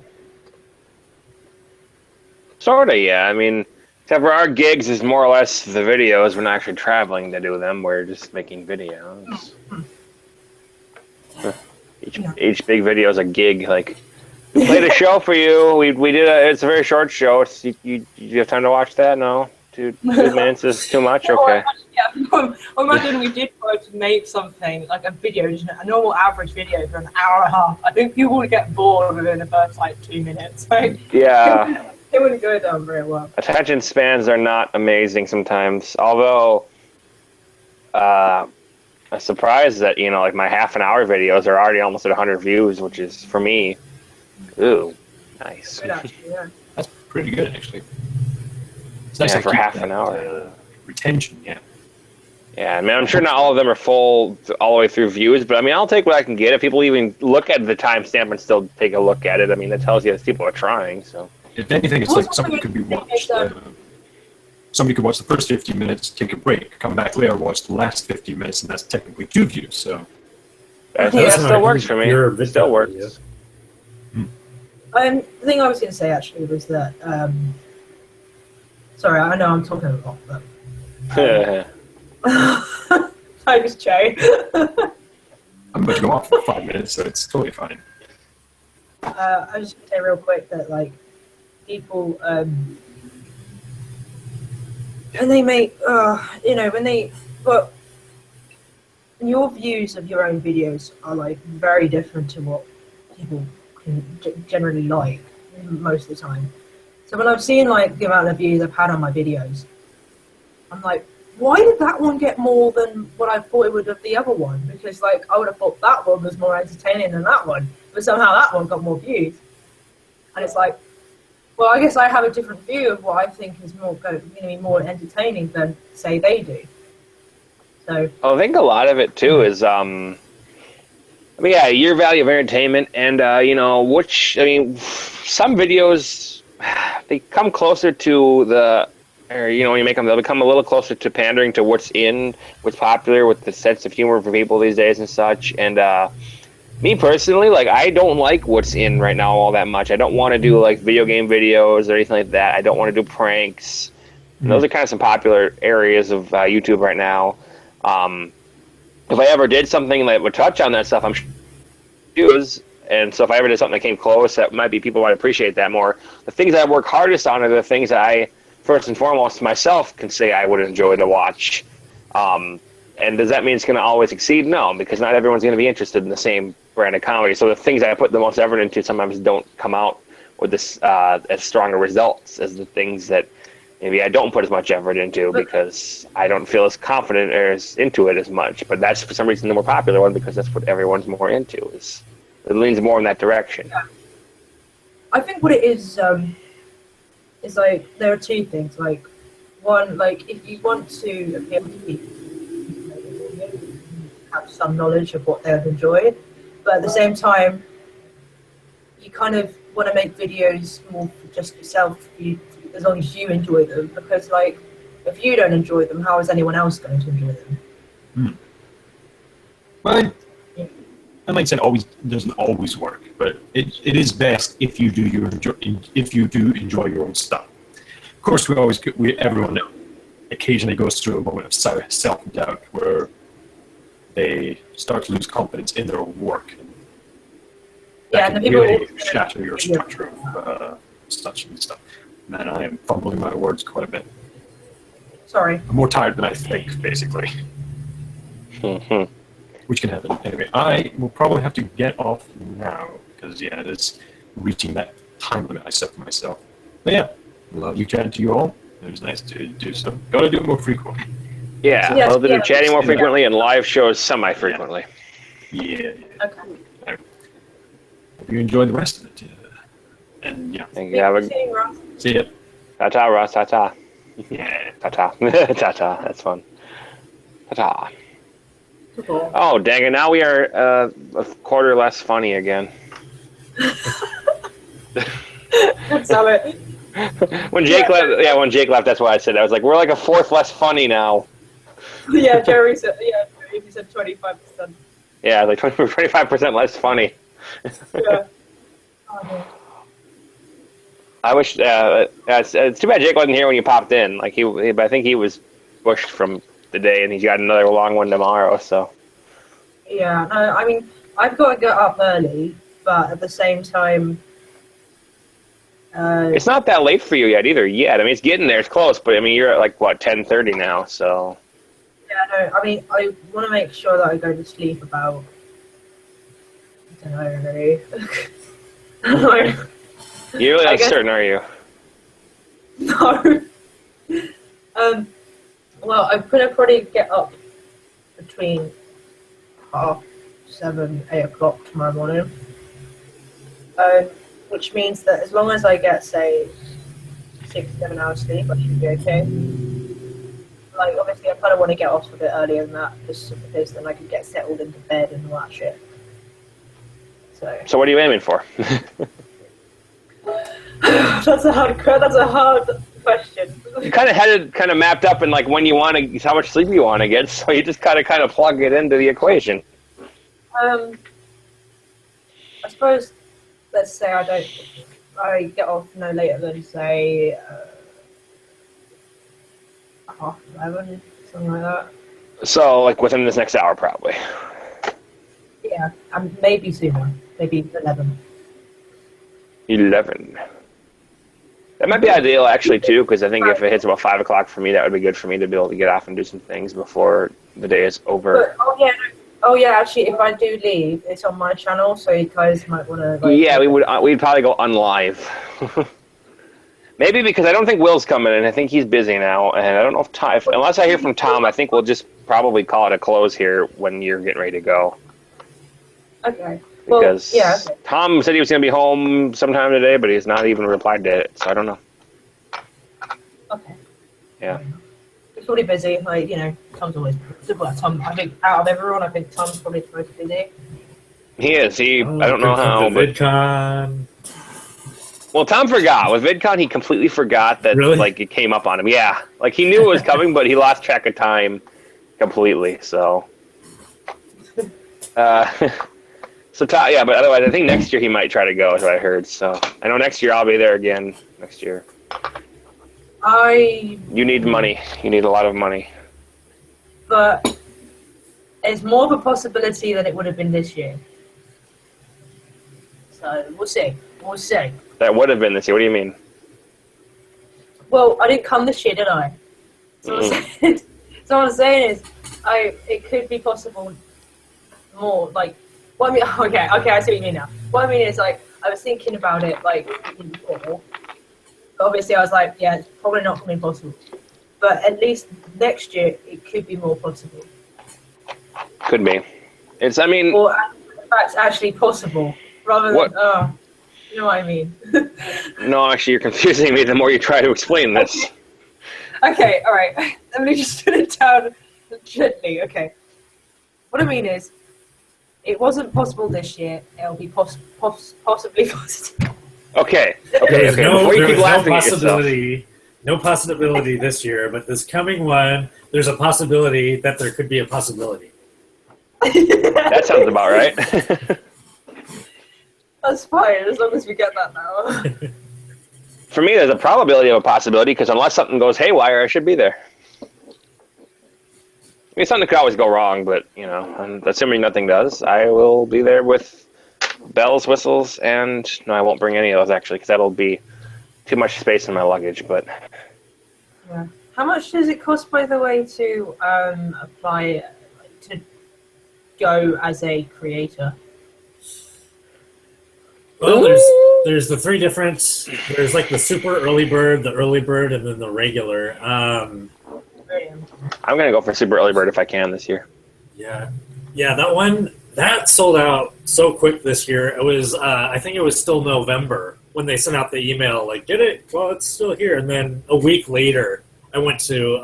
Sorta, yeah. I mean, except for our gigs is more or less the videos. We're not actually traveling to do them. We're just making videos. Each big video is a gig. Like, we played a show for you. We did it's a very short show. You have time to watch that? No? 2 minutes is too much? Okay. Yeah, imagine we did try to make something, like a video, just a normal average video for an hour and a half. I think people would get bored within the first, like, 2 minutes. Like, yeah. It wouldn't go down very well. Attention spans are not amazing sometimes. Although, I'm surprised that, like, my half-an-hour videos are already almost at 100 views, which is, for me, ooh, nice. Good, actually, yeah. That's pretty good, actually. It's nice Yeah, to for keep half that, an hour. Retention, yeah. Yeah, I mean, I'm sure not all of them are full all the way through views, but I mean, I'll take what I can get. If people even look at the timestamp and still take a look at it, I mean, that tells you that people are trying. So, if anything, it's like something could be watched. Somebody could watch the first 15 minutes, take a break, come back later, watch the last 15 minutes, and that's technically 2 views. So that still works for me. It still works. The thing I was going to say actually was that. Sorry, I know I'm talking a lot, but thanks, Jay. I'm about to go off for 5 minutes, so it's totally fine. I was just gonna say real quick that like people when they make but your views of your own videos are like very different to what people can generally like most of the time. So when I've seen like the amount of views I've had on my videos, I'm like, why did that one get more than what I thought it would of the other one? Because like I would have thought that one was more entertaining than that one, but somehow that one got more views. And it's like, well, I guess I have a different view of what I think is more going to be more entertaining than say they do. So I think a lot of it too is your value of entertainment, and some videos they come closer to when you make them, they'll become a little closer to pandering to what's popular with the sense of humor for people these days and such. And me personally, like, I don't like what's in right now all that much. I don't want to do like video game videos or anything like that. I don't want to do pranks. And those are kind of some popular areas of YouTube right now. If I ever did something that would touch on that stuff, I'm sure and so if I ever did something that came close, that might be people might appreciate that more. The things that I work hardest on are the things that I, first and foremost, myself can say I would enjoy to watch. And does that mean it's going to always succeed? No, because not everyone's going to be interested in the same brand of comedy. So the things that I put the most effort into sometimes don't come out with this as stronger results as the things that maybe I don't put as much effort into because I don't feel as confident or as into it as much. But that's for some reason the more popular one because that's what everyone's more into. It leans more in that direction. Yeah. I think what it is like there are two things. Like one, like if you want to appeal to people, have some knowledge of what they would enjoy, but at the same time, you kind of want to make videos more for just yourself, as long as you enjoy them. Because like, if you don't enjoy them, how is anyone else going to enjoy them? Well, that mindset doesn't always work, but it is best if you do enjoy your own stuff. Of course, everyone occasionally goes through a moment of self-doubt where they start to lose confidence in their own work. Yeah, and the people really shatter your structure of such and stuff. Man, I am fumbling my words quite a bit. Sorry. I'm more tired than I think, basically. Which can happen. Anyway, I will probably have to get off now because it is reaching that time limit I set for myself. But yeah, love you chatting to you all. It was nice to do so. Gotta do it more frequently. Yeah, yes, love to do chatting more frequently and live shows semi-frequently. Yeah. Okay. Hope you enjoy the rest of it. And yeah. Thank you. See ya. Ta-ta, Ross. Ta-ta. Yeah. Ta-ta. Ta-ta. That's fun. Ta-ta. Oh, dang it. Now we are a quarter less funny again. That's how it. When Jake left, that's why I said that. I was like, we're like a fourth less funny now. Yeah, Jerry said 25%. Yeah, like 25% less funny. Yeah. Oh, I wish. It's too bad Jake wasn't here when you popped in. Like I think he was pushed from the day, and he's got another long one tomorrow. So. Yeah. No, I mean, I've got to get up early, but at the same time. It's not that late for you yet either. Yet, I mean, it's getting there. It's close, but I mean, you're at like what 10:30 now. So. Yeah. No. I mean, I want to make sure that I go to sleep about. I don't know, really. I don't know. You're really uncertain, are you? No. Well, I'm gonna probably get up between 7:30, 8 o'clock tomorrow morning. Which means that as long as I get, say, 6-7 hours sleep, I should be okay. Like, obviously, I kind of want to get off a bit earlier than that, just because then I can get settled into bed and all that shit. So what are you aiming for? That's a hard question. You kind of mapped up in like when you want to, how much sleep you want to get, so you just kind of plug it into the equation. I suppose, let's say I get off no later than say 11, something like that. So, like, within this next hour, probably. Yeah, maybe sooner. Maybe 11. 11. That might be ideal, actually, too, because I think if it hits about 5 o'clock for me, that would be good for me to be able to get off and do some things before the day is over. But, actually, if I do leave, it's on my channel, so you guys might want to... Like, yeah, we'd probably go unlive. Maybe because I don't think Will's coming, and I think he's busy now, and I don't know if unless I hear from Tom, I think we'll just probably call it a close here when you're getting ready to go. Okay. Because well, yeah, okay. Tom said he was going to be home sometime today, but he's not even replied to it, so I don't know. Okay. Yeah. He's probably busy. Like, Tom's always busy. Well, Tom, I think out of everyone, I think Tom's probably the most busy. He is. I don't know how. But VidCon. Well, Tom forgot. With VidCon, he completely forgot that like it came up on him. Yeah. Like he knew it was coming, but he lost track of time completely, so. So, yeah, but otherwise, I think next year he might try to go, is what I heard. So, I know next year I'll be there again. Next year. You need money. You need a lot of money. But it's more of a possibility than it would have been this year. So, we'll see. We'll see. That would have been this year. What do you mean? Well, I didn't come this year, did I? So, what I'm saying is, it could be possible more, like, what I mean, okay, I see what you mean now. What I mean is, like, I was thinking about it, like, before. Obviously, I was like, yeah, it's probably not going to be possible. But at least next year, it could be more possible. Could be. Or, that's actually possible, rather than, you know what I mean? No, actually, you're confusing me the more you try to explain this. Okay, all right. Let me just put it down gently, okay. What I mean is, it wasn't possible this year. It'll be possibly possible. Okay. Before you keep laughing at yourself. No possibility this year, but this coming one, there's a possibility that there could be a possibility. That sounds about right. That's fine, as long as we get that now. For me, there's a probability of a possibility, because unless something goes haywire, I should be there. I mean, something could always go wrong, but, and assuming nothing does, I will be there with bells, whistles, and no, I won't bring any of those, actually, because that'll be too much space in my luggage, but... Yeah. How much does it cost, by the way, to apply, to go as a creator? Well, there's the three different... There's, like, the super early bird, the early bird, and then the regular. I'm going to go for super early bird if I can this year. Yeah, that one, that sold out so quick this year. It was, I think it was still November when they sent out the email, like, get it? Well, it's still here. And then a week later, I went to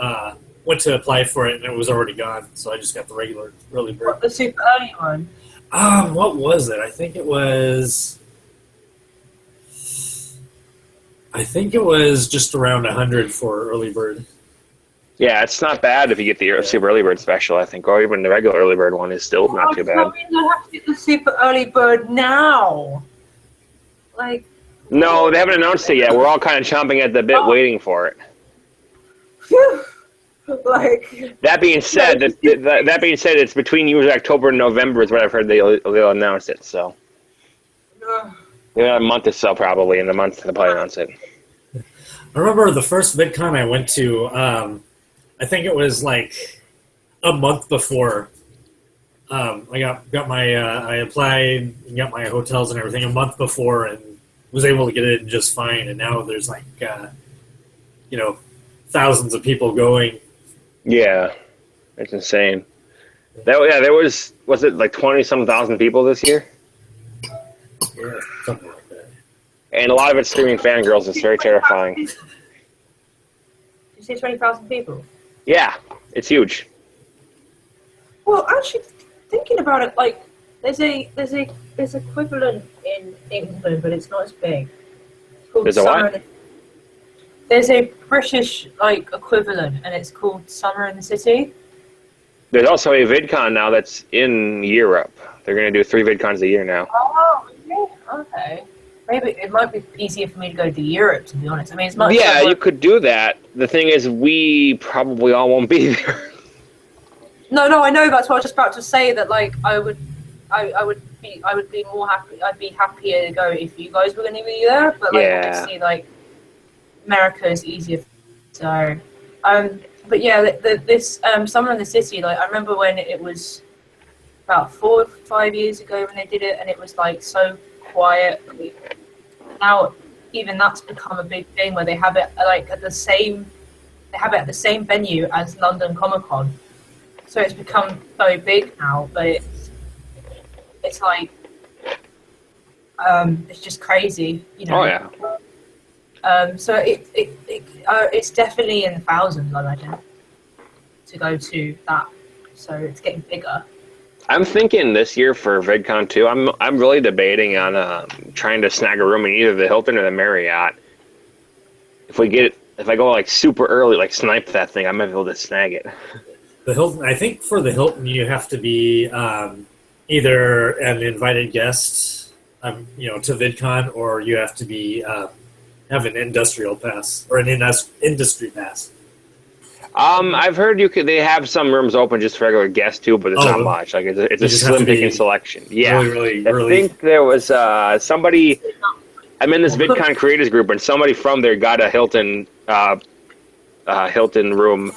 apply for it, and it was already gone. So I just got the regular early bird. What, the super early one? What was it? I think it was just around 100 for early bird. Yeah, it's not bad if you get the super early bird special, I think, or even the regular early bird one is still not too bad. That means I have to get the super early bird now. Like. No, they haven't announced it yet. We're all kind of chomping at the bit, waiting for it. Like. That being said, it's between usually October and November is what I've heard they'll announce it. So. A month or so probably. In a month they'll probably announce it. I remember the first VidCon I went to. I think it was like a month before. I got my I applied and got my hotels and everything a month before and was able to get it just fine. And now there's like thousands of people going. Yeah, it's insane. There was it like 20-some thousand people this year? Yeah, something like that. And a lot of it's streaming fangirls. It's very terrifying. Did you say 20,000 people? Yeah, it's huge. Well, actually, thinking about it, like there's equivalent in England, but it's not as big. It's called There's a what? There's a British equivalent, and it's called Summer in the City. There's also a VidCon now that's in Europe. They're going to do 3 VidCons a year now. Oh, okay. Maybe it might be easier for me to go to Europe, to be honest. I mean, it's much. Yeah, you could do that. The thing is, we probably all won't be there. No, I know. That's what I was just about to say. That like I would be more happy. I'd be happier to go if you guys were going to be there. But like obviously, like America is easier. So, but yeah, this Summer in the City. Like I remember when it was about 4 or 5 years ago when they did it, and it was like so quiet. Now even that's become a big thing where they have it like at the same. They have it at the same venue as London Comic Con. So it's become so big now, but it's like it's just crazy, you know. Oh yeah. So it's definitely in the thousands, I imagine, to go to that. So it's getting bigger. I'm thinking this year for VidCon 2, I'm really debating on trying to snag a room in either the Hilton or the Marriott. If I go like super early, like snipe that thing, I might be able to snag it. The Hilton, I think for the Hilton, you have to be either an invited guest, to VidCon, or you have to be have an industrial pass or an industry pass. I've heard they have some rooms open just for regular guests too, but it's not much. Like it's a slim picking selection. Yeah, really, I think there was somebody. I'm in this VidCon creators group, and somebody from there got a Hilton room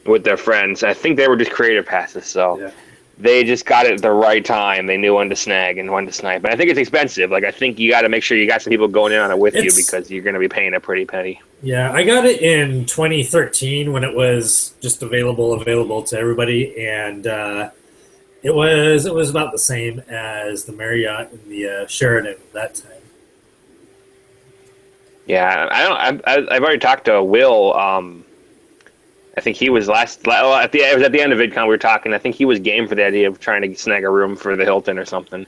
with their friends. I think they were just creator passes, so they just got it at the right time. They knew when to snag and when to snipe. And I think it's expensive. Like I think you got to make sure you got some people going in on it with you because you're going to be paying a pretty penny. Yeah, I got it in 2013 when it was just available to everybody, and it was about the same as the Marriott and the Sheraton at that time. Yeah, I've already talked to Will. I think he was it was at the end of VidCon we were talking. I think he was game for the idea of trying to snag a room for the Hilton or something.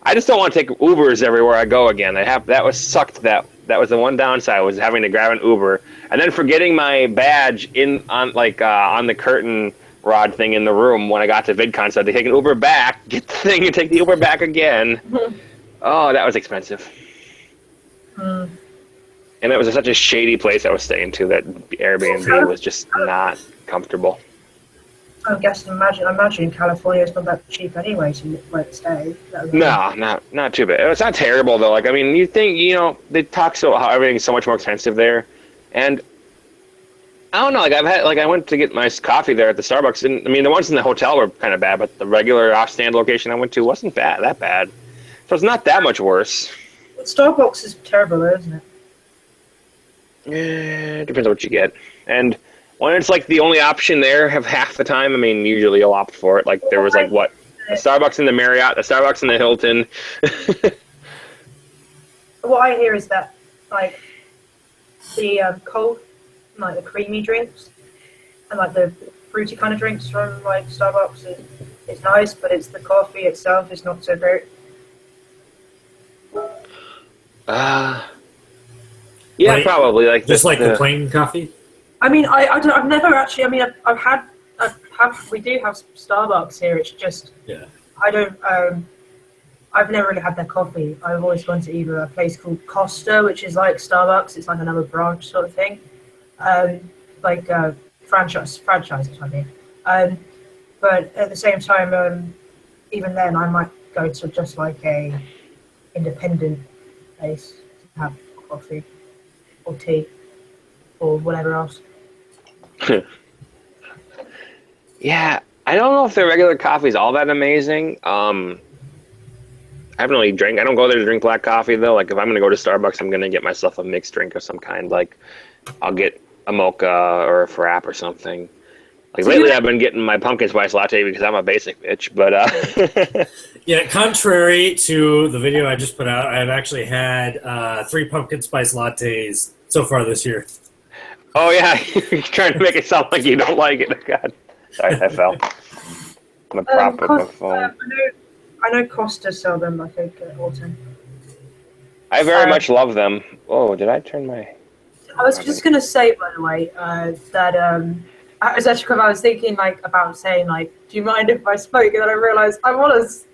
I just don't want to take Ubers everywhere I go again. That was sucked. That was the one downside, was having to grab an Uber and then forgetting my badge on the curtain rod thing in the room when I got to VidCon. So I had to take an Uber back, get the thing, and take the Uber back again. Oh, that was expensive. And it was such a shady place I was staying to that Airbnb was just not comfortable. I imagine California is not that cheap anyway to stay. No, not too bad. It's not terrible though. Like I mean, you think they talk how everything's so much more expensive there, and I don't know. Like I went to get my coffee there at the Starbucks, and I mean the ones in the hotel were kind of bad, but the regular off-stand location I went to wasn't that bad. So it's not that much worse. Starbucks is terrible, though, isn't it? It depends on what you get. And when it's like the only option there half the time, I mean, usually you'll opt for it. Like there was a Starbucks in the Marriott, a Starbucks in the Hilton. What I hear is that like the cold, like the creamy drinks and like the fruity kind of drinks from like Starbucks is nice, but it's the coffee itself is not so great. Yeah, probably like just like the plain coffee. I mean, I've never actually. I mean, we do have Starbucks here. It's just I don't. I've never really had their coffee. I've always gone to either a place called Costa, which is like Starbucks. It's like another branch sort of thing, like franchise or something. But at the same time, even then, I might go to just like a independent place to have coffee or tea or whatever else. Yeah, I don't know if their regular coffee is all that amazing. I haven't really drank. I don't go there to drink black coffee though. Like if I'm gonna go to Starbucks, I'm gonna get myself a mixed drink of some kind. Like I'll get a mocha or a frap or something. Like lately, I've been getting my pumpkin spice latte because I'm a basic bitch. But yeah, contrary to the video I just put out, I've actually had 3 pumpkin spice lattes so far this year. Oh yeah, you're trying to make it sound like you don't like it. God, sorry, I fell. I'm a prop with my phone. I know Costa sell them, I think, at Autumn. I very much love them. Oh, did I turn my... I was just going to say, by the way, that I was thinking, like, about saying, like, do you mind if I spoke? And then I realised I was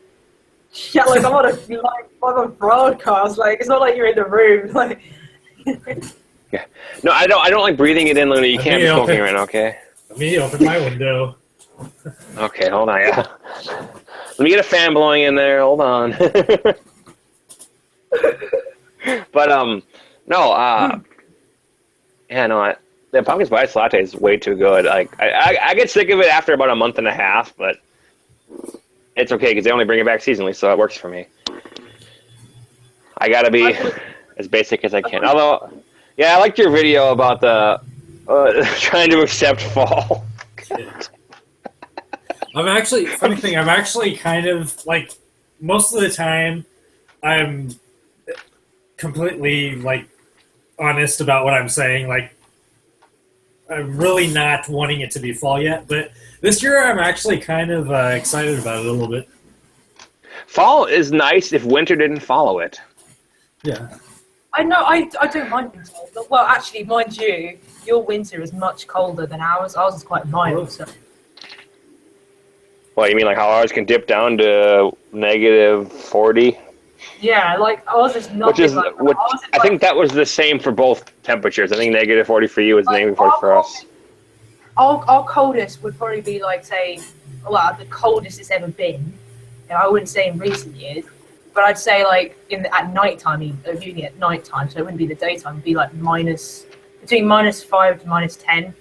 Yeah, like I'm on a broadcast. Like it's not like you're in the room. Like. Yeah. No, I don't like breathing it in, Luna. You can't be smoking right now, okay? Let me open my window. Okay, hold on, yeah. Let me get a fan blowing in there. Hold on. But no, yeah, no. The pumpkin spice latte is way too good. Like I get sick of it after about a month and a half, but it's okay because they only bring it back seasonally, so it works for me. I gotta be as basic as I can. Although, yeah, I liked your video about the trying to accept fall. Funny thing, I'm actually kind of, like, most of the time, I'm completely, like, honest about what I'm saying. Like, I'm really not wanting it to be fall yet, but this year I'm actually kind of excited about it a little bit. Fall is nice if winter didn't follow it. Yeah. I know, I don't mind winter. Well, actually, mind you, your winter is much colder than ours. Ours is quite mild, so... Well, you mean like how ours can dip down to -40? Yeah, like ours is nothing I think that was the same for both temperatures. I think -40 for you is -40 for us. Our coldest would probably be like, say, well, the coldest it's ever been. And I wouldn't say in recent years, but I'd say like at night time, uni at night time, so it wouldn't be the daytime. It'd be like between -5 to -10.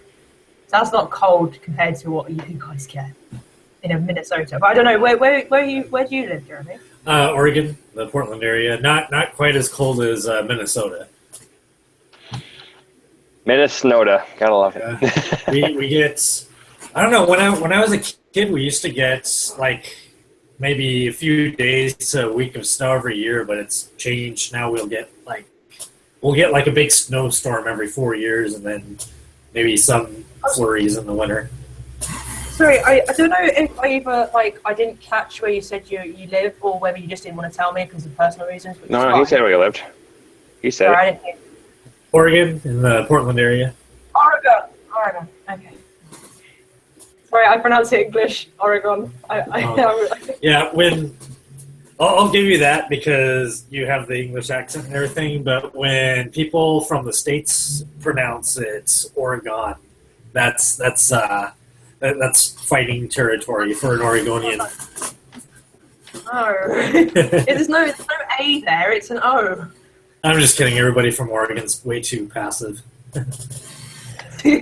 So that's not cold compared to what you guys get in Minnesota. But I don't know where do you live, Jeremy? Oregon, the Portland area. Not quite as cold as Minnesota. Minnesota, gotta love it. We get. I don't know. When I was a kid, we used to get like maybe a few days to a week of snow every year, but it's changed. Now we'll get like a big snowstorm every 4 years, and then maybe some flurries in the winter. Sorry, I don't know if I didn't catch where you said you live, or whether you just didn't want to tell me because of personal reasons. No, he said where you lived. He said Sorry, it. Oregon, in the Portland area. Oregon. Okay. Sorry, I pronounce it English. Oregon. Yeah, I'll give you that because you have the English accent and everything. But when people from the States pronounce it Oregon, that's fighting territory for an Oregonian. Oh, there's no A there. It's an O. I'm just kidding. Everybody from Oregon's way too passive.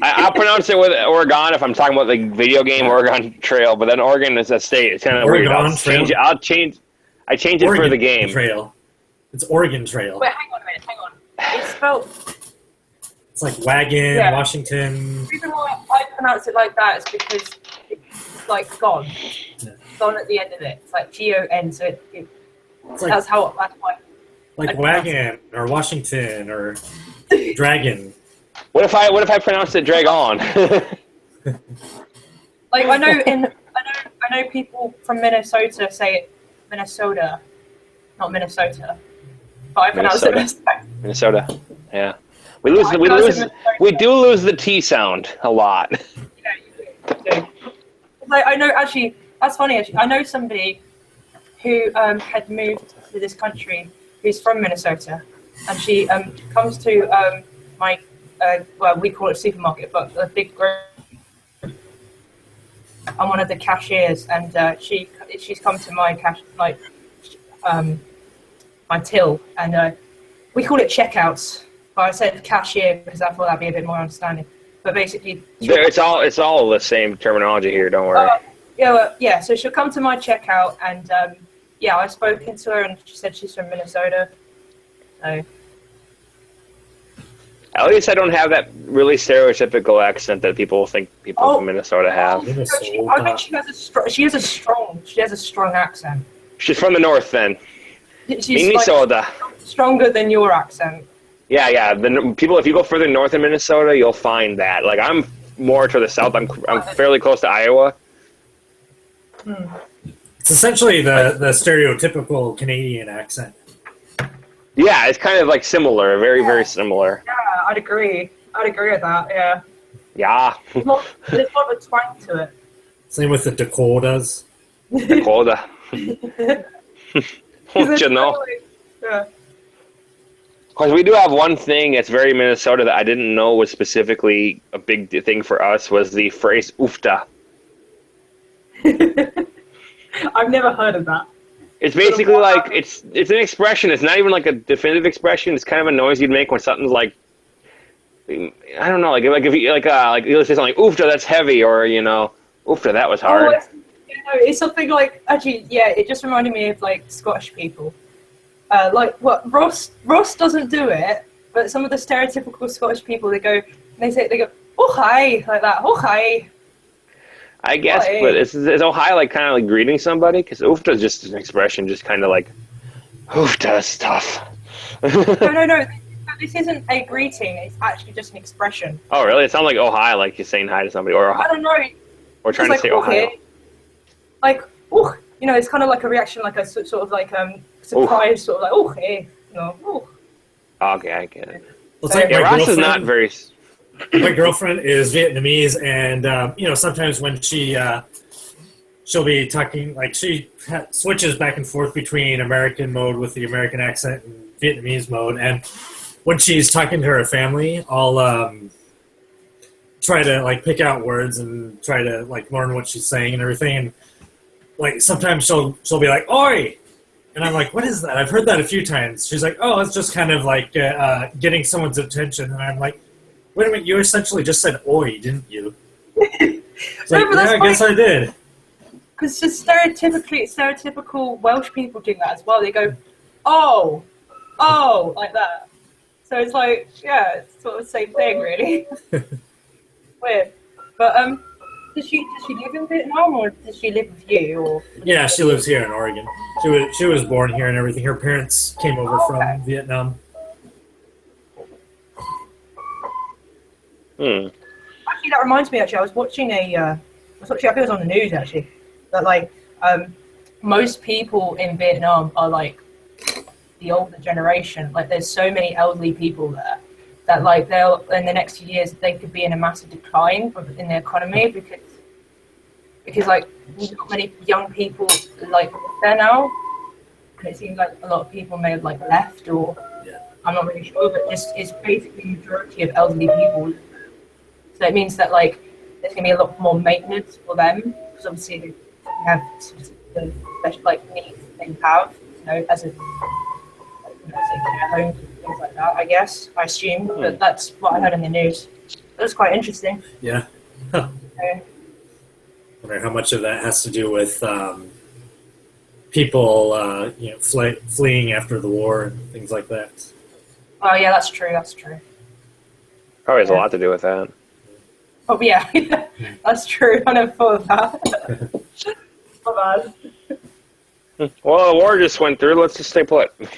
I'll pronounce it with Oregon if I'm talking about the video game Oregon Trail, but then Oregon is a state. It's kind of weird. I change it Oregon for the game. Trail. It's Oregon Trail. Wait, hang on a minute. Hang on. It's spelled. It's like Wagon, Yeah. Washington. The reason why I pronounce it like that is because it's like gone. Yeah. Gone at the end of it. It's like G-O-N, so It's like, that's why. like Wagon or Washington or Dragon. What if I pronounce it Dragon? Like I know people from Minnesota say it Minnesota, not Minnesota. But I pronounce it Minnesota. Yeah. We do lose the T sound a lot. Yeah, you do. Like, I know, actually, that's funny, actually. I know somebody who had moved to this country who's from Minnesota, and she comes to my, well, we call it supermarket, but a big group. I'm one of the cashiers, and she's come to my my till, and we call it checkouts. But I said cashier because I thought that'd be a bit more understanding. But basically, it's all the same terminology here. Don't worry. Yeah. So she'll come to my checkout, and I've spoken to her, and she said she's from Minnesota. So at least I don't have that really stereotypical accent that people think people from Minnesota have. I think she has a strong accent. She's from the north, then. She's Minnesota. Stronger than your accent. Yeah. If you go further north in Minnesota, you'll find that. Like I'm more to the south. I'm fairly close to Iowa. It's essentially the stereotypical Canadian accent. Yeah, it's kind of like similar, very, very similar. Yeah, I'd agree. With that. Yeah. Yeah. There's more of a twang to it. Same with the Dakotas. Dakota. Don't you know? Yeah. Because we do have one thing that's very Minnesota that I didn't know was specifically a big thing for us was the phrase "oofta." I've never heard of that. It's basically like it's an expression. It's not even like a definitive expression. It's kind of a noise you'd make when something's like, I don't know, like if you like you'll say something like "oofta," that's heavy, or "oofta," that was hard. It's something like, actually, yeah, it just reminded me of like Scottish people. Like what Ross doesn't do it, but some of the stereotypical Scottish people they go, "Oh hi," like that, "Oh hi." I guess, Hi. but is "oh hi" like kind of like greeting somebody? Because "oofta" is just an expression, just kind of like "oofta" stuff. No. This isn't a greeting. It's actually just an expression. Oh really? It sounds like "oh hi," like you're saying hi to somebody, or I don't know. or trying to say "oh hi." Like, oh, it's kind of like a reaction, like a sort of like surprise, sort of like, oh, hey, oh. Okay, I get it. Well, it's like Yeah, my Ross is girlfriend- not very. My girlfriend is Vietnamese, and sometimes when she'll be talking, like she switches back and forth between American mode with the American accent and Vietnamese mode. And when she's talking to her family, I'll try to like pick out words and try to like learn what she's saying and everything. And like sometimes she'll be like "oi," and I'm like, "What is that? I've heard that a few times." She's like, "Oh, it's just kind of like getting someone's attention," and I'm like, "Wait a minute, you essentially just said 'oi,' didn't you?" It's like, No, but yeah, I guess I did. Because just stereotypical Welsh people do that as well. They go, oh, like that. So it's like, yeah, it's sort of the same thing, really. Weird. But does she live in Vietnam, or does she live with you? Or Yeah, she lives here in Oregon. She was born here and everything. Her parents came over from Vietnam. Actually, that reminds me. Actually, I was watching I think it was on the news actually, that like most people in Vietnam are like the older generation. Like, there's so many elderly people there that like they'll in the next few years they could be in a massive decline in the economy because like there's not many young people like there now. And it seems like a lot of people may have like left, or I'm not really sure, but just it's basically the majority of elderly people. So it means that like there's gonna be a lot more maintenance for them, because obviously they have the special like needs they have, as a homes and things like that. I assume, but that's what I heard in the news. It was quite interesting. Yeah. Huh. I wonder how much of that has to do with people, fleeing after the war and things like that. Oh yeah, that's true. Probably has a lot to do with that. Oh yeah, that's true. I never thought of that. My bad. Well, the war just went through. Let's just stay put. Well,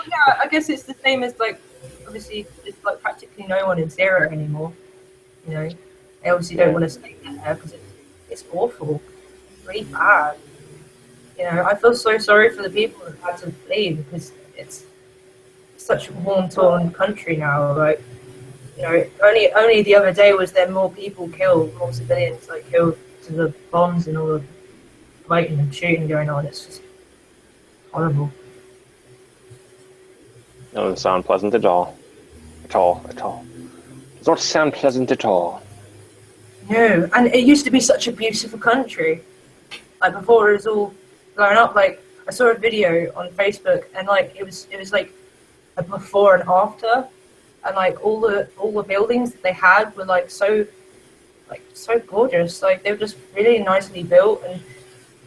yeah, I guess it's the same as like, obviously, it's like practically no one in Zero anymore. They obviously don't want to stay there because it's awful, it's really bad. I feel so sorry for the people that had to flee, because it's such a war-torn country now. Like, only the other day was there more people killed, more civilians like killed to the bombs and all the fighting and shooting going on. It's just horrible. It doesn't sound pleasant at all. At all. Does not sound pleasant at all. No, and it used to be such a beautiful country. Like, before it was all blown up. Like, I saw a video on Facebook, and like it was like a before and after, and like all the buildings that they had were like so gorgeous. Like, they were just really nicely built,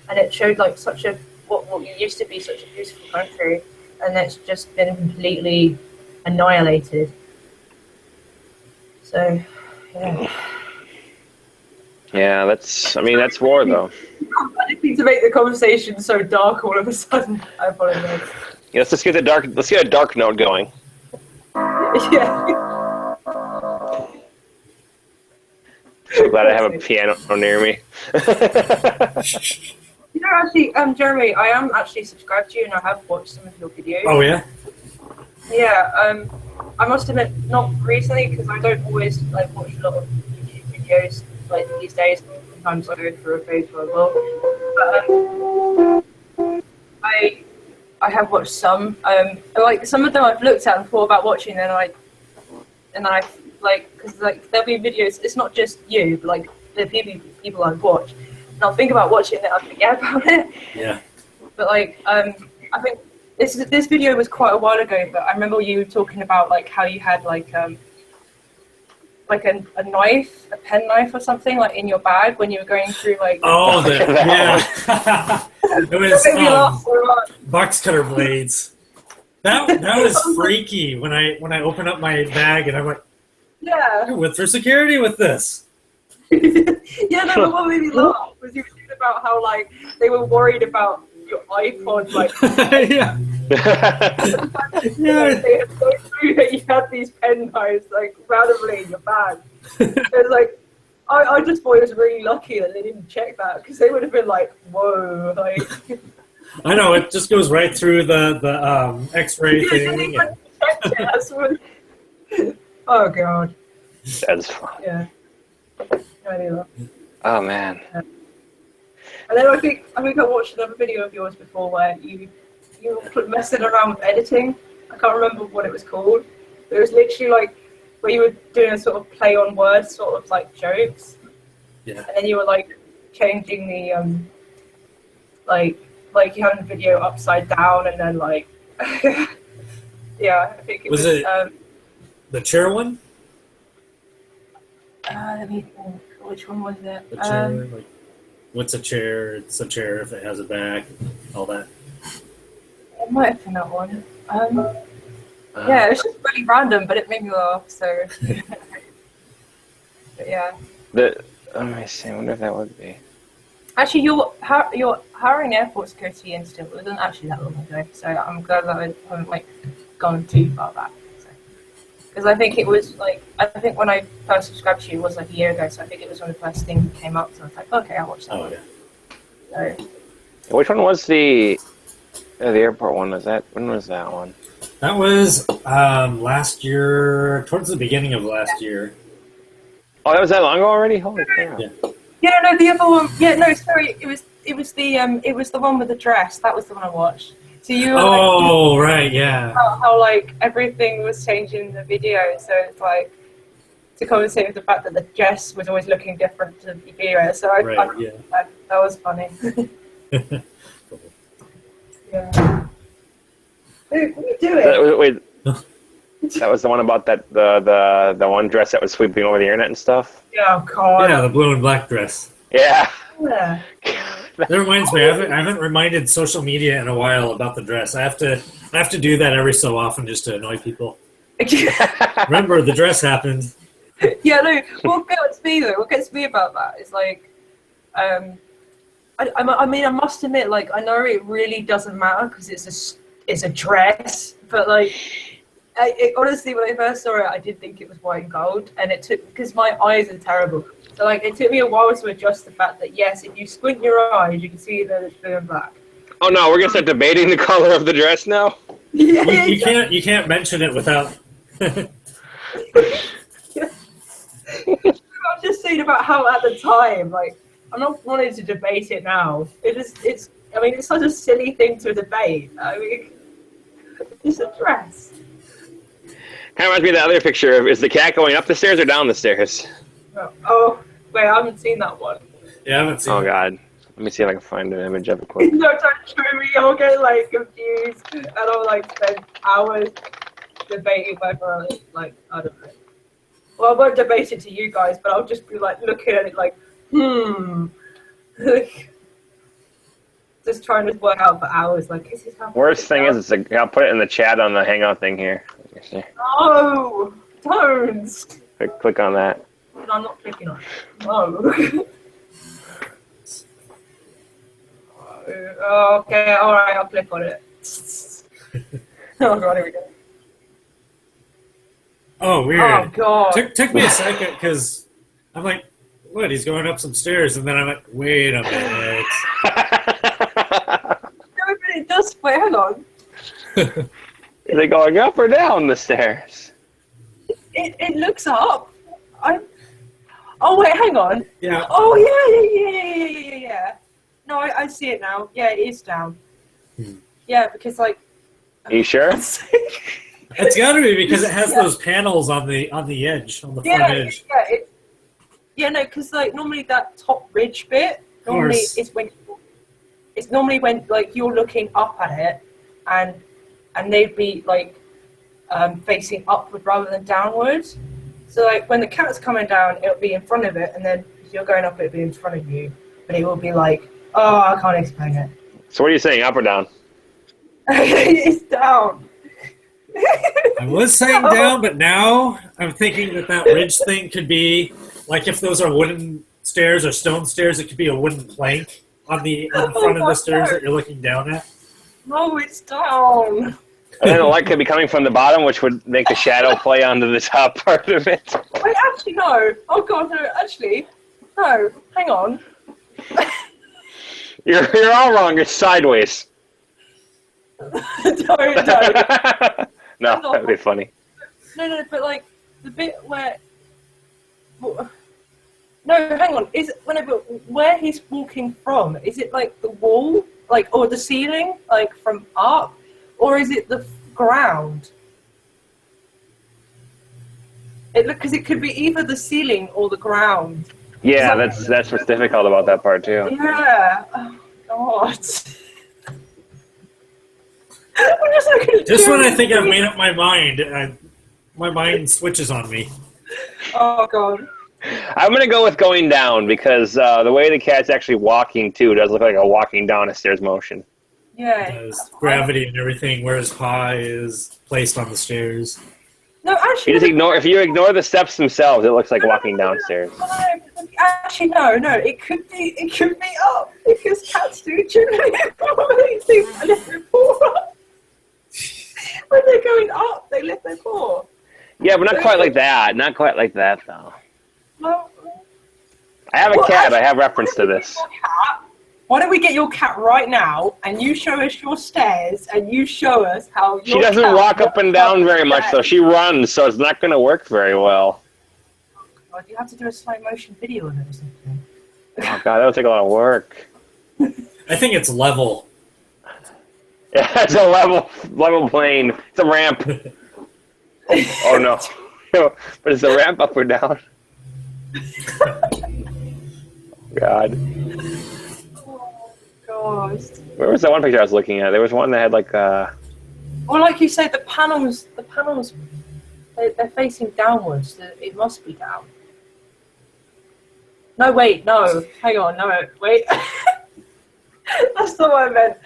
and it showed like such a what used to be such a beautiful country, and it's just been completely annihilated. So, yeah. Yeah, that's war, though. I didn't mean to make the conversation so dark all of a sudden. I apologize. Yeah, let's get a dark note going. Yeah. So glad I have a piano near me. Actually, Jeremy, I am actually subscribed to you, and I have watched some of your videos. Oh yeah. Yeah. I must admit, not recently, because I don't always like watch a lot of YouTube videos like these days. sometimes I go through a phase where I will. But I have watched some. Like some of them I've looked at and thought about watching, and I like, because like there'll be videos. It's not just you, but like the people I've watched, and I'll think about watching it, I'll forget about it. Yeah. But like I think this video was quite a while ago, but I remember you talking about like how you had like a knife, a pen knife or something, like in your bag when you were going through like. Oh, yeah. It was box cutter blades. That was freaky when I open up my bag and I'm like, yeah. I went through security with this. Yeah, no, what made me laugh was you were talking about how like they were worried about your iPod, like. Yeah. Yeah. They had so through that you had these pen knives like randomly in your bag. It was like, I just thought it was really lucky that they didn't check that, because they would have been like, whoa, like. I know, it just goes right through the X-ray thing. Oh god. That's fun. Yeah. Anyway. Oh man. Yeah. And then I think I watched another video of yours before where you were messing around with editing. I can't remember what it was called. It was literally like where you were doing a sort of play on words, sort of like jokes. Yeah. And then you were like changing the like you had a video upside down, and then like yeah, I think it was the chair one? Let me think. Which one was it? The chair, like, what's a chair? It's a chair if it has a back, all that. It might have been that one. Yeah, it's just really random, but it made me laugh. So, but yeah. Let me see. I wonder if that would be. Actually, your hiring airport security incident wasn't actually that long ago, so I'm glad that I haven't like gone too far back. Because I think it was like, I think when I first subscribed to you it was like a year ago, so I think it was one of the first things that came up. So I was like, okay, I'll watch that. Oh yeah. So. Which one was the airport one? When was that one? That was last year, towards the beginning of last year. Oh, that was that long ago already? Holy crap! Yeah. Yeah, no, the other one. Yeah, no, sorry, it was the one with the dress. That was the one I watched. So you were right, yeah. How like everything was changing in the video, so it's like to compensate with the fact that the dress was always looking different to the video. So that was funny. Yeah. Wait, what are you doing? Wait, that was the one about the one dress that was sweeping over the internet and stuff. Oh god. Yeah, the blue and black dress. Yeah. Yeah. That reminds me, I haven't reminded social media in a while about the dress. I have to do that every so often just to annoy people. Remember, the dress happened. Yeah, no. What gets me though? What gets me about that is like, I mean, I must admit, like, I know it really doesn't matter because it's a dress, but like, honestly, when I first saw it, I did think it was white and gold, and it took because my eyes are terrible. So like, it took me a while to adjust the fact that yes, if you squint your eyes, you can see that it's blue and black. Oh no, we're gonna start debating the color of the dress now. Yeah, you can't mention it without. I'm just saying about how at the time, like, I'm not wanting to debate it now. It's such a silly thing to debate. I mean, it's a dress. Kind of reminds me of that other picture of, is the cat going up the stairs or down the stairs? Oh, wait, I haven't seen that one. Yeah, I haven't seen it. God. Let me see if I can find an image of it quick. No, don't show me. I'll get, like, confused. And I'll, like, spend hours debating whether, like, I don't know. Well, I won't debate it to you guys, but I'll just be, like, looking at it like, just trying to work out for hours, like, this is how... Worst thing is, I'll put it in the chat on the Hangout thing here. Oh, don't! Click on that. No, I'm not clicking on it. No. Okay, alright, I'll click on it. Oh god, here we go. Oh, weird. Oh god. Took me a second, because I'm like, what, he's going up some stairs, and then I'm like, wait a minute. No, but it does, wait, hang on. Is it going up or down the stairs? It looks up. Oh wait, hang on. Yeah. Oh yeah. No, I see it now. Yeah, it is down. Yeah, because like. Are you sure? It's got to be because it has those panels on the edge, on the front edge. Yeah, no, because like normally that top ridge bit normally is when like you're looking up at it, and they'd be like facing upward rather than downwards. So like when the cat's coming down, it'll be in front of it, and then if you're going up, it'll be in front of you. But it will be like, oh, I can't explain it. So what are you saying, up or down? It's down. I was saying down, but now I'm thinking that ridge thing could be like if those are wooden stairs or stone stairs, it could be a wooden plank on the front of the stairs that you're looking down at. No, it's down. And then the light could be coming from the bottom, which would make the shadow play onto the top part of it. Wait, actually, no. Oh, God, no. Actually, no. Hang on. You're all wrong. It's sideways. Don't. No, that'd be funny. No, but like the bit where. No, hang on. Is it where he's walking from? Is it like the wall, like, or the ceiling, like from up, or is it the ground? Because it could be either the ceiling or the ground. Yeah, that's what's difficult about that part too. Yeah. Oh God. Just when I think I've made up my mind, my mind switches on me. Oh God. I'm going to go with going down because the way the cat's actually walking, too, does look like a walking down a stairs motion. Yeah. There's gravity and everything, where his paw is placed on the stairs. No, actually... If you ignore the steps themselves, it looks like walking downstairs. Actually, no. It could be up because cats do generally lift their paw up. When they're going up, they lift their paw. Yeah, but not quite like that. Not quite like that, though. Well, I have a cat. I have reference to this. Why don't we get your cat right now, and you show us your stairs, and you show us how your She doesn't walk up and down very much, though. She runs, so it's not going to work very well. Oh, God, you have to do a slow motion video of it or something. Oh, God, that would take a lot of work. I think it's level. Yeah, it's a level plane. It's a ramp. Oh, no. But is the ramp up or down? God. Oh, gosh. Where was that one picture I was looking at? There was one that had like Well, like you say, the panels, they're facing downwards. It must be down. No, wait, no. Hang on, no, wait. That's not what I meant.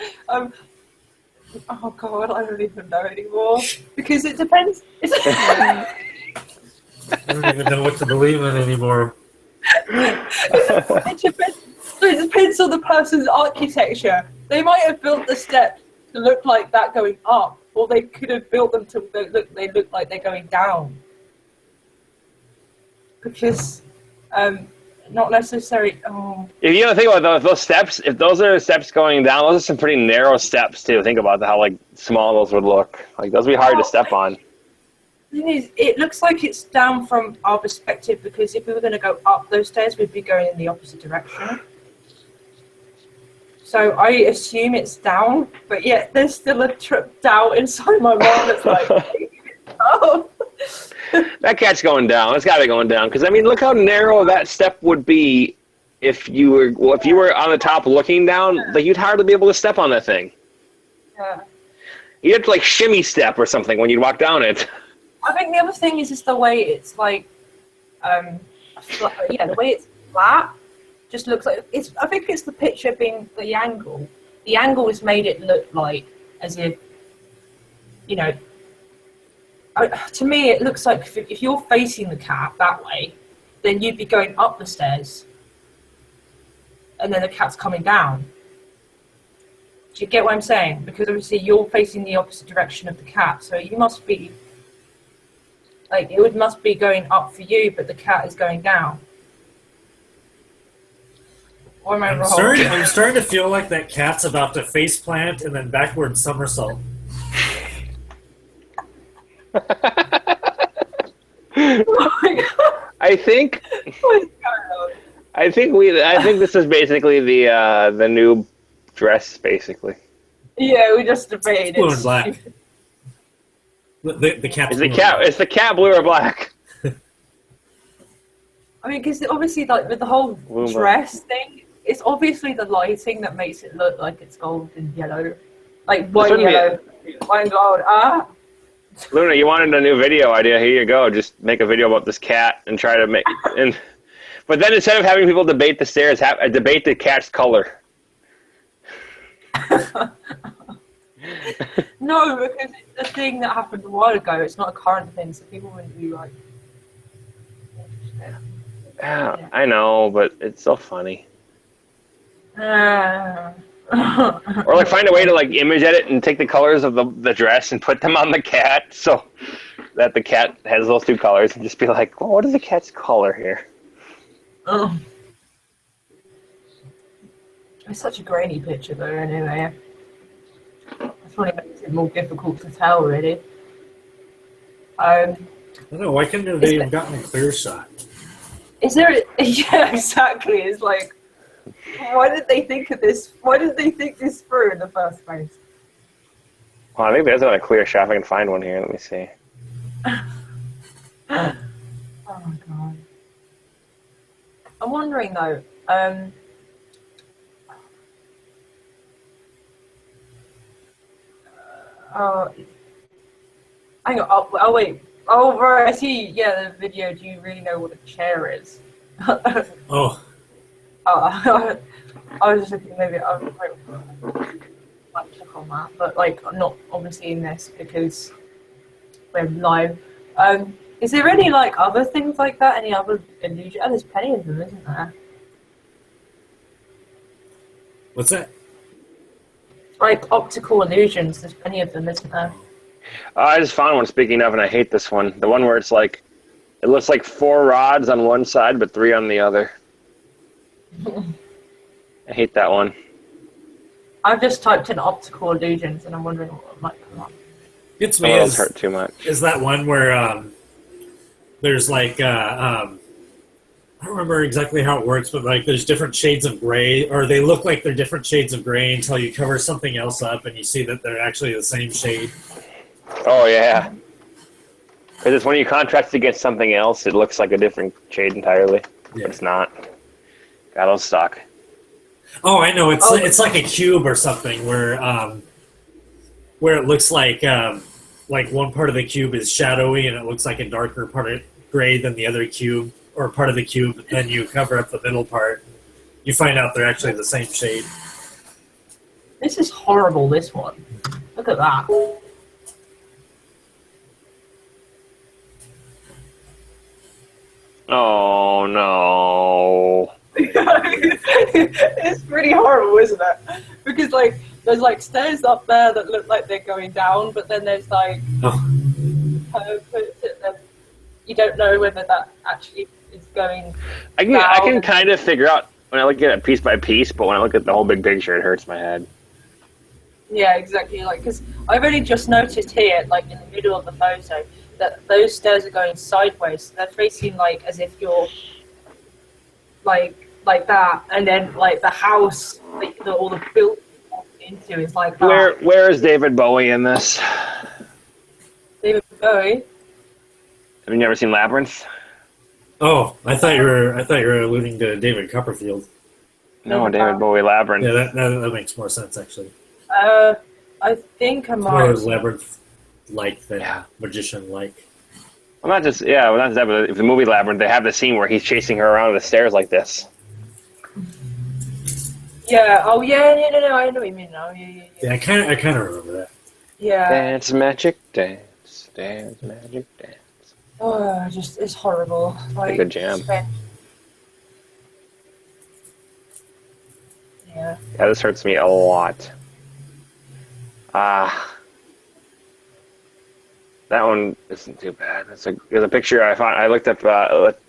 Oh, God, I don't even know anymore. Because it depends. I don't even know what to believe in anymore. It depends on the person's architecture. They might have built the steps to look like that going up, or they could have built them to look like they're going down. Because, not necessarily. Oh. If you don't think about those steps, if those are steps going down, those are some pretty narrow steps too. Think about how like small those would look. Like those would be hard to step on. The thing is, it looks like it's down from our perspective because if we were going to go up those stairs, we'd be going in the opposite direction. So I assume it's down, but yet there's still a trip down inside my mind that's like, oh. That cat's going down. It's got to be going down because I mean, look how narrow that step would be if you were on the top looking down. Like you'd hardly be able to step on that thing. Yeah. You'd have to like shimmy step or something when you'd walk down it. I think the other thing is the way it's like, the way it's flat just looks like it's. I think it's the picture being the angle. The angle has made it look like as if, you know. To me, it looks like if you're facing the cat that way, then you'd be going up the stairs, and then the cat's coming down. Do you get what I'm saying? Because obviously you're facing the opposite direction of the cat, so you must be. Like, it must be going up for you, but the cat is going down. Or am I wrong? I'm starting to feel like that cat's about to face plant and then backward somersault. Oh my God. I think this is basically the new dress, basically. Yeah, we just debated. Blue and black. The cat's blue. It's the cat blue or black. I mean, because obviously, like with the whole dress thing, it's obviously the lighting that makes it look like it's gold and yellow, like white and yellow, white and gold. Luna, you wanted a new video idea? Here you go. Just make a video about this cat and try to make. But then instead of having people debate the stairs, debate the cat's color. No, because it's a thing that happened a while ago. It's not a current thing, so people wouldn't be like. Yeah, I know, but it's so funny. Or Or like find a way to like image edit and take the colors of the dress and put them on the cat so that the cat has those two colors and just be like, well, what is the cat's color here? Oh. It's such a grainy picture though, anyway. That's what makes it more difficult to tell, really. I don't know, why couldn't they have gotten a clear shot? Is there... Yeah, exactly. It's like, why did they think of this? Why did they think this through in the first place? Well, I think there's not a clear shot. If I can find one here. Let me see. Oh my god. I'm wondering though, hang on, oh wait. Oh, right, I see. Yeah, the video. Do you really know what a chair is? Oh. I was just looking, maybe I might check on that, but like not obviously in this because we're live. Is there any like other things like that? Any other illusion? Oh, there's plenty of them, isn't there? What's that? Like optical illusions. There's plenty of them, isn't there? I just found one, speaking of, and I hate this one. The one where it's like, it looks like 4 rods on one side, but 3 on the other. I hate that one. I've just typed in optical illusions, and I'm wondering what might come up. It's me. It hurt too much. Is that one where there's like I don't remember exactly how it works, but like there's different shades of gray, or they look like they're different shades of gray until you cover something else up and you see that they're actually the same shade. Oh yeah, because it's when you contrast against something else, it looks like a different shade entirely. Yeah. But it's not. Got those stock. Oh, I know. It's like a cube or something where it looks like one part of the cube is shadowy and it looks like a darker part of gray than the other cube, or part of the cube. Then you cover up the middle part. You find out they're actually the same shade. This is horrible. This one. Look at that. Oh no. It's pretty horrible, isn't it? Because like there's like stairs up there that look like they're going down, but then there's like you don't know whether that actually is going I down. can kind of figure out when I look at it piece by piece, but when I look at the whole big picture, it hurts my head. Yeah, exactly. Like, because I've only just noticed here, like in the middle of the photo, that those stairs are going sideways. So they're facing like as if you're like that, and then like the house, like all the building into is like that. Where is David Bowie in this? David Bowie. Have you never seen Labyrinth? Oh, I thought you were alluding to David Copperfield. No, David Bowie, Labyrinth. Yeah, that makes more sense actually. I think I might. More Labyrinth-like than magician-like. Well, not just that, but the movie Labyrinth, they have the scene where he's chasing her around the stairs like this. Yeah. Oh, yeah. No. I know what you mean now. Yeah. I kind of remember that. Yeah. Dance magic dance, dance magic dance. Oh, it's horrible. Like, a good jam. Yeah. Yeah, this hurts me a lot. That one isn't too bad. There's a picture I found. I looked up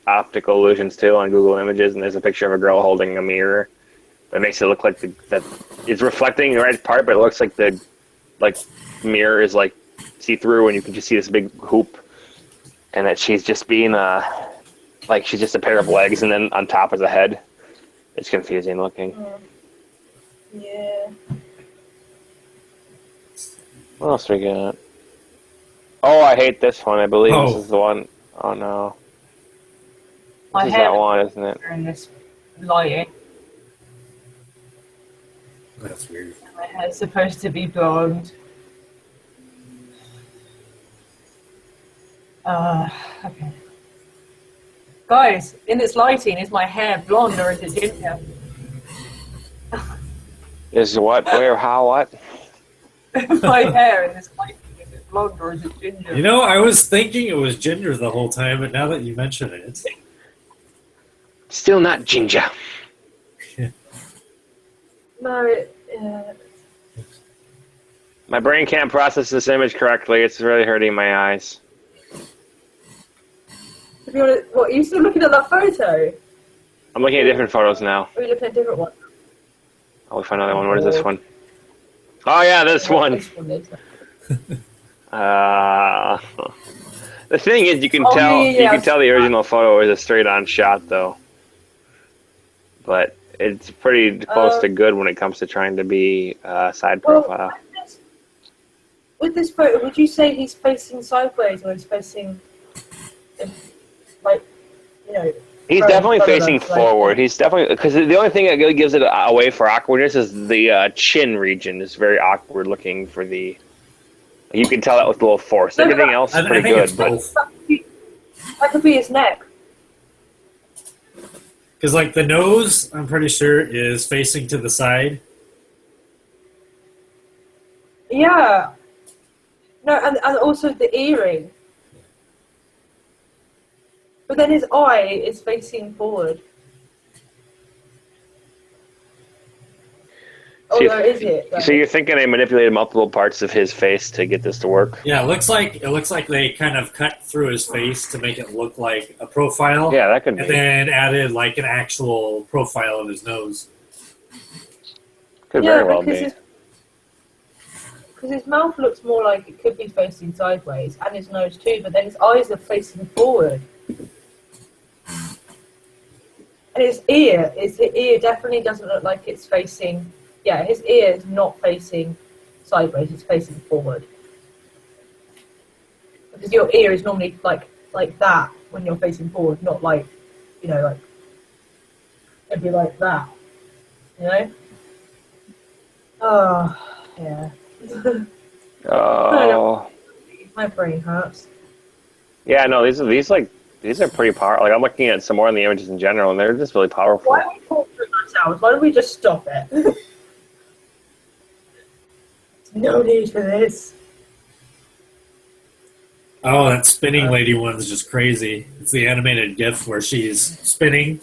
optical illusions too on Google Images, and there's a picture of a girl holding a mirror that makes it look like that it's reflecting the right part, but it looks like the mirror is like see through, and you can just see this big hoop, and that she's just being like she's just a pair of legs, and then on top is a head. It's confusing looking. Yeah. What else we got? Oh, I hate this one. I believe Oh. this is the one. Oh no. My This is hair that one, isn't it? in this lighting. That's weird. My hair's supposed to be blonde. Okay. Guys, in this lighting, is my hair blonde or is it ginger? Is what? Where? How? What? My hair in this lighting, is it blonde or is it ginger? You know, I was thinking it was ginger the whole time, but now that you mention it, Still not ginger. No, My brain can't process this image correctly. It's really hurting my eyes. to be honest, what, are you still looking at that photo? I'm looking at different photos now. Or are you looking at a different one? I'll find another one. What is this one? Oh yeah, this one. This one is. The thing is, you can Oh, tell yeah, you can tell the original photo is a straight-on shot, though. But it's pretty close to good when it comes to trying to be side profile. With this photo, would you say he's facing sideways or he's facing, like, you know? He's front, definitely front of facing us, like- forward. He's definitely, because the only thing that really gives it away for awkwardness is the chin region is very awkward looking for the. You can tell that with a little force. No, Everything but else is I pretty think good, it's but both. That could be his neck. Because, like, the nose, I'm pretty sure, is facing to the side. Yeah. No, and also the earring. But then his eye is facing forward. So you- Although, is it? so you're thinking they manipulated multiple parts of his face to get this to work? Yeah, it looks like they kind of cut through his face to make it look like a profile. Yeah, that could be. And then added, like, an actual profile of his nose. Could very well because be. his mouth looks more like it could be facing sideways, and his nose too, but then his eyes are facing forward. And his ear definitely doesn't look like it's facing. Yeah, his ear is not facing sideways; it's facing forward. Because your ear is normally like that when you're facing forward, not like, you know, like it'd be like that. You know? Oh, yeah. Oh. My brain hurts. Yeah, no, these are pretty powerful. Like I'm looking at some more of the images in general, and they're just really powerful. Why are we talking ourselves? Why don't we just stop it? No need for this. Oh, that spinning lady one's just crazy. It's the animated GIF where she's spinning,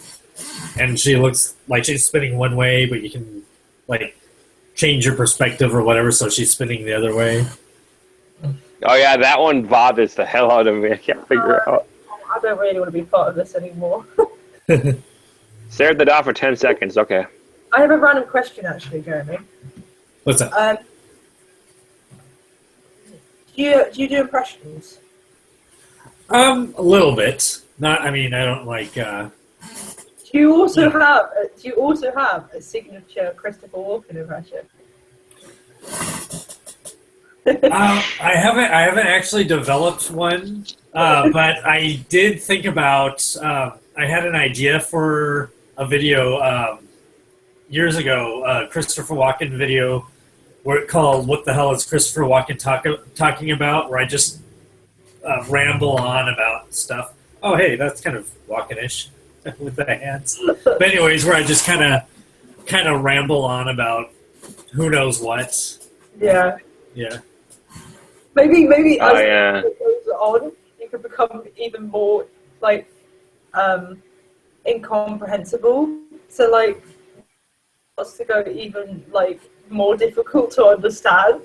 and she looks like she's spinning one way, but you can, like, change your perspective or whatever, so she's spinning the other way. Oh yeah, that one bothers the hell out of me. I can't figure it out. I don't really want to be part of this anymore. Stare at the dot for 10 seconds. Okay. I have a random question, actually, Jeremy. What's that? Do you do impressions? A little bit. Not. I mean, I don't like. Do you also have a signature Christopher Walken impression? I haven't actually developed one, but I did think about. I had an idea for a video years ago, Christopher Walken video, where it called "What the hell is Christopher Walken talking about?" Where I just ramble on about stuff. Oh, hey, that's kind of Walken-ish with the hands. But anyways, where I just kind of ramble on about who knows what. Yeah. Yeah. Maybe Oh, as yeah. it goes on, you could become even more like incomprehensible. So like, wants to go even like more difficult to understand.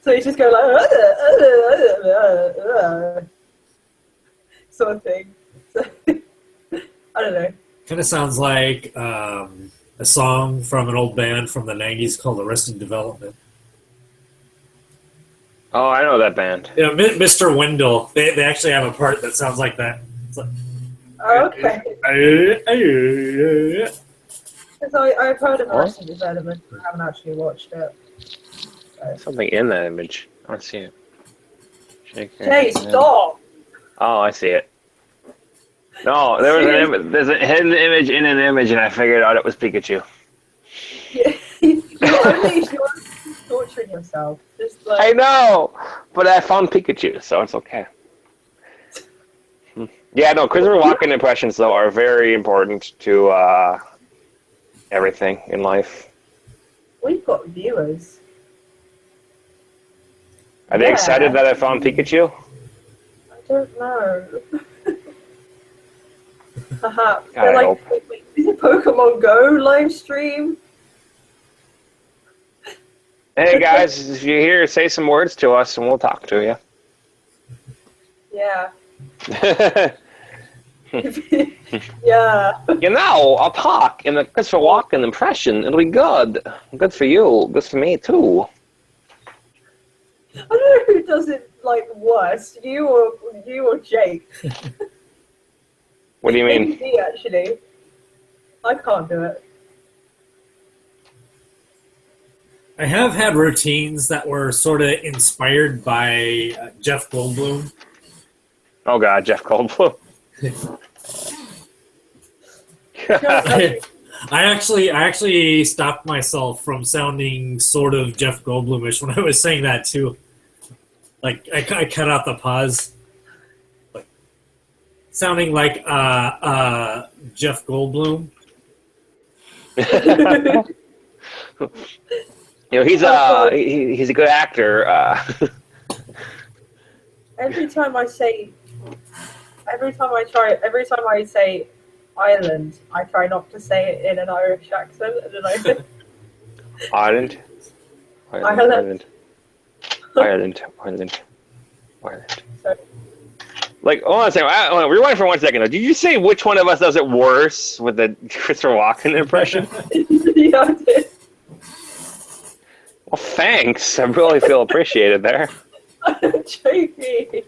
So you just go like sort of thing. So, I don't know. Kind of sounds like a song from an old band from the 90s called Arrested Development. Oh, I know that band. Yeah, Mr. Wendell. They actually have a part that sounds like that. It's like, Oh, okay. Because I've heard of Arrested Development, but I haven't actually watched it. So. Something in that image. I don't see it. Jay, stop! Oh, I see it. No, there was there's a hidden image in an image, and I figured out it was Pikachu. Yeah, you're torturing yourself. Just like... I know, but I found Pikachu, so it's okay. Yeah, no, Christopher Walken impressions, though, are very important to everything in life. We've got viewers. Are they excited that I found Pikachu? I don't know. Haha. I Like, hope. wait, is it Pokemon Go live stream? Hey, guys, if you're here, say some words to us, and we'll talk to you. Yeah. Yeah. You know, I'll talk in the Christopher Walken impression. It'll be good. Good for you. Good for me, too. I don't know who does it like worse, you or Jake. What do you mean? Maybe me, actually. I can't do it. I have had routines that were sort of inspired by Jeff Goldblum. Oh, God, Jeff Goldblum. I actually stopped myself from sounding sort of Jeff Goldblumish when I was saying that too. Like I cut out the pause, like sounding like Jeff Goldblum. You know, he's a good actor. Every time I say Ireland, I try not to say it in an Irish accent, and then Ireland. So, Like, hold on a second. I want to rewind for 1 second. Did you say which one of us does it worse with the Christopher Walken impression? yeah, I did. Well, thanks. I really feel appreciated there. I'm joking.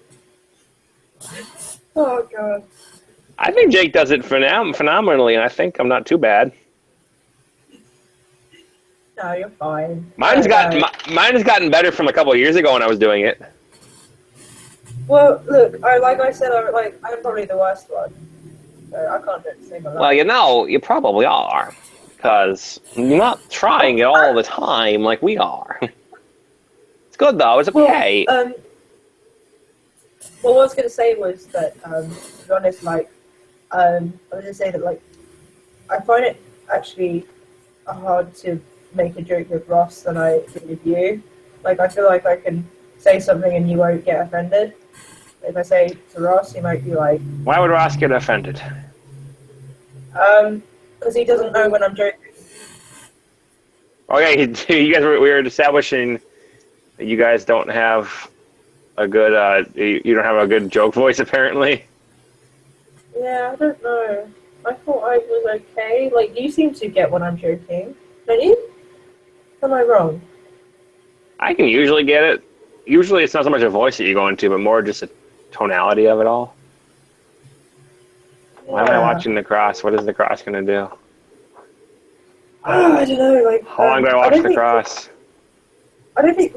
Oh god. I think Jake does it phenomenally, and I think I'm not too bad. No, you're fine. Mine's gotten better from a couple of years ago when I was doing it. Well, look, like I said, I'm probably the worst one. So I can't do it the same a lot. Well, you know, you probably are, because you're not trying it all the time like we are. It's good though. It's okay. Well, what I was going to say was that, to be honest, like, I was going to say that, like, I find it actually hard to make a joke with Ross than I do with you. Like, I feel like I can say something and you won't get offended. If I say to Ross, he might be like... Why would Ross get offended? Because he doesn't know when I'm joking. Oh yeah, we were establishing that you guys don't have a good, you don't have a good joke voice apparently. Yeah, I don't know. I thought I was okay. Like, you seem to get when I'm joking. Don't you? Am I wrong? I can usually get it. Usually it's not so much a voice that you go into, but more just a tonality of it all. Yeah. Why am I watching the cross? What is the cross going to do? I don't know. Like, How long do I watch the cross? I don't think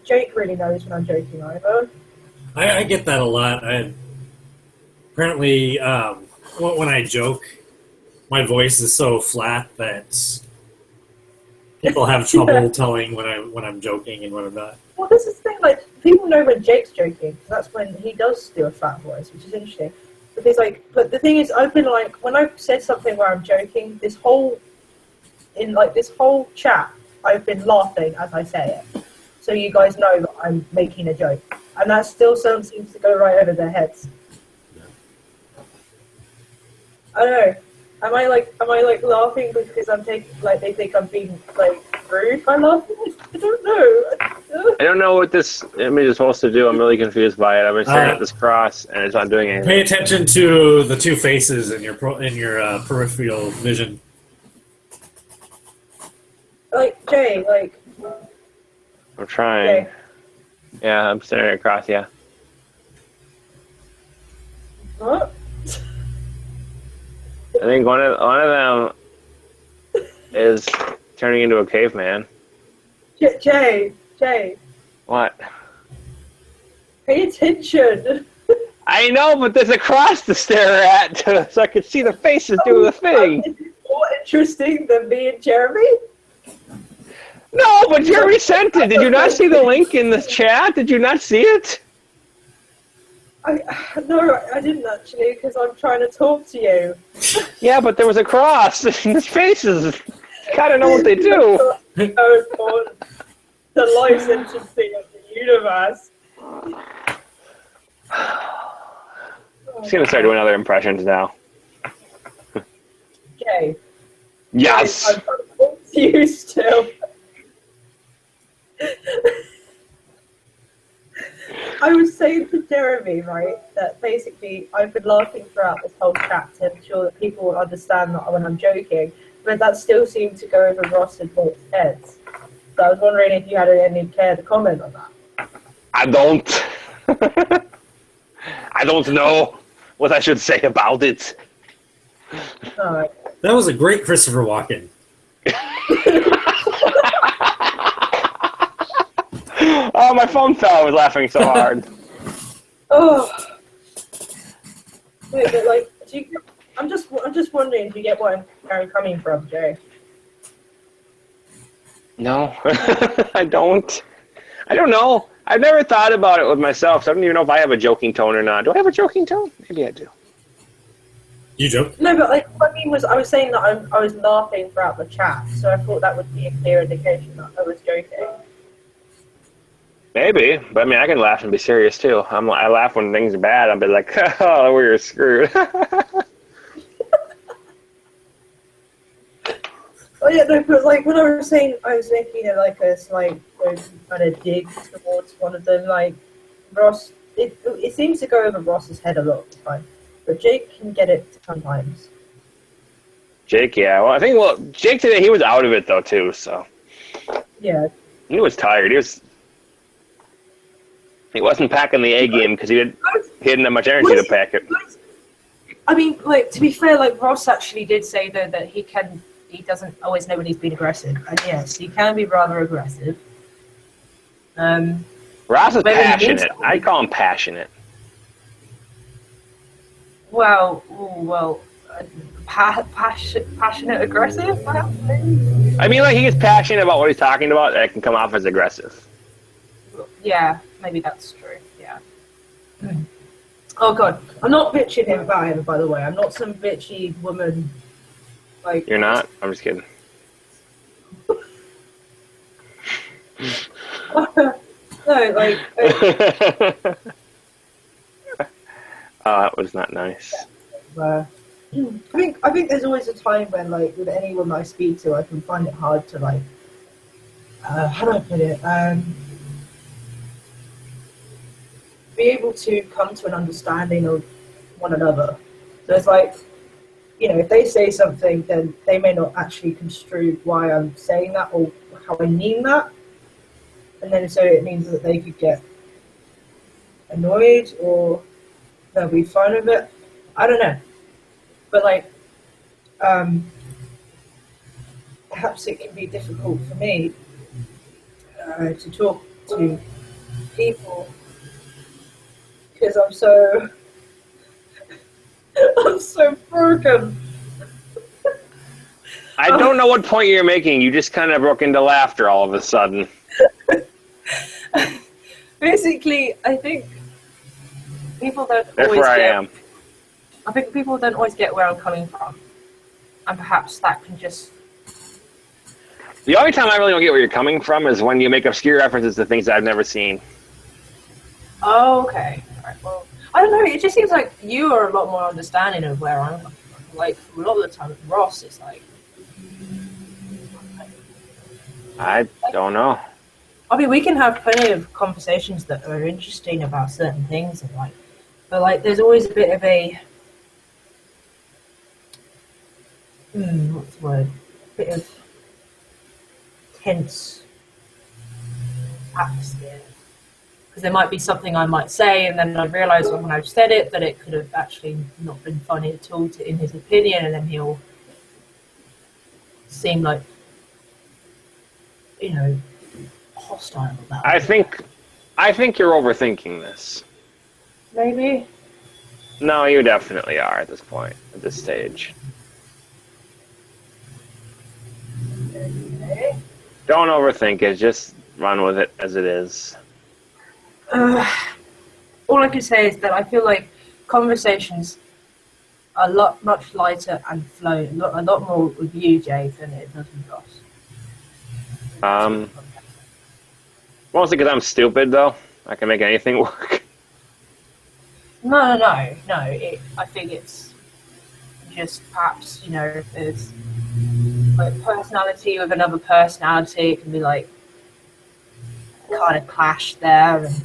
Jake really knows when I'm joking either. I get that a lot. Apparently, when I joke, my voice is so flat that people have trouble telling when I'm joking and when I'm not. Well, this is the thing. Like, people know when Jake's joking. That's when he does do a flat voice, which is interesting. Because, like, but the thing is, I've been like, when I've said something where I'm joking, this whole chat, I've been laughing as I say it. So you guys know that I'm making a joke. And that still seems to go right over their heads. I don't know. Am I laughing because they think I'm being like rude by laughing? I don't know. I don't know what this image is supposed to do. I'm really confused by it. I've been staring at this cross and it's not doing anything. Pay attention to the two faces in your peripheral vision. Like, Jay, like... I'm trying. Jay. Yeah, I'm staring across, yeah. What? I think one of them is turning into a caveman. Jay, What? pay attention. I know, but there's a cross to stare at, so I can see the faces do the thing. Is it more interesting than me and Jeremy? No, but Jeremy sent it. Did you not see the link in the chat? Did you not see it? No, I didn't actually, because I'm trying to talk to you. Yeah, but there was a cross. The faces. Gotta know what they do. The life sentencing of the universe. I'm just gonna start doing other impressions now. Okay. Yes. I'm confused still. I was saying to Jeremy, right, that basically I've been laughing throughout this whole chat to ensure that people will understand that when I'm joking, but that still seemed to go over Ross and Nick's heads. So I was wondering if you had any care to comment on that. I don't. I don't know what I should say about it. Alright. That was a great Christopher Walken. Oh, my phone fell. I was laughing so hard. Oh. Wait, but like, I'm just wondering, do you get where I'm coming from, Jay? No, I don't. I don't know. I've never thought about it with myself, so I don't even know if I have a joking tone or not. Do I have a joking tone? Maybe I do. You joke? No, but like, what I mean was, I was saying that I was laughing throughout the chat, so I thought that would be a clear indication that I was joking. Maybe, but I mean, I can laugh and be serious too. I laugh when things are bad. I'll be like, "Oh, we're screwed." Oh yeah, no, but like when I was saying, I was making like a slight kind of dig towards one of them. Like Ross, it seems to go over Ross's head a lot of the time, but Jake can get it sometimes. Jake, yeah. Well, I think Jake today he was out of it though too. So Yeah. he was tired. He wasn't packing the A game because he didn't have much energy to pack it. I mean, like to be fair, like Ross actually did say though that he doesn't always know when he's been aggressive, and yes, he can be rather aggressive. Ross is passionate. I call him passionate. Well, passionate aggressive. I mean, like he gets passionate about what he's talking about, and it can come off as aggressive. Yeah, maybe that's true. Yeah. Oh god, I'm not bitching him about him. By the way, I'm not some bitchy woman. Like You're not? I'm just kidding. no, like. That was not nice. I think there's always a time when, like, with anyone I speak to, I can find it hard to like. How do I put it? Be able to come to an understanding of one another. So it's like, you know, if they say something, then they may not actually construe why I'm saying that or how I mean that. And then so it means that they could get annoyed or they'll be fine with it. I don't know. But like, perhaps it can be difficult for me to talk to people because I'm so broken. I don't know what point you're making. You just kind of broke into laughter all of a sudden. Basically, I think people don't That's always where get. I am. I think people don't always get where I'm coming from, and perhaps that can just. The only time I really don't get where you're coming from is when you make obscure references to things that I've never seen. Oh, okay. All right. Well, I don't know. It just seems like you are a lot more understanding of where I'm coming from. Like a lot of the time, Ross is like. I don't know. I mean, we can have plenty of conversations that are interesting about certain things, and like, but like, there's always a bit of a. What's the word? Bit of tense atmosphere. because there might be something I might say, and then I realise when I've said it that it could have actually not been funny at all in his opinion, and then he'll seem like, you know, hostile about it. I think you're overthinking this. Maybe. No, you definitely are at this point, at this stage. Okay. Don't overthink it. Just run with it as it is. All I can say is that I feel like conversations are much lighter and flow a lot more with you, Jay, than it does with Ross. Mostly because I'm stupid, though. I can make anything work. No. I think it's just perhaps, you know, there's like personality with another personality. It can be like kind of clash there, and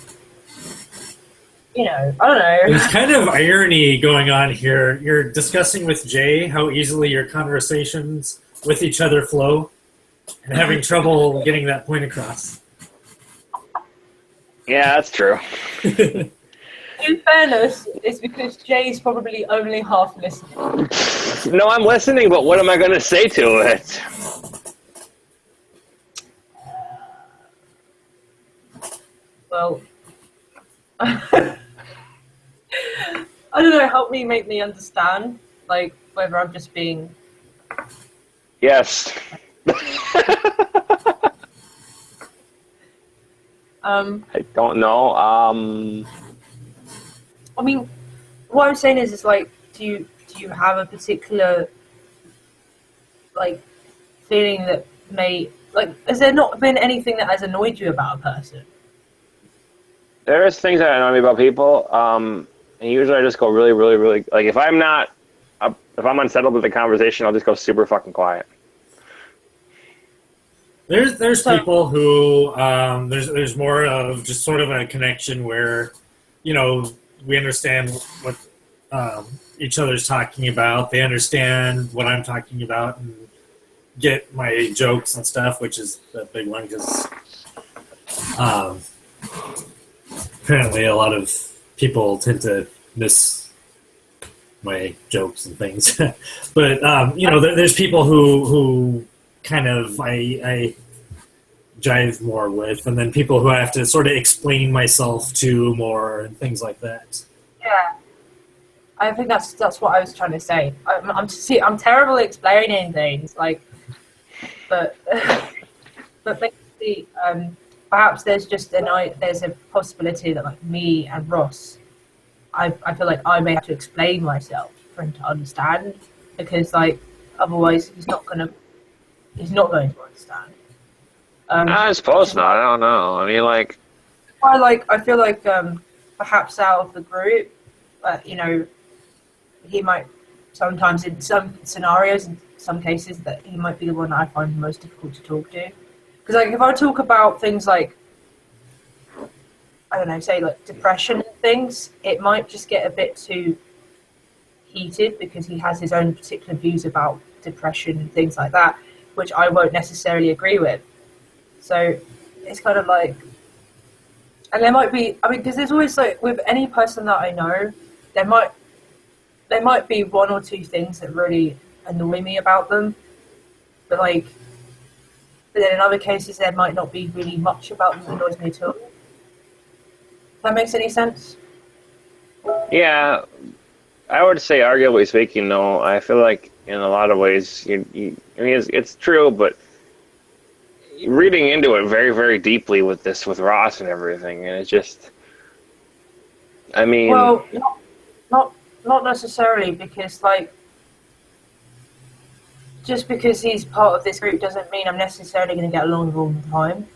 you know, I don't know. There's kind of irony going on here. You're discussing with Jay how easily your conversations with each other flow, and having trouble getting that point across. Yeah, that's true. In fairness, it's because Jay's probably only half listening. No, I'm listening, but what am I going to say to it? Well, I don't know, make me understand, like, whether I'm just being... Yes. I don't know. I mean, what I'm saying is like, do you have a particular, like, feeling that may, like, has there not been anything that has annoyed you about a person? There's things that annoy me about people, and usually I just go really, really, really, like, if I'm unsettled with the conversation, I'll just go super fucking quiet. There's people who there's more of just sort of a connection where, you know, we understand what each other's talking about. They understand what I'm talking about and get my jokes and stuff, which is a big one because apparently a lot of people tend to miss my jokes and things. But you know, there's people who kind of I jive more with, and then people who I have to sort of explain myself to more and things like that. Yeah, I think that's what I was trying to say. I'm terrible at explaining things, like, but basically, perhaps there's a possibility that, like, me and Ross, I feel like I may have to explain myself for him to understand, because, like, otherwise he's not going to understand. I suppose not. I don't know. I mean, like... I feel like perhaps out of the group, you know, he might sometimes, in some scenarios, in some cases, that he might be the one that I find most difficult to talk to. Because, like, if I talk about things like, I don't know, say, like, depression and things, it might just get a bit too heated because he has his own particular views about depression and things like that, which I won't necessarily agree with. So it's kind of like, and there might be, I mean, because there's always, like, with any person that I know, there might be one or two things that really annoy me about them, but then in other cases there might not be really much about them that annoys me at all. If that makes any sense? Yeah, I would say, arguably speaking, though, I feel like in a lot of ways, I mean, it's true, but reading into it very, very deeply with Ross and everything, and it's just, I mean... Well, not necessarily, because, like, just because he's part of this group doesn't mean I'm necessarily going to get along with him all the time.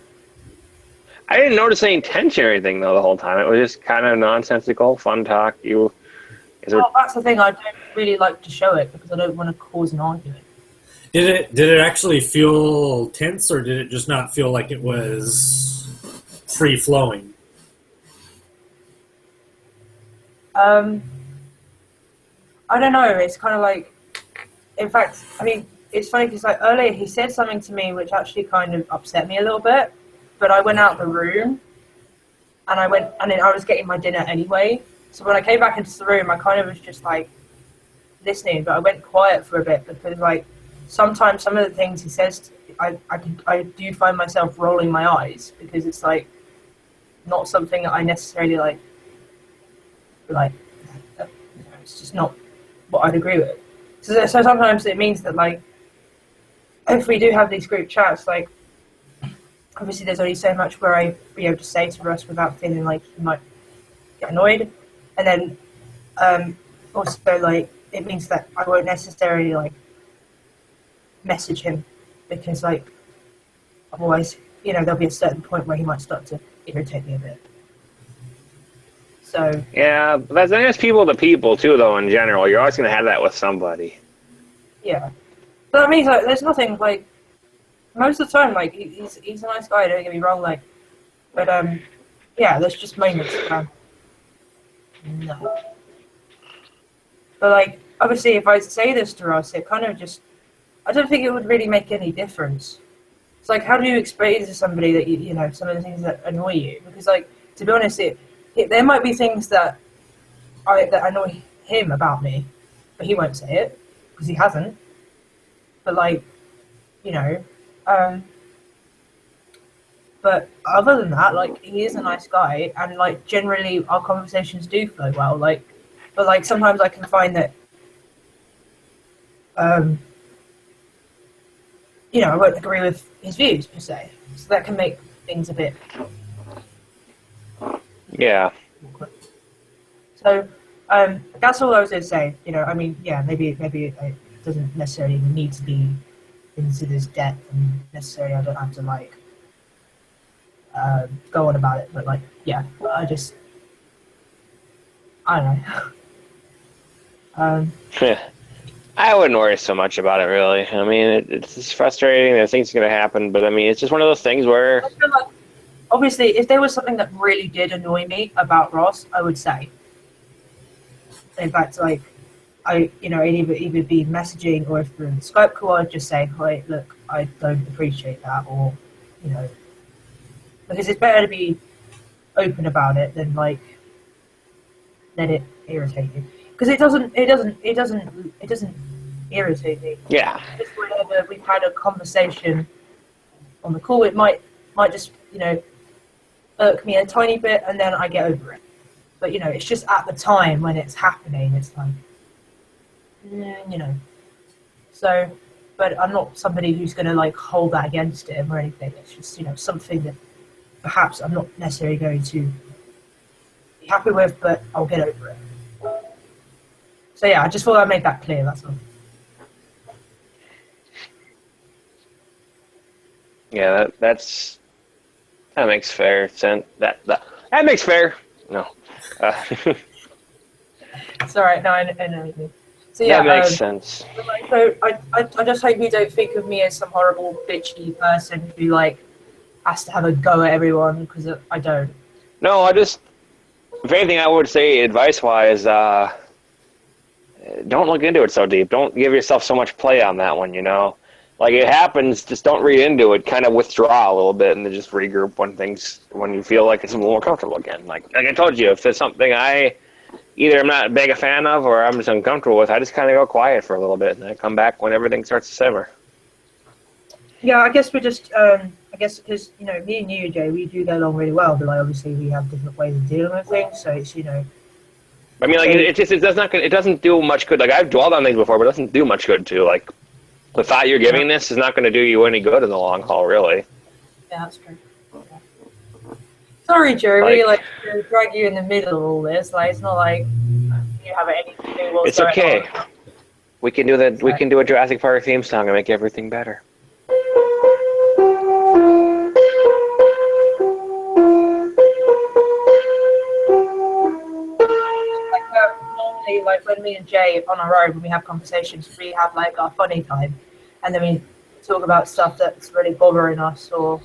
I didn't notice any tension or anything, though, the whole time. It was just kind of nonsensical, fun talk. Well, that's the thing. I don't really like to show it because I don't want to cause an argument. Did it actually feel tense, or did it just not feel like it was free flowing? I don't know. It's kind of like, in fact, I mean, it's funny because, like, earlier he said something to me which actually kind of upset me a little bit, but I went out the room and I went, and then I was getting my dinner anyway. So when I came back into the room, I kind of was just like listening, but I went quiet for a bit because like sometimes some of the things he says, I do find myself rolling my eyes because it's like not something that I necessarily like. It's just not what I'd agree with. So sometimes it means that like if we do have these group chats, like obviously there's only so much where I be able to say to Russ without feeling like he might get annoyed, and then also like it means that I won't necessarily like message him because like otherwise there'll be a certain point where he might start to irritate me a bit. So yeah, but that's people to people too, though. In general, you're always going to have that with somebody. Yeah, but that means like there's nothing like most of the time. Like he's a nice guy. Don't get me wrong. Like, but yeah, there's just moments. No, but like obviously, if I say this to Ross, it kind of just I don't think it would really make any difference. It's like how do you explain to somebody that you know some of the things that annoy you? Because like to be honest, there might be things that annoy him about me, but he won't say it because he hasn't. But like, but other than that, like he is a nice guy, and like generally our conversations do flow well. Like, but like sometimes I can find that, I won't agree with his views per se, so that can make things a bit. Yeah. So that's all I was going to say. I mean, yeah, maybe it doesn't necessarily need to be into this depth, and necessarily I don't have to like go on about it. But like, yeah, I don't know. I wouldn't worry so much about it, really. I mean, it's just frustrating. There's things going to happen, but I mean, it's just one of those things where. I feel like, obviously, if there was something that really did annoy me about Ross, I would say. In fact, like, it'd either be messaging or if we're in the Skype call, I'd just say, "Hey, look, I don't appreciate that," or, because it's better to be open about it than like let it irritate you. Because it doesn't irritate me. Yeah. Just whenever we've had a conversation on the call, it might just irk me a tiny bit, and then I get over it. But it's just at the time when it's happening, it's like, So, but I'm not somebody who's going to like hold that against him or anything. It's just something that perhaps I'm not necessarily going to be happy with, but I'll get over it. So yeah, I just thought I'd make that clear. That's all. Yeah, that makes fair sense. That makes fair. No. It's all right. No, I know what you mean. So yeah, that makes sense. So I just hope you don't think of me as some horrible bitchy person who like has to have a go at everyone, because I don't. No, if anything, I would say advice-wise, don't look into it so deep. Don't give yourself so much play on that one. Like it happens, just don't read into it. Kind of withdraw a little bit and then just regroup when you feel like it's a little more comfortable again. Like I told you, if there's something I'm not a big fan of or I'm just uncomfortable with, I just kind of go quiet for a little bit and I come back when everything starts to simmer. Yeah, I guess we're just because me and you, Jay, we do get along really well, but like obviously we have different ways of dealing with things. So it's I mean, like it doesn't do much good. Like I've dwelled on things before, but it doesn't do much good too. Like the thought you're giving this is not going to do you any good in the long haul, really. Yeah, that's true. Yeah. Sorry, Jeremy. Like to drag you in the middle of all this. Like it's not like you have anything to do. It's okay. We can do that. We can do a Jurassic Park theme song and make everything better. Normally, like when me and Jay on our own, when we have conversations, we have like our funny time, and then we talk about stuff that's really bothering us, or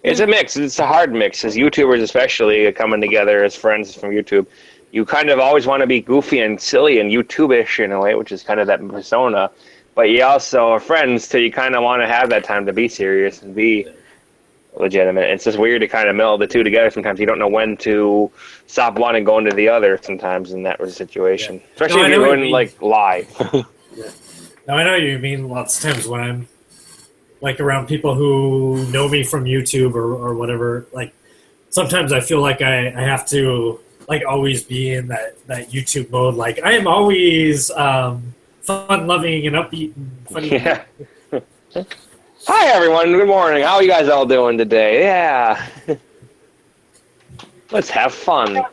It's a mix. It's a hard mix. As YouTubers, especially coming together as friends from YouTube, you kind of always want to be goofy and silly and YouTube-ish in a way, which is kind of that persona. But you also are friends, so you kind of want to have that time to be serious and be legitimate. It's just weird to kind of meld the two together. Sometimes you don't know when to stop one and go into the other. Sometimes in that situation, especially if you're doing like live. Now I know what you mean. Lots of times when I'm like around people who know me from YouTube or whatever, like sometimes I feel like I have to like always be in that YouTube mode. Like I am always fun-loving and upbeat and funny. Yeah. Hi everyone, good morning. How are you guys all doing today? Yeah. Let's have fun.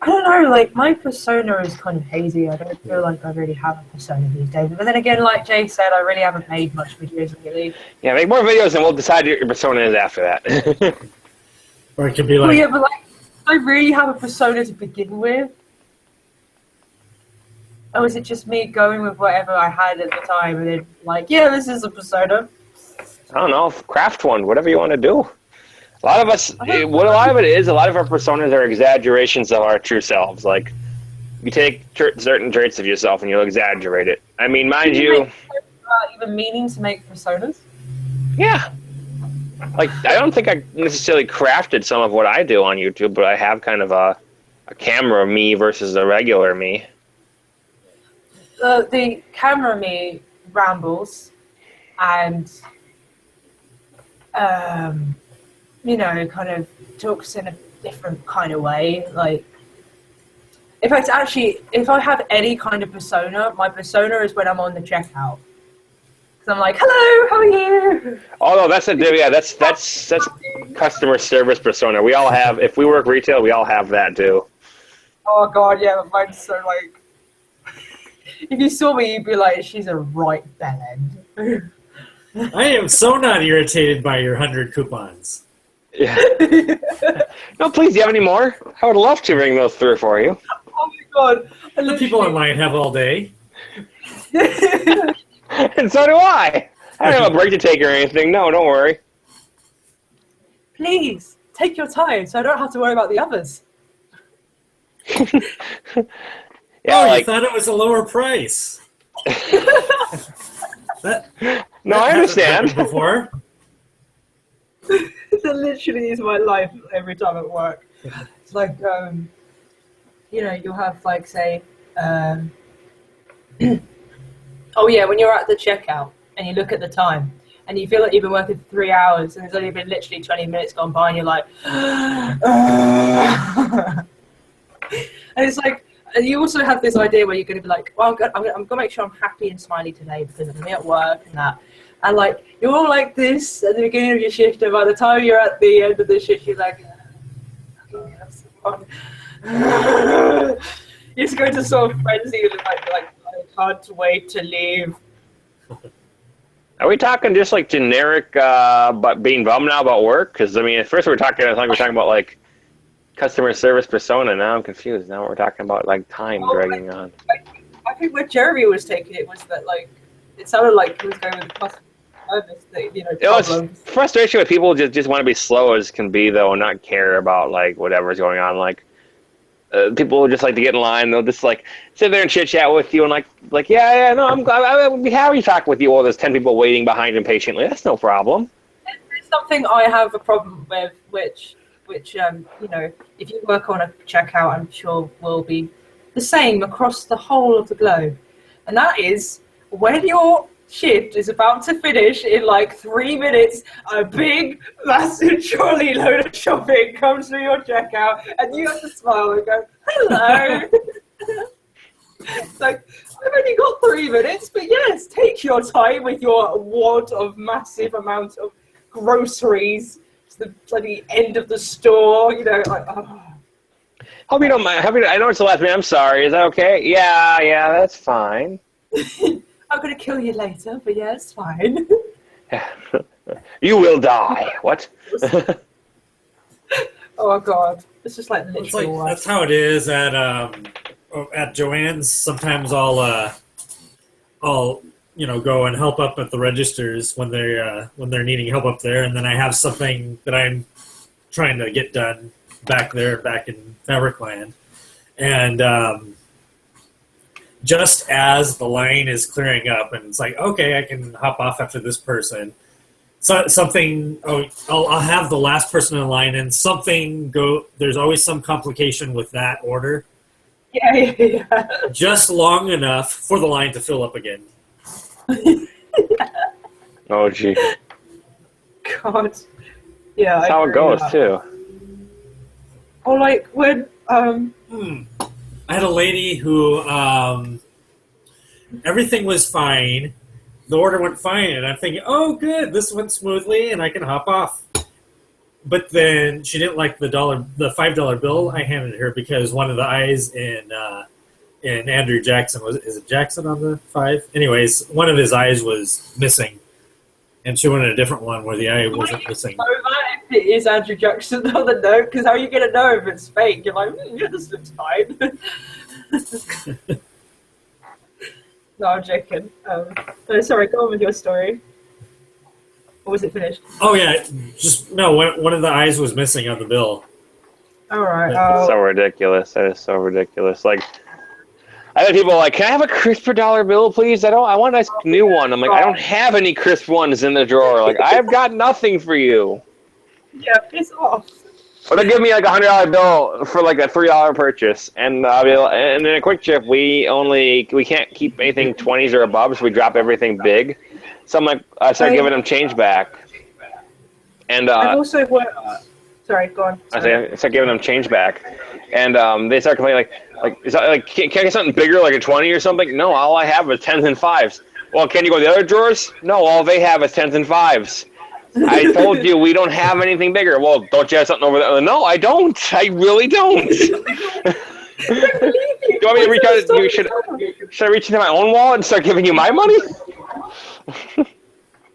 I don't know, like, my persona is kind of hazy. I don't feel like I really have a persona these days. But then again, like Jay said, I really haven't made much videos lately. Yeah, make more videos and we'll decide what your persona is after that. Or it could be like... Well, yeah, but like, I really have a persona to begin with. Or is it just me going with whatever I had at the time and then like, yeah, this is a persona? I don't know, craft one, whatever you want to do. A lot of us, what a lot of it is, a lot of our personas are exaggerations of our true selves. Like, you take certain traits of yourself and you'll exaggerate it. I mean, mind you... even meaning to make personas? Yeah. Like, I don't think I necessarily crafted some of what I do on YouTube, but I have kind of a camera me versus a regular me. The camera me rambles and, you know, kind of talks in a different kind of way. Like, in fact, actually, if I have any kind of persona, my persona is when I'm on the checkout. Because I'm like, hello, how are you? Oh, no, that's customer service persona. We all have, if we work retail, we all have that too. Oh, God, yeah, but mine's so, like, if you saw me, you'd be like, she's a right bellend. I am so not irritated by your 100 coupons. Yeah. No, please, do you have any more? I would love to bring those through for you. Oh, my God. The people online have all day. And so do I. I don't have a break to take or anything. No, don't worry. Please, take your time so I don't have to worry about the others. Yeah, you thought it was a lower price. No, I understand. Before. That literally is my life every time at work. It's like, you know, you'll have, like, say, oh yeah, when you're at the checkout and you look at the time and you feel like you've been working for 3 hours and there's only been literally 20 minutes gone by and you're like, and it's like, and you also have this idea where you're going to be like, well, I'm going to make sure I'm happy and smiley today because I'm at work and that. And, like, you're all like this at the beginning of your shift, and by the time you're at the end of the shift, you're like, you just go into sort of frenzy and like, I can't wait to leave. Are we talking just, like, generic, but being bummed now about work? Because, I mean, at first we were talking about, like, customer service persona. Now I'm confused. Now we're talking about, like, time dragging on. I think where Jeremy was taking it was that, like, it sounded like he was going with the customer service, you know, problems. Frustration with people just want to be slow as can be, though, and not care about, like, whatever's going on. Like, people just like to get in line. They'll just, like, sit there and chit-chat with you and, like, yeah, no, I would be happy to talk with you. Well, there's 10 people waiting behind impatiently. That's no problem. It's something I have a problem with, which you know, if you work on a checkout, I'm sure will be the same across the whole of the globe. And that is, when your shift is about to finish in like 3 minutes, a big, massive trolley load of shopping comes through your checkout, and you have to smile and go, hello. It's like, I've only got 3 minutes, but yes, take your time with your wad of massive amount of groceries to the bloody end of the store, you know, like, oh. Hope you don't mind. I know it's the last minute. I'm sorry. Is that okay? Yeah, that's fine. I'm going to kill you later, but yeah, it's fine. You will die. What? Oh, God. It's just like literally. Like, that's how it is at Joann's. Sometimes I'll you know, go and help up at the registers when they're needing help up there, and then I have something that I'm trying to get done back in Fabricland, and just as the line is clearing up, and it's like, okay, I can hop off after this person, So something. Oh, I'll have the last person in line, and something go. There's always some complication with that order. Yeah. Just long enough for the line to fill up again. Oh, gee. God. Yeah. That's how it goes, too. Or like when I had a lady who everything was fine. The order went fine, and I'm thinking, oh, good, this went smoothly, and I can hop off. But then she didn't like the $5 bill I handed her because one of the eyes in Andrew Jackson is it Jackson on the 5? Anyways, one of his eyes was missing, and she wanted a different one where the eye wasn't missing. Know that if it is Andrew Jackson on the note, because how are you gonna know if it's fake? You're like, yeah, this looks fine. No, I'm joking. No, sorry, go on with your story. Or was it finished? Oh yeah, just no. One of the eyes was missing on the bill. All right. That's so ridiculous. That is so ridiculous. Like, I had people like, "Can I have a crisper dollar bill, please? I want a nice new one." I'm like, I don't have any crisp ones in the drawer. Like, I've got nothing for you. Yeah, piss off. Or they'll give me like $100 bill for like a $3 purchase, and and in a quick trip we can't keep anything 20s or above, so we drop everything big. So I'm like, I start giving them change back, and I've also worked. Sorry, go on. I start giving them change back, and they start complaining is that, like, can I get something bigger, like a 20 or something? No, all I have is 10s and 5s. Well, can you go to the other drawers? No, all they have is 10s and 5s. I told you we don't have anything bigger. Well, don't you have something over there? No, I don't. I really don't. Do you want me to reach out? Should I reach into my own wallet and start giving you my money?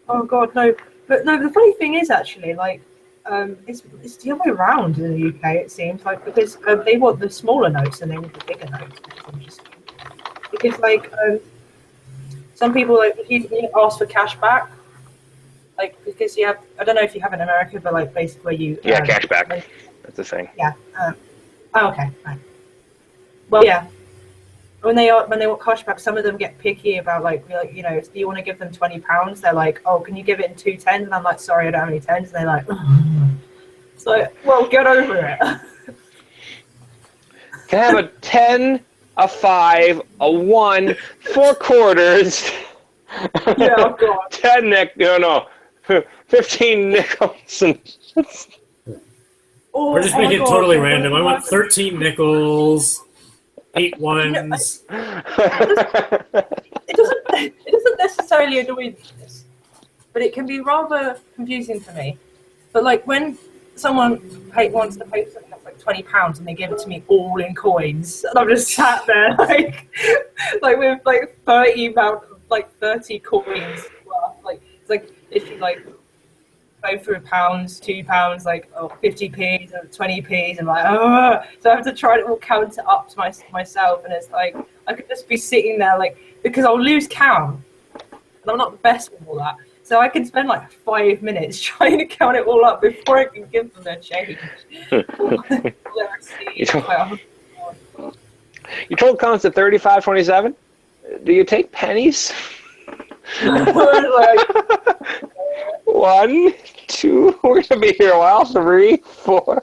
Oh God, no! But no, the funny thing is actually, like, it's the other way around in the UK. It seems like because they want the smaller notes and they want the bigger notes. Which is interesting. Because like some people like you ask for cash back. Like, because you have, I don't know if you have in America, but like basically you... Yeah, cashback. That's the thing. Yeah. Oh, okay. Right. Well, yeah. When they want cashback, some of them get picky about like you know, do you want to give them £20? They're like, oh, can you give it in 2 10s? And I'm like, sorry, I don't have any 10s. And they're like, it's like, well, get over it. Can I have a 10, a 5, a 1, 4 quarters? Yeah, oh God. 10 no. 15 nickels. We're just making it totally random. I want 13 nickels, 8 ones. It doesn't necessarily annoy this, but it can be rather confusing for me. But like when someone wants to pay something that's like £20 and they give it to me all in coins, and I'm just sat there like with like 30 coins. Well, like it's like if you like go through £1, £2, like 50p and 20p, and like so I have to try to all count it up to myself, and it's like I could just be sitting there like because I'll lose count, and I'm not the best with all that. So I can spend like 5 minutes trying to count it all up before I can give them their change. You told counts at 35.27. Do you take pennies? Like, 1, 2. We're gonna be here a while. 3, 4.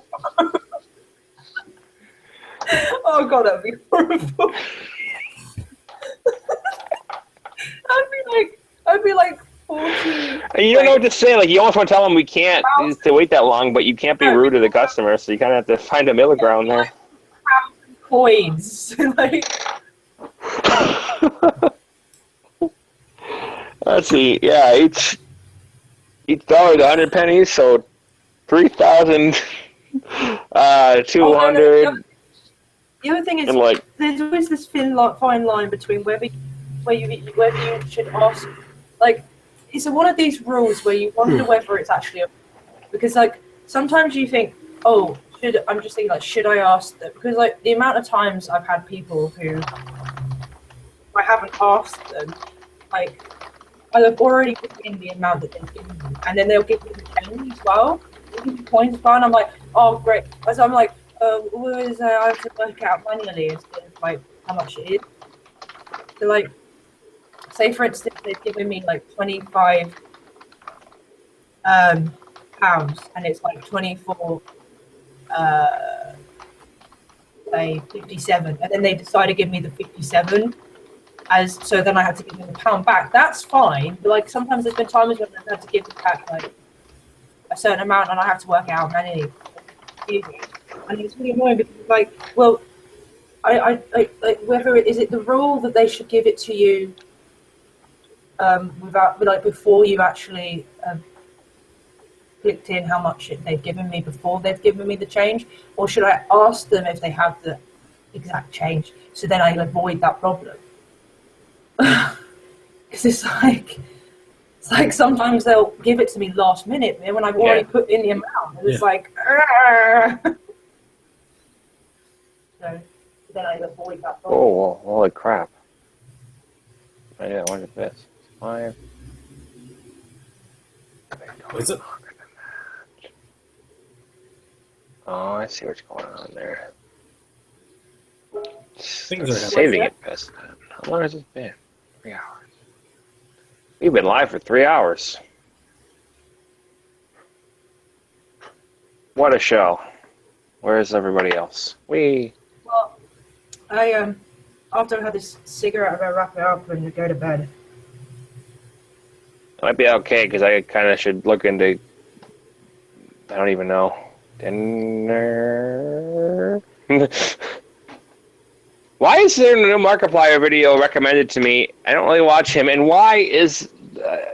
Oh God, that'd be horrible. I'd be like 40. And you don't know what to say. Like, you almost want to tell them we can't to wait that long, but you can't be rude to the customer, so you kind of have to find a middle ground there. Coins, like. Let's see. Yeah, each dollar to 100 pennies, so 3,200. The other thing is, like, there's always this fine line between whether you should ask. Like, it's one of these rules where you wonder whether it's actually because like sometimes you think, oh, I'm just thinking like, should I ask them? Because like the amount of times I've had people who I haven't asked them, like I've already put in the amount that they've given me, and then they'll give me the change as well, they'll give me coins as well, and I'm like, oh great. So I'm like, I have to work it out manually instead of like how much it is. So like, say for instance, they've given me like 25 pounds, and it's like 24, say 57, and then they decided to give me the 57. So then I had to give them the £1 back. That's fine, but like sometimes there's been times when I've had to give back like a certain amount, and I have to work out how many. And it's really annoying because like, well, I whether is it the rule that they should give it to you without like before you actually clicked in how much they've given me before they've given me the change, or should I ask them if they have the exact change so then I avoid that problem? Because it's like sometimes they'll give it to me last minute when I've already put in the amount, and it's like so then I avoid that problem. Oh, holy crap. Oh, yeah, look at this. 5. What is it? Oh, I see what's going on there. Things are Saving it best. How long has it been? 3 hours. We've been live for 3 hours. What a show. Where's everybody else? Well, I after I had this cigarette, I'm gonna wrap it up and go to bed. It might be okay because I kind of should look into. I don't even know. Dinner. Why is there no Markiplier video recommended to me? I don't really watch him. And why is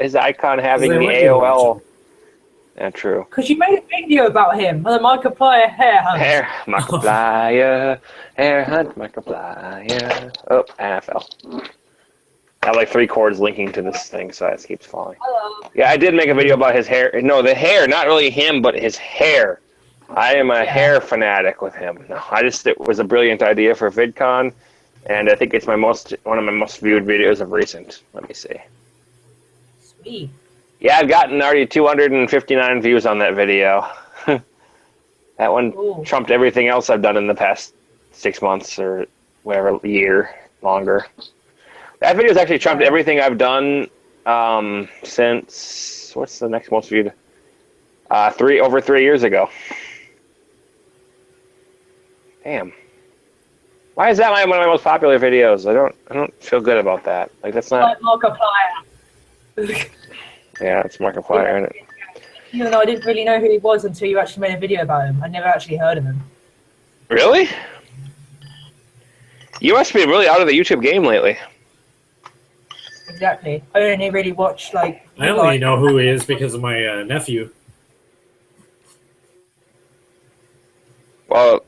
his icon having the AOL? Yeah, true. Because you made a video about him, the Markiplier hair hunt. Markiplier, hair hunt, Markiplier. Oh, and I fell. I have like 3 cords linking to this thing, so it keeps falling. Hello. Yeah, I did make a video about his hair. No, the hair, not really him, but his hair. I am a hair fanatic with him. No, it was a brilliant idea for VidCon, and I think it's one of my most viewed videos of recent. Let me see. Sweet. Yeah, I've gotten already 259 views on that video. That one trumped everything else I've done in the past 6 months or whatever, year, longer. That video's actually trumped everything I've done since, what's the next most viewed? Over 3 years ago. Damn. Why is that one of my most popular videos? I don't feel good about that. Like that's not. Like Markiplier. Yeah, it's Markiplier, isn't it? Even though I didn't really know who he was until you actually made a video about him. I never actually heard of him. Really? You must be really out of the YouTube game lately. Exactly. I only really watch like. I only know who he is because of my nephew. Well.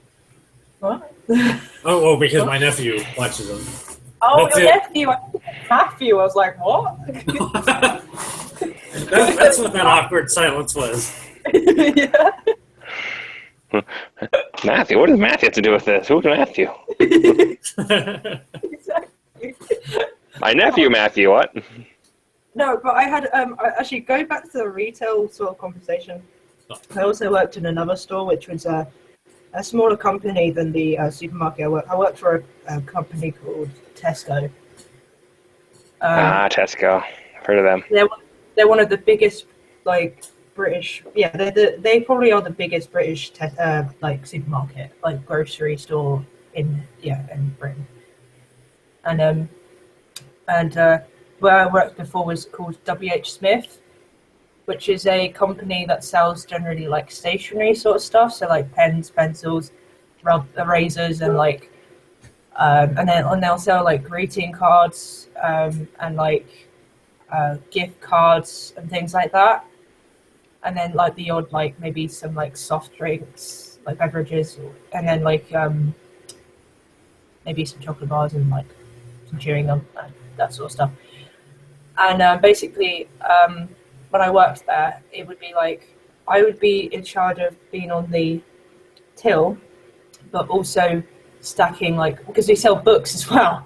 What? Oh, because my nephew watches him. Oh, That's your it. nephew. Matthew. I was like, what? That's what that awkward silence was. Yeah. Matthew? What does Matthew have to do with this? Who's Matthew? Exactly. My nephew, Matthew. What? No, but I had actually go back to the retail sort of conversation. I also worked in another store, which was a smaller company than the supermarket I worked. I worked for a company called Tesco. Tesco. I've heard of them. They're one of the biggest, like British. Yeah, they probably are the biggest British like supermarket, like grocery store in Britain. And where I worked before was called WH Smith, which is a company that sells generally like stationery sort of stuff, so like pens, pencils, erasers, and like and they'll sell like greeting cards and like gift cards and things like that, and then like the odd like maybe some like soft drinks, like beverages, and then like maybe some chocolate bars and like some chewing gum, that sort of stuff. And basically when I worked there, it would be like I would be in charge of being on the till, but also stacking, like, because we sell books as well,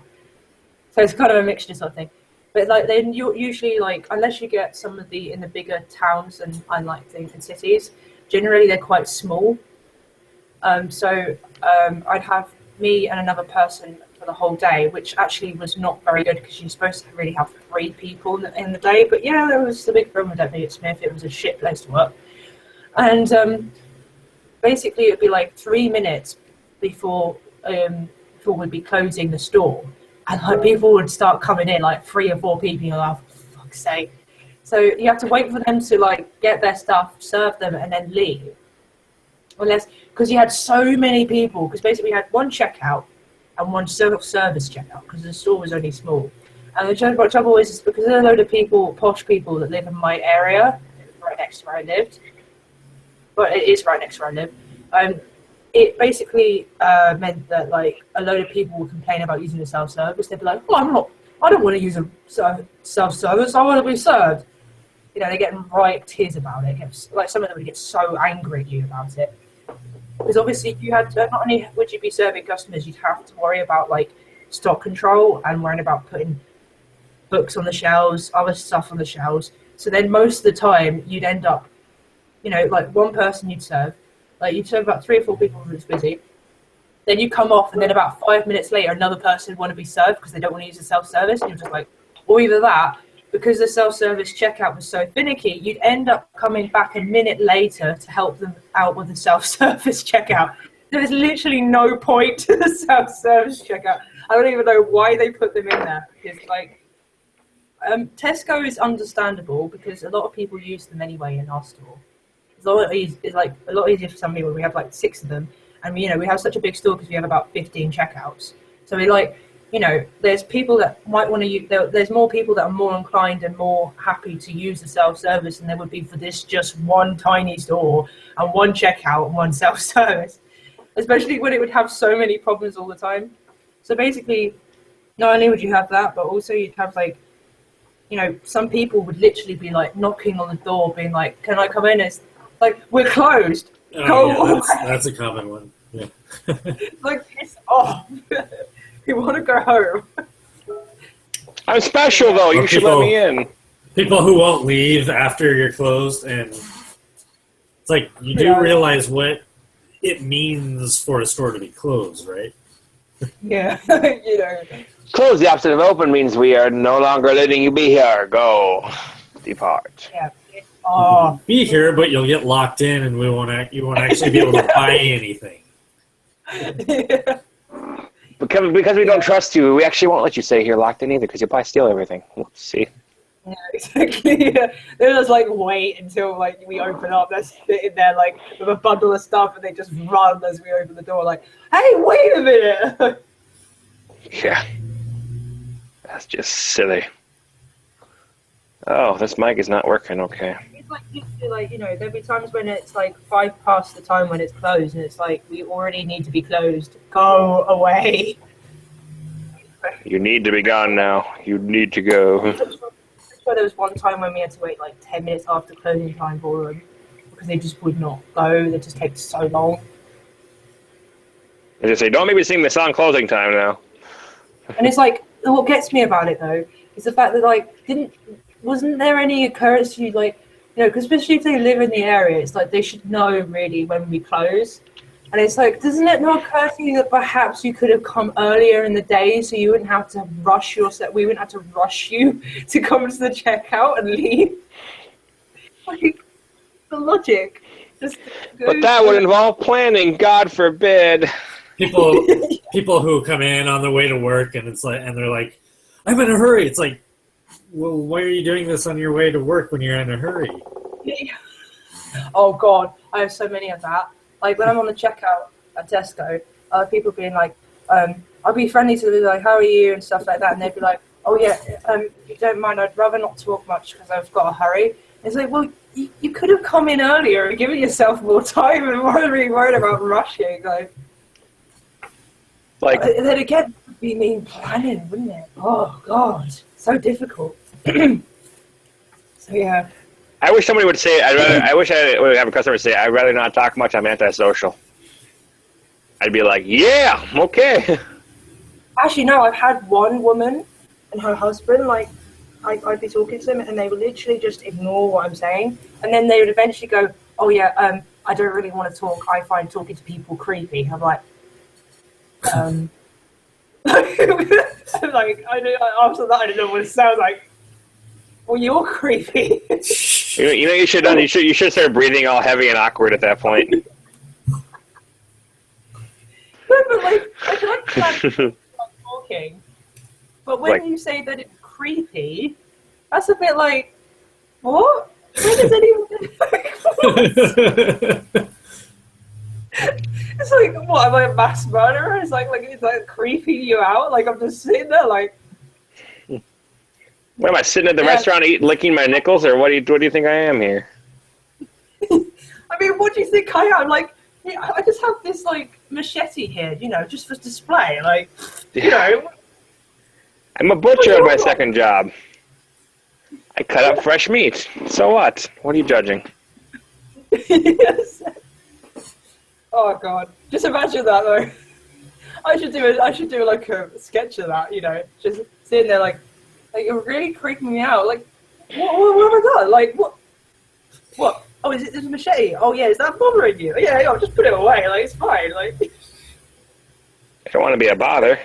so it's kind of a mixture sort of thing. But like then you usually, like, unless you get some of the in the bigger towns and like things in cities, generally they're quite small. So I'd have me and another person for the whole day, which actually was not very good because you're supposed to really have 3 people in the day. But yeah, there was a big problem with David Smith. It was a shit place to work. And basically, it'd be like 3 minutes before we'd be closing the store. And like people would start coming in, like 3 or 4 people, you're like, for fuck's sake. So you have to wait for them to like get their stuff, serve them, and then leave. Unless, because you had so many people, because basically we had 1 checkout and 1 self-service checkout, because the store was only small. And the trouble is because there's a load of people, posh people that live in my area, right next to where I lived. But it is right next to where I live. It basically meant that like a load of people would complain about using the self-service. They'd be like, "Well, I don't want to use a self-service. I want to be served." You know, they get right tears about it. Like some of them would get so angry at you about it. Because obviously, you had not only would you be serving customers, you'd have to worry about like stock control and worrying about putting books on the shelves, other stuff on the shelves. So then most of the time, you'd end up, you know, like 1 person you'd serve. Like you'd serve about 3 or 4 people when it's busy. Then you come off, and then about 5 minutes later, another person would want to be served because they don't want to use the self-service. And you're just like, or either that, because the self-service checkout was so finicky, you'd end up coming back a minute later to help them out with the self-service checkout. There's literally no point to the self-service checkout. I don't even know why they put them in there. Because like, Tesco is understandable because a lot of people use them anyway in our store. It's a lot easier for some people. We have like 6 of them, and we have such a big store because we have about 15 checkouts. So we like, there's people that might want to use. There's more people that are more inclined and more happy to use the self-service than there would be for this just 1 tiny store and 1 checkout and 1 self-service. Especially when it would have so many problems all the time. So basically, not only would you have that, but also you'd have like, some people would literally be like knocking on the door, being like, "Can I come in?" It's like, "We're closed. Go away." That's a common one. Yeah. Like, piss off. You want to go home. I'm special though. You should let me in. People who won't leave after you're closed, and it's like you do realize what it means for a store to be closed, right? Yeah, Close, the opposite of open, means we are no longer letting you be here. Go. Depart. Yeah. Oh. Be here, but you'll get locked in, and you won't actually be able to buy anything. Yeah. Because we don't trust you, we actually won't let you stay here locked in either, because you'll probably steal everything. Whoops, see? Yeah, exactly. Yeah. They'll just like wait until like we open up. They're sitting there like with a bundle of stuff, and they just run as we open the door. Like, "Hey, wait a minute!" Yeah, that's just silly. Oh, this mic is not working. Okay. It's like there'll be times when it's like 5 past the time when it's closed, and it's like we already need to be closed. Go away. You need to be gone now. You need to go. So there was one time when we had to wait like 10 minutes after closing time for them because they just would not go. They just take so long. They just say, "Don't make me sing the song closing time now." And it's like, what gets me about it though is the fact that like wasn't there any courtesy, like, because especially if they live in the area, it's like they should know really when we close. And it's like, doesn't it not occur to you that perhaps you could have come earlier in the day so you wouldn't have to rush yourself, we wouldn't have to rush you to come to the checkout and leave? Like, the logic. But that would involve planning, God forbid. People who come in on their way to work, and they're like, "I'm in a hurry." It's like, well, why are you doing this on your way to work when you're in a hurry? Oh God, I have so many of that. Like when I'm on the checkout at Tesco, people being like, I'll be friendly to them, like, "How are you?" and stuff like that, and they'd be like, "Oh yeah, if you don't mind, I'd rather not talk much because I've got a hurry." And it's like, well, you could have come in earlier and given yourself more time and weren't really worried about rushing. Like then again, it would be mean planning, wouldn't it? Oh God, so difficult. So yeah. I wish somebody would say, I wish I would have a customer say, "I'd rather not talk much, I'm antisocial." I'd be like, "Yeah, okay." Actually, no, I've had one woman and her husband, like, I'd be talking to them and they would literally just ignore what I'm saying. And then they would eventually go, "Oh yeah, I don't really want to talk. I find talking to people creepy." I'm like, like I know after that I don't know what it sounds like. Well, you're creepy. You know you should have done. You should start breathing all heavy and awkward at that point. No, but like I can understand talking, but when Like- you say that it's creepy, that's a bit like what? Where does it even? It's like, what, am I a mass murderer? It's like creeping you out? Like, I'm just sitting there like... What am I sitting at the restaurant licking my nickels, or what do you think I am here? I mean, what do you think I am? Like, yeah, I just have this, like, machete here, you know, just for display. Like, you know... I'm a butcher at my second job. I cut up fresh meat. So what? What are you judging? Yes. Oh god! Just imagine that though. I should do like a sketch of that. You know, just sitting there like you're really creeping me out. Like, what have I done? Like, what? Oh, is it this machete? Oh yeah, is that bothering you? Yeah, I'll just put it away. Like, it's fine. Like, I don't want to be a bother.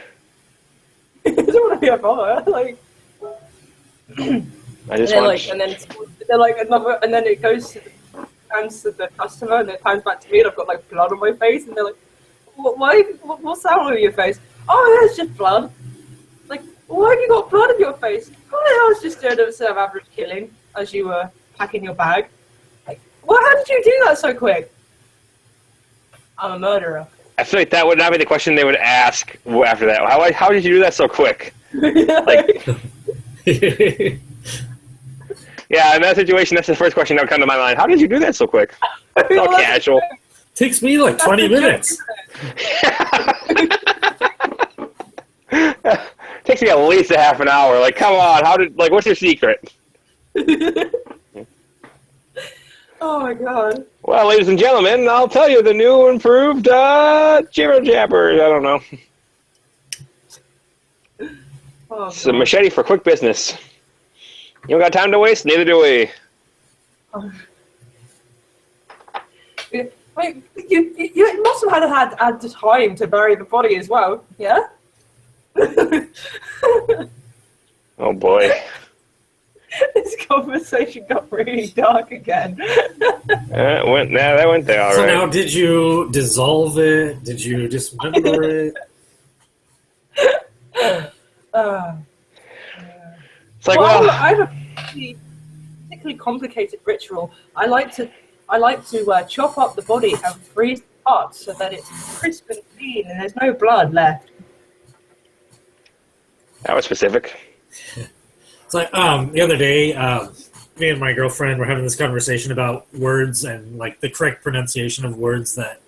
I don't want to be a bother. Like, I just and then, want. and then like another, and then it goes to hands to the customer, and then it comes back to me, and I've got like blood on my face, and they're like, what's that on your face? Oh, yeah, it's just blood. Like, why have you got blood on your face? Oh, yeah, I was just doing a sort of average killing as you were packing your bag. Like, well, how did you do that so quick? I'm a murderer. I feel like that would not be the question they would ask after that. How did you do that so quick? Like, yeah, in that situation, that's the first question that would come to my mind. How did you do that so quick? It's all casual. Takes me like 20 minutes. Takes me at least a half an hour. Like, come on, what's your secret? Oh my god. Well, ladies and gentlemen, I'll tell you the new improved jibber jabbers. I don't know. Oh, It's a machete for quick business. You don't got time to waste, neither do we. oh. Wait, you must have had the time to bury the body as well, yeah? Oh boy. This conversation got really dark again. That went there all So right. now, did you dissolve it? Did you dismember it? It's like, well, I have a particularly complicated ritual. I like to chop up the body and freeze the parts so that it's crisp and clean and there's no blood left. that was specific. It's like the other day, me and my girlfriend were having this conversation about words and like the correct pronunciation of words that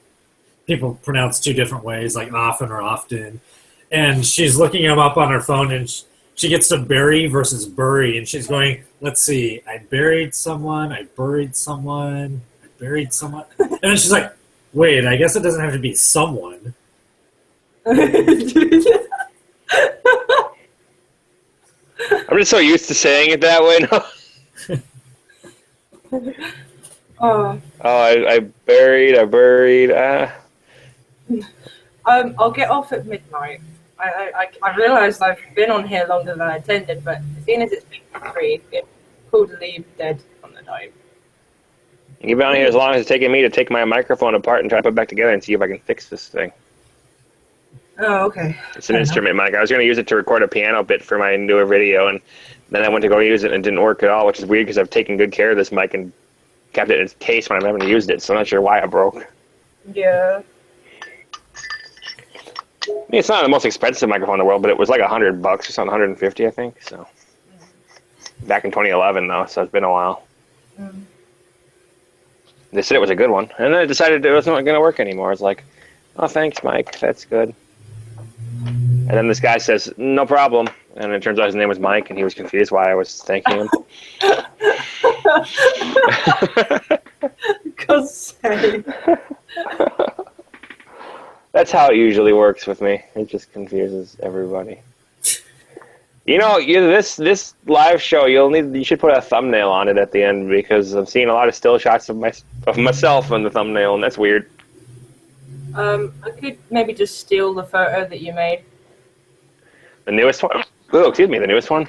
people pronounce two different ways, like often or often. And she's looking them up on her phone, and she gets to bury versus bury, and she's going, let's see, I buried someone, I buried someone, I buried someone. And then she's like, wait, I guess it doesn't have to be someone. I'm just so used to saying it that way now. Oh. I buried. I'll get off at midnight. I realised I've been on here longer than I intended, but seeing as it's been free, it's cool to leave dead on the night. You've been on here as long as it's taken me to take my microphone apart and try to put it back together and see if I can fix this thing. Oh, okay. It's an instrument mic. I was going to use it to record a piano bit for my newer video, and then I went to go use it and it didn't work at all, which is weird because I've taken good care of this mic and kept it in its case when I haven't used it, so I'm not sure why it broke. Yeah. I mean, it's not the most expensive microphone in the world, but it was like $100 or something, 150, I think. So back in 2011, though, so it's been a while. Mm. They said it was a good one, and then I decided it wasn't going to work anymore. It's like, oh, thanks, Mike. That's good. And then this guy says, no problem. And it turns out his name was Mike, and he was confused why I was thanking him. God's sake. That's how it usually works with me. It just confuses everybody. You know, this live show, you should put a thumbnail on it at the end, because I'm seeing a lot of still shots of myself on the thumbnail, and that's weird. I could maybe just steal the photo that you made. The newest one? Oh, excuse me, the newest one?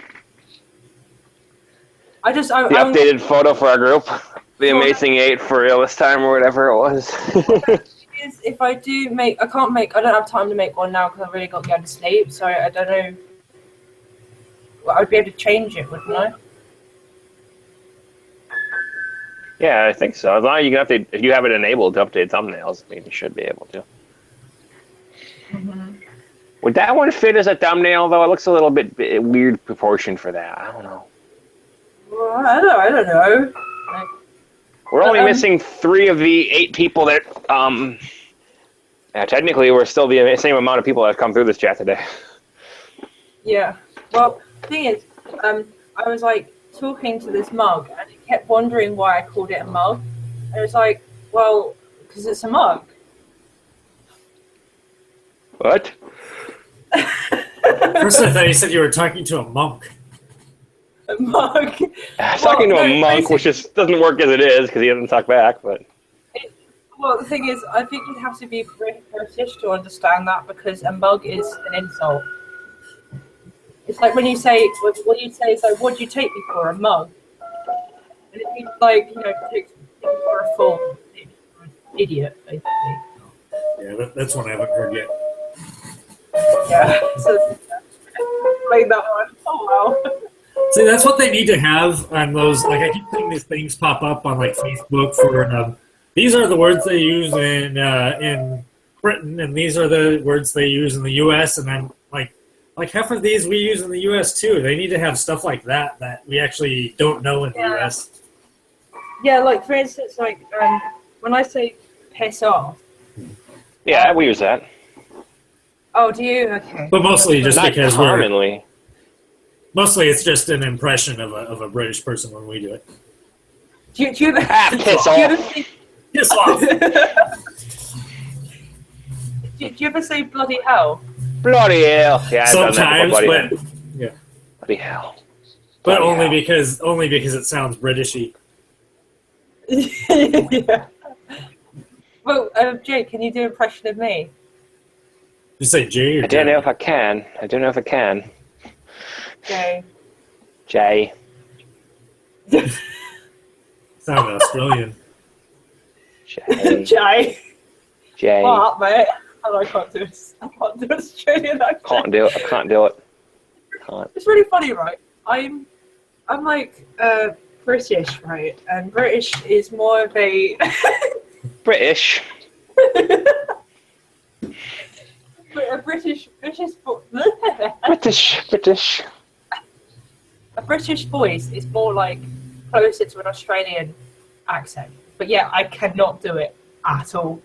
The updated photo for our group. The Amazing 8 for real this time, or whatever it was. If I do make, I don't have time to make one now because I've really got to go to sleep, so I don't know. Well, I'd be able to change it, wouldn't I? Yeah, I think so. As long as you can update, if you have it enabled to update thumbnails, I mean, you should be able to. Mm-hmm. Would that one fit as a thumbnail, though? It looks a little bit weird proportion for that. I don't know. Well, I don't know. We're only missing 3 of the 8 people that, technically we're still the same amount of people that have come through this chat today. Yeah. Well, the thing is, I was like talking to this mug, and it kept wondering why I called it a mug. And it was like, well, because it's a mug. What? First, I thought you said you were talking to a monk. A mug. I was talking to a monk, which just doesn't work as it is because he doesn't talk back. But well, the thing is, I think you'd have to be British to understand that because a mug is an insult. It's like when you say, what you say is like, "What'd you take me for? A mug?" And it means like, take me for a fool, idiot, basically. Yeah, that's one I haven't heard yet. Yeah. So explain that one. Oh wow. See, that's what they need to have on those. Like, I keep seeing these things pop up on like Facebook for these are the words they use in Britain, and these are the words they use in the U.S. And I'm like half of these we use in the U.S. too. They need to have stuff like that we actually don't know in the U.S. Yeah, like for instance, like when I say piss off. yeah, we use that. Oh, do you? Okay. But mostly just Not because commonly. Mostly it's just an impression of a British person when we do it. Do you ever, piss off. Piss off. Do you ever say bloody hell? Bloody hell. Yeah, I've Sometimes, done that before, but yeah. bloody hell. But Bloody only hell. because it sounds Britishy. Yeah. Well, Jay, can you do an impression of me? You say J or I don't know if I can. Jay. Jay. Sound Australian. Jay. Jay. Jay. What, mate? I can't do Australian accent. Can't do it. I can't do it. Can't. It's really funny, right? I'm like British, right? And British is more of a British. a British a British voice is more like closer to an Australian accent. But yeah, I cannot do it at all.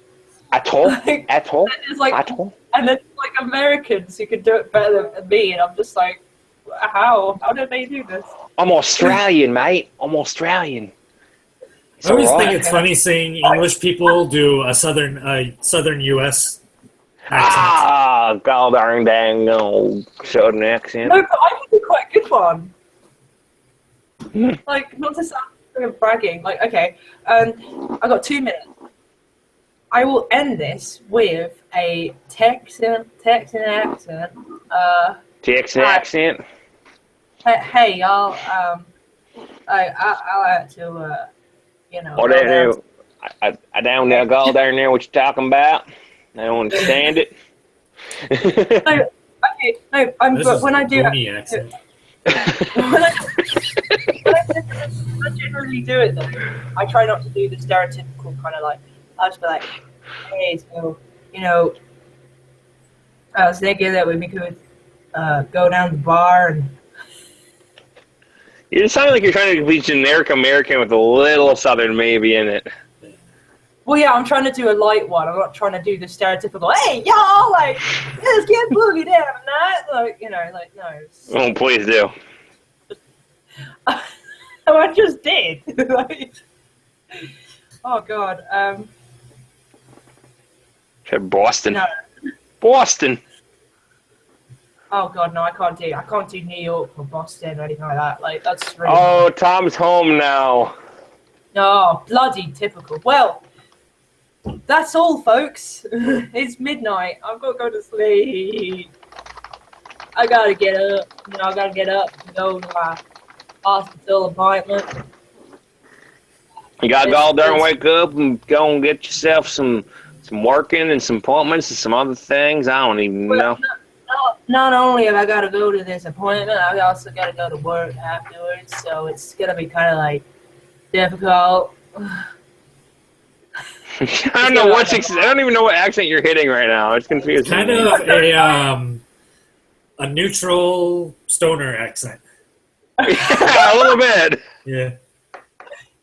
At all? Like, At all? At all? And then like Americans who can do it better than me, and I'm just like, how? How did they do this? I'm Australian, mate. I'm Australian. I always think it's funny seeing English people do a southern U.S. accent. Ah, god darn dang old southern accent. No, but I think it's quite a good one. Like, not to sound bragging. Like, okay, I got 2 minutes. I will end this with a Texan accent. Texan accent? Hey, y'all. I like to, What I down there, go down there, what you talking about? I don't understand it. When I do Tony accent. when I generally do it though, I try not to do the stereotypical kind of like, I'll just be like, hey, so, I was thinking that we could go down to the bar and... You sound like you're trying to be generic American with a little southern maybe in it. Well, yeah, I'm trying to do a light one. I'm not trying to do the stereotypical, hey, y'all, like, let's get boogie down tonight. Like, no. Oh, please do. I just did. Like, oh, God. Boston. No. Boston. Oh, God, no, I can't do New York or Boston or anything like that. Like, that's really... Oh, Tom's home now. Oh, bloody typical. Well, that's all, folks. It's midnight. I've got to go to sleep. I gotta get up. You know, I gotta get up and go to my hospital appointment. You gotta go there and wake up and go and get yourself some working and some appointments and some other things. I don't even know. Not only have I got to go to this appointment, I also got to go to work afterwards, so it's going to be kind of like difficult. I don't know I don't even know what accent you're hitting right now. It's confusing. Kind of a neutral stoner accent. Yeah, a little bit. Yeah.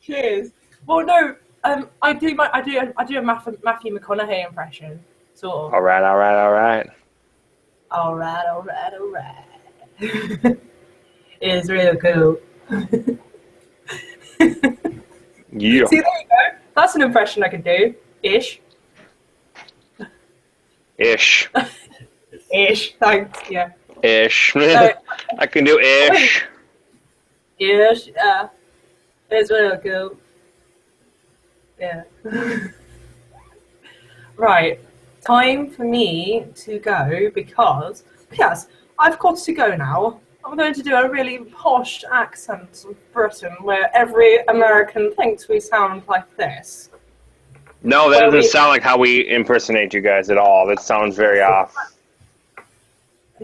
Cheers. Well, no, I do a Matthew McConaughey impression, sort of. All right. All right. It's real cool. Yeah. See, there you go. That's an impression I can do. Ish. Ish. Ish. Thanks. Yeah. Ish. So, I can do ish. ish. It's real cool. Yeah. Right. Time for me to go because, yes, I've got to go now. I'm going to do a really posh accent of Britain where every American thinks we sound like this. No, that doesn't sound like how we impersonate you guys at all. That sounds very off.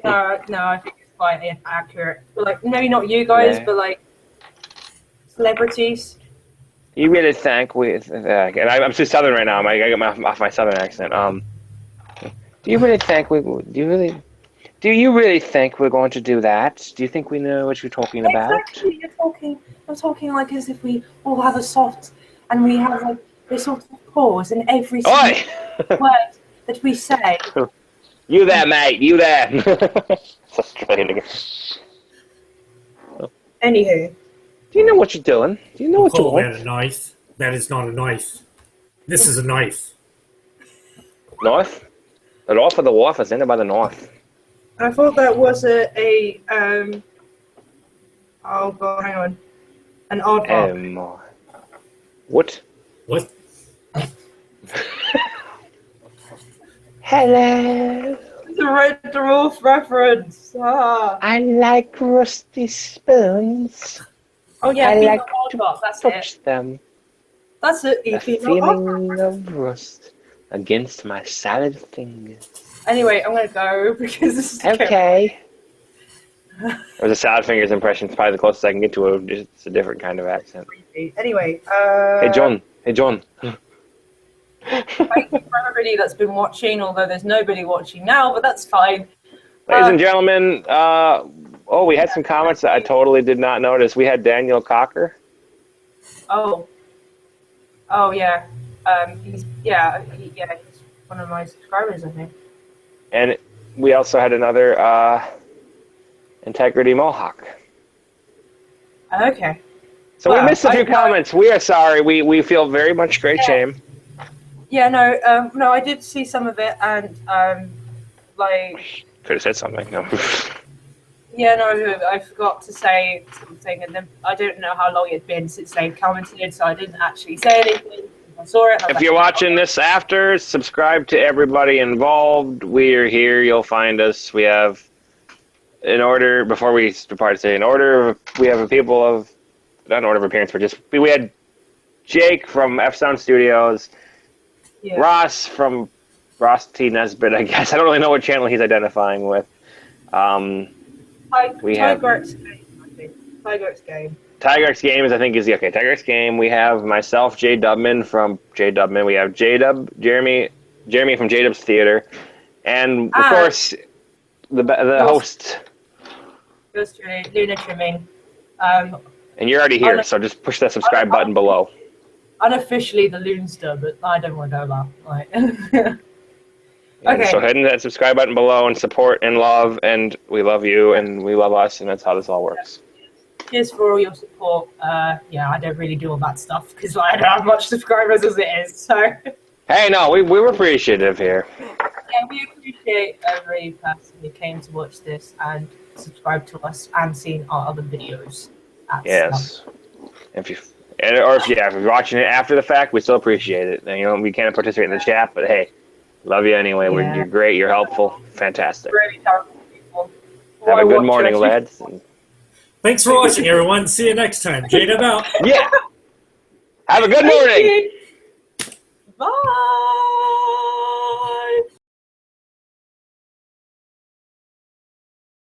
No, I think it's quite accurate. But like, maybe not you guys, Yeah. but like celebrities. You really think and I'm too southern right now. I gotta get off my southern accent. Do you really think we're going to do that? Do you think we know what you're talking about? Exactly. You're talking like as if we all have a soft, and we have like this sort of pause in every single word that we say. You there, mate? You there? Australian. Anywho. Do you know what you're doing? Do you know what you Call want? that a knife? That is not a knife. This is a knife. Knife? The knife or the wife? I sent it by the knife. I thought that was oh god, hang on. An aardvark. What? What? Hello. It's a Red Dwarf reference. Ah. I like rusty spoons. Oh yeah, I like aardvark, that's touch it. them. That's it. A feeling of rust against my salad fingers. Anyway, I'm gonna go because this is Okay. It was a salad fingers impression. It's probably the closest I can get to it. It's a different kind of accent. creepy. Anyway, Hey John. Thank you for everybody that's been watching, although there's nobody watching now, but that's fine. Ladies and gentlemen, we had some comments that I totally did not notice. We had Daniel Cocker. Oh yeah. He's one of my subscribers, I think. And we also had another Integrity Mohawk. Okay. So we missed a few comments. We are sorry. We feel very much great shame. Yeah, no, I did see some of it, and Could have said something. No. yeah, no, I forgot to say something, and then I don't know how long it'd been since they commented, so I didn't actually say anything. I saw it. If you're watching this after, subscribe to everybody involved. We are here. You'll find us. We have, before we depart, we have a people of, not in order of appearance, but we had Jake from F Sound Studios, Yeah. Ross from Ross T. Nesbitt, I guess. I don't really know what channel he's identifying with. We have Tiger Game, I think. Tiger Game. Tiger X Games, I think, is okay. Tiger X Game. We have myself, J Dubman from J Dubman. We have Jeremy from j-dubbstheatre, and of course the host. Goes to Luna Trimming. And you're already here, so just push that subscribe button below. Unofficially the Loonster, but I don't want to go that. Like. Okay. So hit that subscribe button below and support and love, and we love you and we love us, and that's how this all works. Cheers for all your support. Yeah, I don't really do all that stuff because I don't have much subscribers as it is. So. Hey, no, we were appreciative here. Yeah, we appreciate every person who came to watch this and subscribe to us and seen our other videos. Yes. If you're watching it after the fact, we still appreciate it. And, we can't participate in the chat, but hey, love you anyway. Yeah. You're great. You're helpful. Fantastic. Really talented people. Have Why a good watch morning, it? lads. Thanks for watching, everyone. See you next time. J-Dub out. Yeah. Have a good Thank morning. you. Bye.